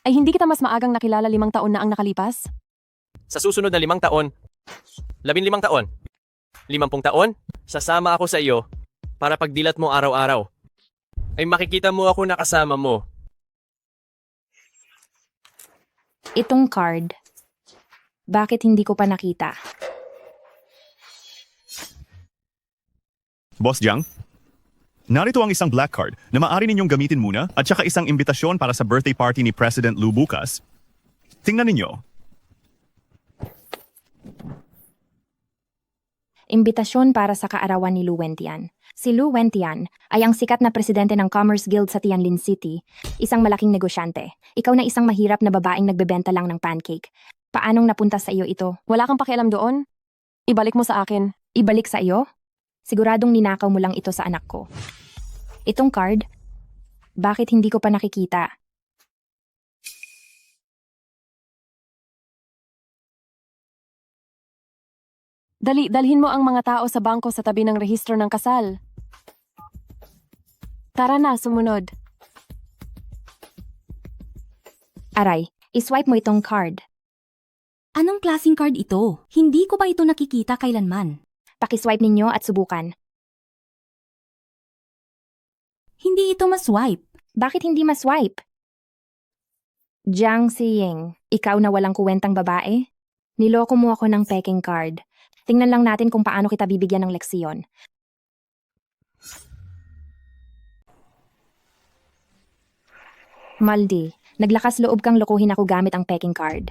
ay hindi kita mas maagang nakilala 5 taon na ang nakalipas. Sa susunod na 5 taon, 15 taon, 50 taon, sasama ako sa iyo para pagdilat mo araw-araw. Ay makikita mo ako na kasama mo. Itong card, bakit hindi ko pa nakita? Boss Jiang, narito ang isang black card na maaari ninyong gamitin muna at saka isang imbitasyon para sa birthday party ni President Lu bukas. Tingnan ninyo. Imbitasyon para sa kaarawan ni Lu Wentian. Si Lu Wentian ay ang sikat na presidente ng Commerce Guild sa Tianlin City, isang malaking negosyante. Ikaw na isang mahirap na babaeng nagbebenta lang ng pancake. Paanong napunta sa iyo ito? Wala kang pakialam doon? Ibalik mo sa akin. Ibalik sa iyo? Siguradong ninakaw mo lang ito sa anak ko. Itong card? Bakit hindi ko pa nakikita? Dalhin mo ang mga tao sa bangko sa tabi ng rehistro ng kasal. Tara na, sumunod. Aray, iswipe mo itong card. Anong klaseng card ito? Hindi ko pa ito nakikita kailanman. Pakiswipe ninyo at subukan. Hindi ito maswipe. Bakit hindi maswipe? Jiang Xiying, ikaw na walang kuwentang babae? Niloko mo ako ng peking card. Tingnan lang natin kung paano kita bibigyan ng leksiyon. Maldi, naglakas loob kang lokohin ako gamit ang peking card.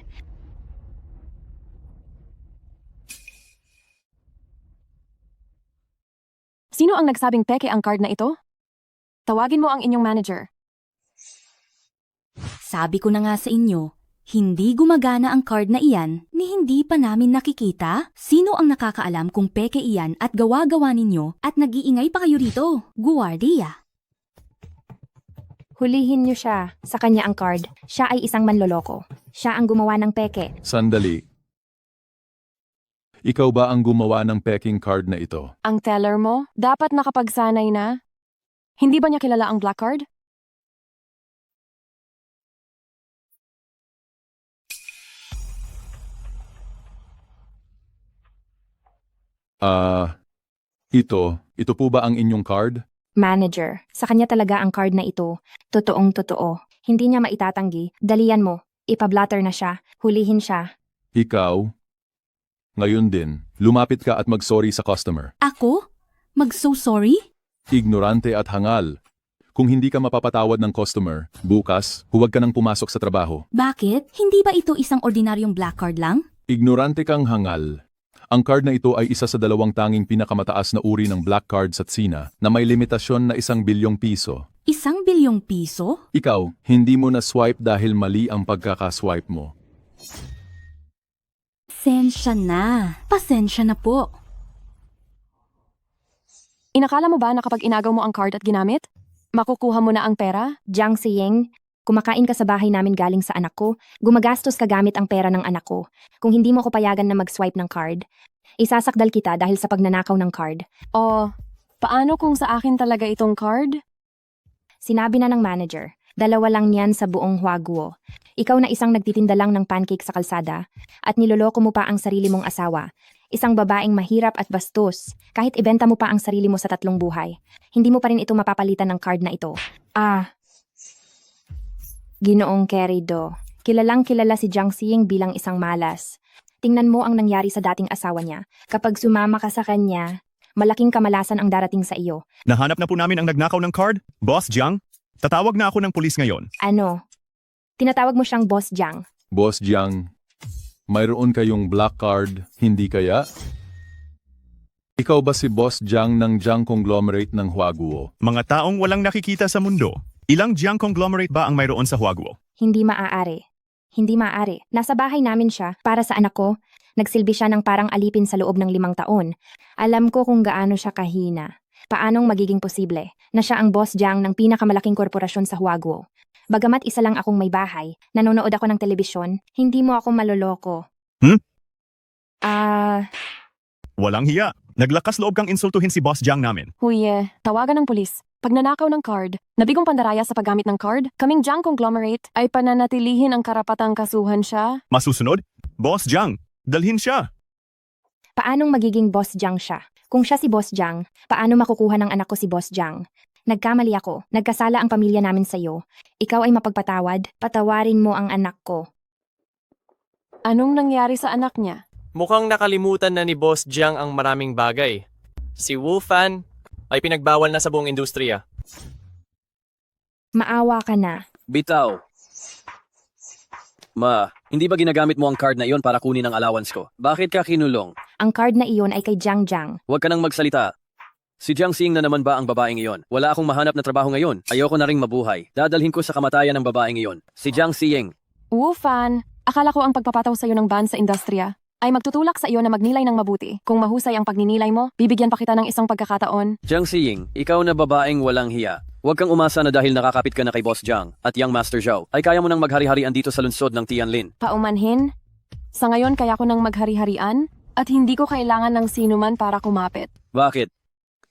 Sino ang nagsabing peke ang card na ito? Tawagin mo ang inyong manager. Sabi ko na nga sa inyo, hindi gumagana ang card na iyan ni hindi pa namin nakikita. Sino ang nakakaalam kung peke iyan at gawa-gawa ninyo at nag-iingay pa kayo rito? Guardia. Hulihin niyo siya. Sa kanya ang card. Siya ay isang manloloko. Siya ang gumawa ng peke. Sandali. Ikaw ba ang gumawa ng peking card na ito? Ang teller mo, dapat nakapagsanay na. Hindi ba niya kilala ang black card? Ito po ba ang inyong card? Manager. Sa kanya talaga ang card na ito. Totoong totoo. Hindi niya maitatanggi. Dalian mo. Ipablatter na siya. Hulihin siya. Ikaw? Ngayon din, lumapit ka at mag-sorry sa customer. Ako? Mag-so sorry? Ignorante at hangal. Kung hindi ka mapapatawad ng customer, bukas, huwag ka nang pumasok sa trabaho. Bakit? Hindi ba ito isang ordinaryong black card lang? Ignorante kang hangal. Ang card na ito ay isa sa 2 tanging pinakamataas na uri ng black cards at Sina na may limitasyon na 1 bilyong piso. 1 bilyong piso? Ikaw, hindi mo na swipe dahil mali ang pagkakaswipe mo. Pasensya na. Pasensya na po. Inakala mo ba na kapag inagaw mo ang card at ginamit, makukuha mo na ang pera? Jiang Xiying, kumakain ka sa bahay namin galing sa anak ko, gumagastos ka gamit ang pera ng anak ko. Kung hindi mo ko payagan na mag-swipe ng card, isasakdal kita dahil sa pagnanakaw ng card. O, paano kung sa akin talaga itong card? Sinabi na ng manager, 2 lang niyan sa buong Huaguo. Ikaw na isang nagtitinda lang ng pancake sa kalsada at niloloko mo pa ang sarili mong asawa. Isang babaeng mahirap at bastos. Kahit ibenta mo pa ang sarili mo sa 3 buhay, hindi mo pa rin ito mapapalitan ng card na ito. Ginoong Querido, kilalang kilala si Jiang Xiying bilang isang malas. Tingnan mo ang nangyari sa dating asawa niya. Kapag sumama ka sa kanya, malaking kamalasan ang darating sa iyo. Nahanap na po namin ang nagnakaw ng card. Boss Jiang, tatawag na ako ng pulis ngayon. Ano? Tinatawag mo siyang Boss Jiang. Boss Jiang, mayroon kayong black card, hindi kaya? Ikaw ba si Boss Jiang ng Jiang Conglomerate ng Huaguo? Mga taong walang nakikita sa mundo. Ilang Jiang Conglomerate ba ang mayroon sa Huaguo? Hindi maaari. Hindi maaari. Nasa bahay namin siya para sa anak ko. Nagsilbi siya ng parang alipin sa loob ng 5 taon. Alam ko kung gaano siya kahina. Paanong magiging posible na siya ang Boss Jiang ng pinakamalaking korporasyon sa Huaguo? Bagamat isa lang akong may bahay, nanonood ako ng telebisyon, hindi mo ako maloloko. Walang hiya. Naglakas loob kang insultuhin si Boss Jiang namin. Huye, tawagan ng pulis. Pag nanakaw ng card, nabigong pandaraya sa paggamit ng card, kaming Jiang Conglomerate ay pananatilihin ang karapatang kasuhan siya. Masusunod? Boss Jiang, dalhin siya. Paanong magiging Boss Jiang siya? Kung siya si Boss Jiang, paano makukuha ng anak ko si Boss Jiang? Nagkamali ako. Nagkasala ang pamilya namin sa iyo. Ikaw ay mapagpatawad. Patawarin mo ang anak ko. Anong nangyari sa anak niya? Mukhang nakalimutan na ni Boss Jiang ang maraming bagay. Si Wu Fan ay pinagbawal na sa buong industriya. Maawa ka na. Bitaw. Hindi ba ginagamit mo ang card na iyon para kunin ang allowance ko? Bakit ka kinulong? Ang card na iyon ay kay Jiang Jiang. Huwag ka nang magsalita. Si Jiang Xing na naman ba ang babaeng iyon? Wala akong mahanap na trabaho ngayon. Ayoko na ring mabuhay. Dadalhin ko sa kamatayan ng babaeng iyon. Si Jiang Xing. Wu Fan, akala ko ang pagpapataw sa'yo ng ban sa industriya ay magtutulak sa iyo na magnilay ng mabuti. Kung mahusay ang pagninilay mo, bibigyan pa kita ng isang pagkakataon. Jiang Xing, ikaw na babaeng walang hiya. Huwag kang umasa na dahil nakakapit ka na kay Boss Jiang at Young Master Zhao, ay kaya mo nang maghari-harian dito sa lungsod ng Tianlin. Paumanhin? Sa ngayon kaya ko nang maghari-harian at hindi ko kailangan ng sinuman para kumapit. Bakit?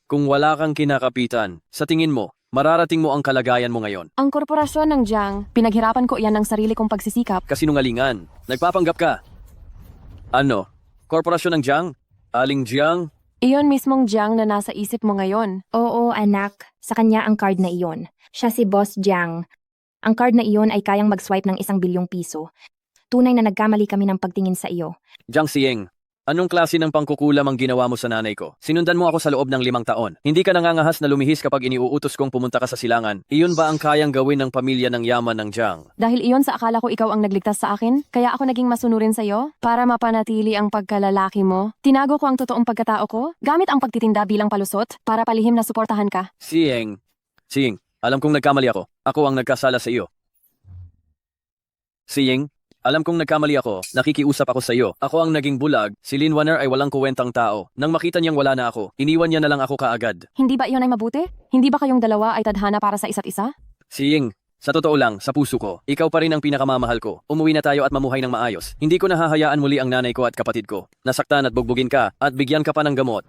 Kung wala kang kinakapitan, sa tingin mo, mararating mo ang kalagayan mo ngayon. Ang korporasyon ng Jiang, pinaghirapan ko iyan ng sarili kong pagsisikap. Kasinungalingan. Nagpapanggap ka. Ano? Korporasyon ng Jiang? Aling Jiang? Iyon mismong Jiang na nasa isip mo ngayon. Oo, anak. Sa kanya ang card na iyon. Siya si Boss Jiang. Ang card na iyon ay kayang mag-swipe ng 1 bilyong piso. Tunay na nagkamali kami ng pagtingin sa iyo. Jiang Xing, anong klase ng pangkukulam ang ginawa mo sa nanay ko? Sinundan mo ako sa loob ng 5 taon. Hindi ka nangangahas na lumihis kapag iniuutos kong pumunta ka sa silangan. Iyon ba ang kayang gawin ng pamilya ng yaman ng Jiang? Dahil iyon sa akala ko ikaw ang nagligtas sa akin, kaya ako naging masunurin sa iyo para mapanatili ang pagkalalaki mo. Tinago ko ang totoong pagkatao ko, gamit ang pagtitinda bilang palusot para palihim na suportahan ka. Xing, alam kong nagkamali ako. Ako ang nagkasala sa iyo. Xing, alam kong nagkamali ako. Nakikiusap ako sa iyo. Ako ang naging bulag. Si Lin Wanner ay walang kuwentang tao. Nang makita niyang wala na ako, iniwan niya na lang ako kaagad. Hindi ba iyon ay mabuti? Hindi ba kayong dalawa ay tadhana para sa isa't isa? Xing, sa totoo lang, sa puso ko, ikaw pa rin ang pinakamamahal ko. Umuwi na tayo at mamuhay ng maayos. Hindi ko nahahayaan muli ang nanay ko at kapatid ko. Nasaktan at bugbugin ka at bigyan ka pa ng gamot.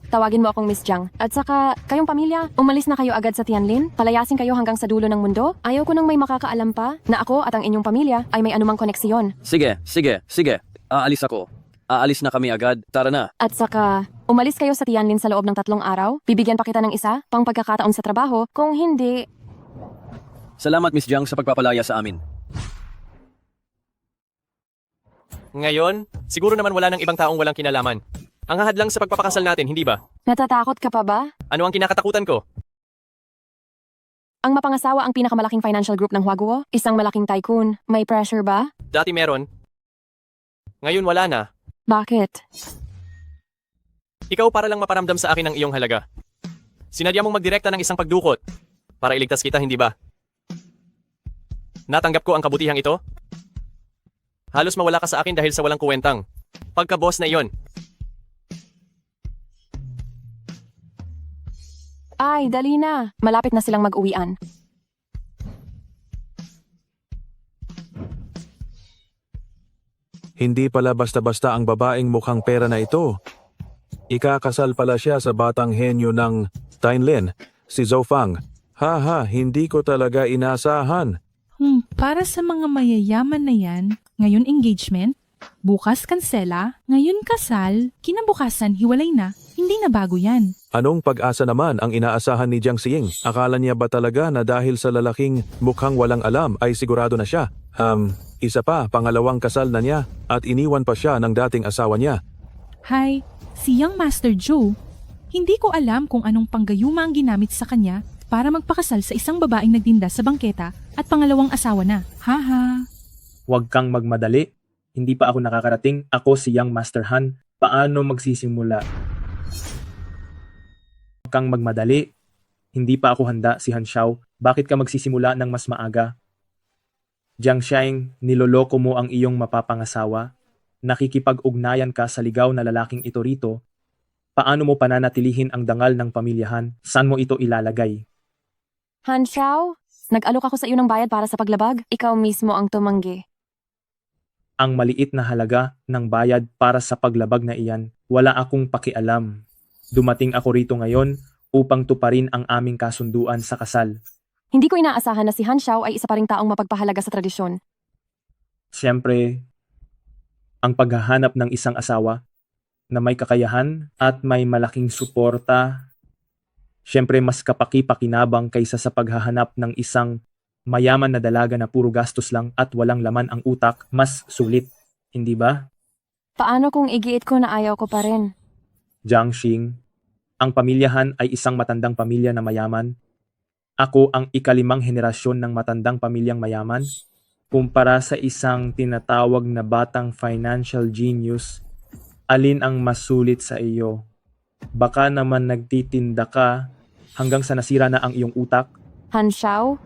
Tawagin mo akong Miss Jiang. At saka, kayong pamilya, umalis na kayo agad sa Tianlin? Palayasin kayo hanggang sa dulo ng mundo? Ayaw ko nang may makakaalam pa na ako at ang inyong pamilya ay may anumang koneksyon. Sige. Aalis ako. Aalis na kami agad. Tara na. At saka, umalis kayo sa Tianlin sa loob ng 3 araw? Bibigyan pa kita ng isa, pang pagkakataon sa trabaho. Kung hindi, Salamat Miss Jiang sa pagpapalaya sa amin. Ngayon, siguro naman wala ng ibang taong walang kinalaman. Ang hahad lang sa pagpapakasal natin, hindi ba? natatakot ka pa ba? Ano ang kinakatakutan ko? Ang mapangasawa ang pinakamalaking financial group ng Huaguo? Isang malaking tycoon. May pressure ba? Dati meron. Ngayon wala na. Bakit? Ikaw para lang maparamdam sa akin ang iyong halaga. Sinadya mong magdirekta ng isang pagdukot para iligtas kita, hindi ba? Natanggap ko ang kabutihang ito? Halos mawala ka sa akin dahil sa walang kuwentang pagka-boss na iyon. Ay, dali na. Malapit na silang mag-uwian. Hindi pala basta-basta ang babaeng mukhang pera na ito. Ikakasal pala siya sa batang henyo ng Tianlin, si Zhou Fang. Haha, hindi ko talaga inasahan. Para sa mga mayayaman na yan, ngayon engagement, bukas kansela, ngayon kasal, kinabukasan hiwalay na, hindi na bago yan. Anong pag-asa naman ang inaasahan ni Jiang Xing? Akala niya ba talaga na dahil sa lalaking mukhang walang alam ay sigurado na siya? Isa pa, pangalawang kasal na niya at iniwan pa siya ng dating asawa niya. Hi, si Young Master Zhou. Hindi ko alam kung anong panggayuma ang ginamit sa kanya para magpakasal sa isang babaeng nagtinda sa bangketa at pangalawang asawa na. Haha. Huwag kang magmadali. Hindi pa ako nakakarating. Ako si Young Master Han. Paano magsisimula? Huwag kang magmadali. Hindi pa ako handa, si Han Xiao. Bakit ka magsisimula ng mas maaga? Jiang Xing, niloloko mo ang iyong mapapangasawa. Nakikipag-ugnayan ka sa ligaw na lalaking ito rito. Paano mo pananatilihin ang dangal ng pamilyahan? Saan mo ito ilalagay? Han Xiao, nag-alok ako sa iyo ng bayad para sa paglabag. Ikaw mismo ang tumanggi. Ang maliit na halaga ng bayad para sa paglabag na iyan, wala akong pakialam. Dumating ako rito ngayon upang tuparin ang aming kasunduan sa kasal. Hindi ko inaasahan na si Han Xiao ay isa pa ring taong mapagpahalaga sa tradisyon. Siyempre, ang paghahanap ng isang asawa na may kakayahan at may malaking suporta, siyempre mas kapaki-pakinabang kaysa sa paghahanap ng isang mayaman na dalaga na puro gastos lang at walang laman ang utak, mas sulit, hindi ba? Paano kung igiit ko na ayaw ko pa rin? Jiang Xing, ang pamilyahan ay isang matandang pamilya na mayaman. Ako ang ika-5 henerasyon ng matandang pamilyang mayaman. Kumpara sa isang tinatawag na batang financial genius, alin ang mas sulit sa iyo? Baka naman nagtitinda ka hanggang sa nasira na ang iyong utak? Han Xiao,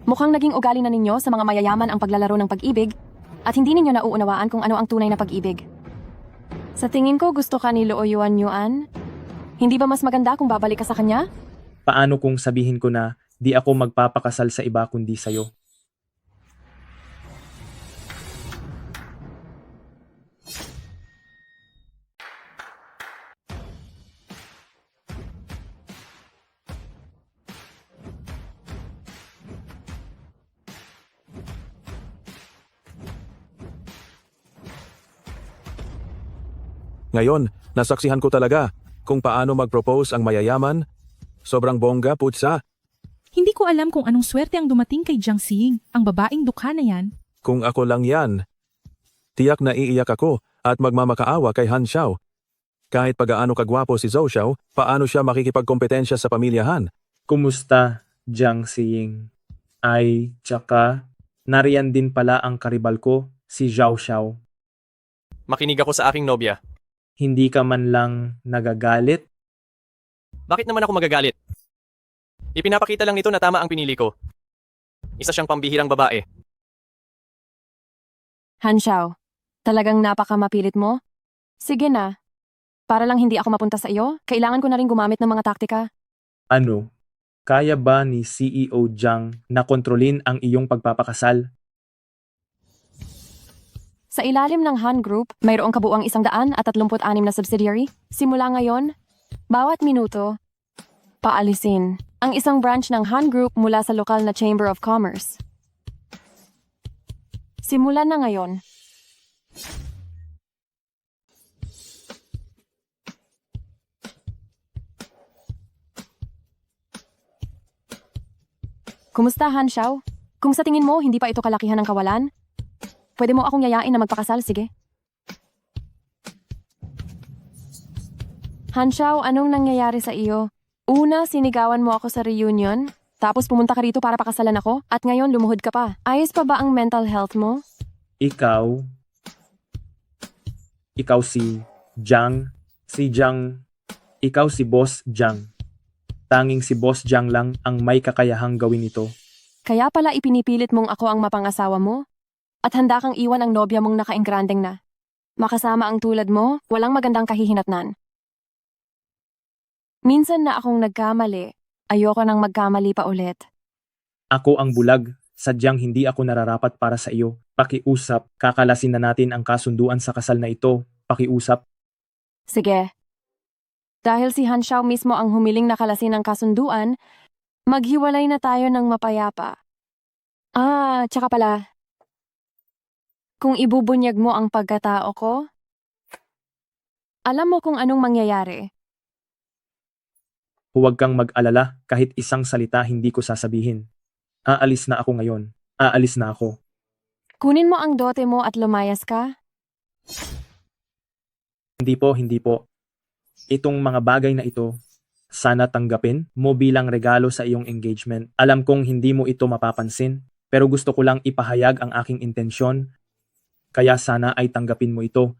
mukhang naging ugali na ninyo sa mga mayayaman ang paglalaro ng pag-ibig at hindi ninyo nauunawaan kung ano ang tunay na pag-ibig. Sa tingin ko gusto ka ni Luo Yuan. Hindi ba mas maganda kung babalik ka sa kanya? Paano kung sabihin ko na di ako magpapakasal sa iba kundi sa'yo? Ngayon, nasaksihan ko talaga kung paano mag-propose ang mayayaman. Sobrang bongga, putsa. Hindi ko alam kung anong swerte ang dumating kay Jiang Xiying, ang babaeng dukha na yan. Kung ako lang yan. Tiyak na iiyak ako at magmamakaawa kay Han Xiao. Kahit pagaano kagwapo si Zhou Xiao, paano siya makikipagkompetensya sa pamilyahan? Kumusta, Jiang Xiying? Ay, tsaka, nariyan din pala ang karibal ko, si Zhao Xiao. Makinig ako sa aking nobya. Hindi ka man lang nagagalit? Bakit naman ako magagalit? Ipinapakita lang nito na tama ang pinili ko. Isa siyang pambihirang babae. Han Xiao, talagang napakamapilit mo? Sige na. Para lang hindi ako mapunta sa iyo, kailangan ko na rin gumamit ng mga taktika. Ano? Kaya ba ni CEO Jiang na kontrolin ang iyong pagpapakasal? Sa ilalim ng Han Group, mayroong kabuuang 136 na subsidiary. Simula ngayon, bawat minuto, paalisin ang isang branch ng Han Group mula sa lokal na Chamber of Commerce. Simulan na ngayon. Kumusta, Han Xiao? Kung sa tingin mo hindi pa ito kalakihan ng kawalan, pwede mo akong yayain na magpakasal, sige. Han Xiao, anong nangyayari sa iyo? Una, sinigawan mo ako sa reunion, tapos pumunta ka rito para pakasalan ako, at ngayon lumuhod ka pa. Ayos pa ba ang mental health mo? Ikaw si Jiang, ikaw si Boss Jiang. Tanging si Boss Jiang lang ang may kakayahang gawin ito. Kaya pala ipinipilit mong ako ang mapangasawa mo? At handa kang iwan ang nobya mong nakaingrandeng na. Makasama ang tulad mo, walang magandang kahihinatnan. Minsan na akong nagkamali, ayoko nang magkamali pa ulit. Ako ang bulag, sadyang hindi ako nararapat para sa iyo. Pakiusap, kakalasin na natin ang kasunduan sa kasal na ito. Pakiusap. Sige. Dahil si Han Xiao mismo ang humiling nakalasin ng kasunduan, maghiwalay na tayo ng mapayapa. Tsaka pala, kung ibubunyag mo ang pagkatao ko, alam mo kung anong mangyayari. Huwag kang mag-alala, kahit isang salita hindi ko sasabihin. Aalis na ako ngayon. Aalis na ako. Kunin mo ang dote mo at lumayas ka? Hindi po. Itong mga bagay na ito, sana tanggapin mo bilang regalo sa iyong engagement. Alam kong hindi mo ito mapapansin, pero gusto ko lang ipahayag ang aking intensyon. Kaya sana ay tanggapin mo ito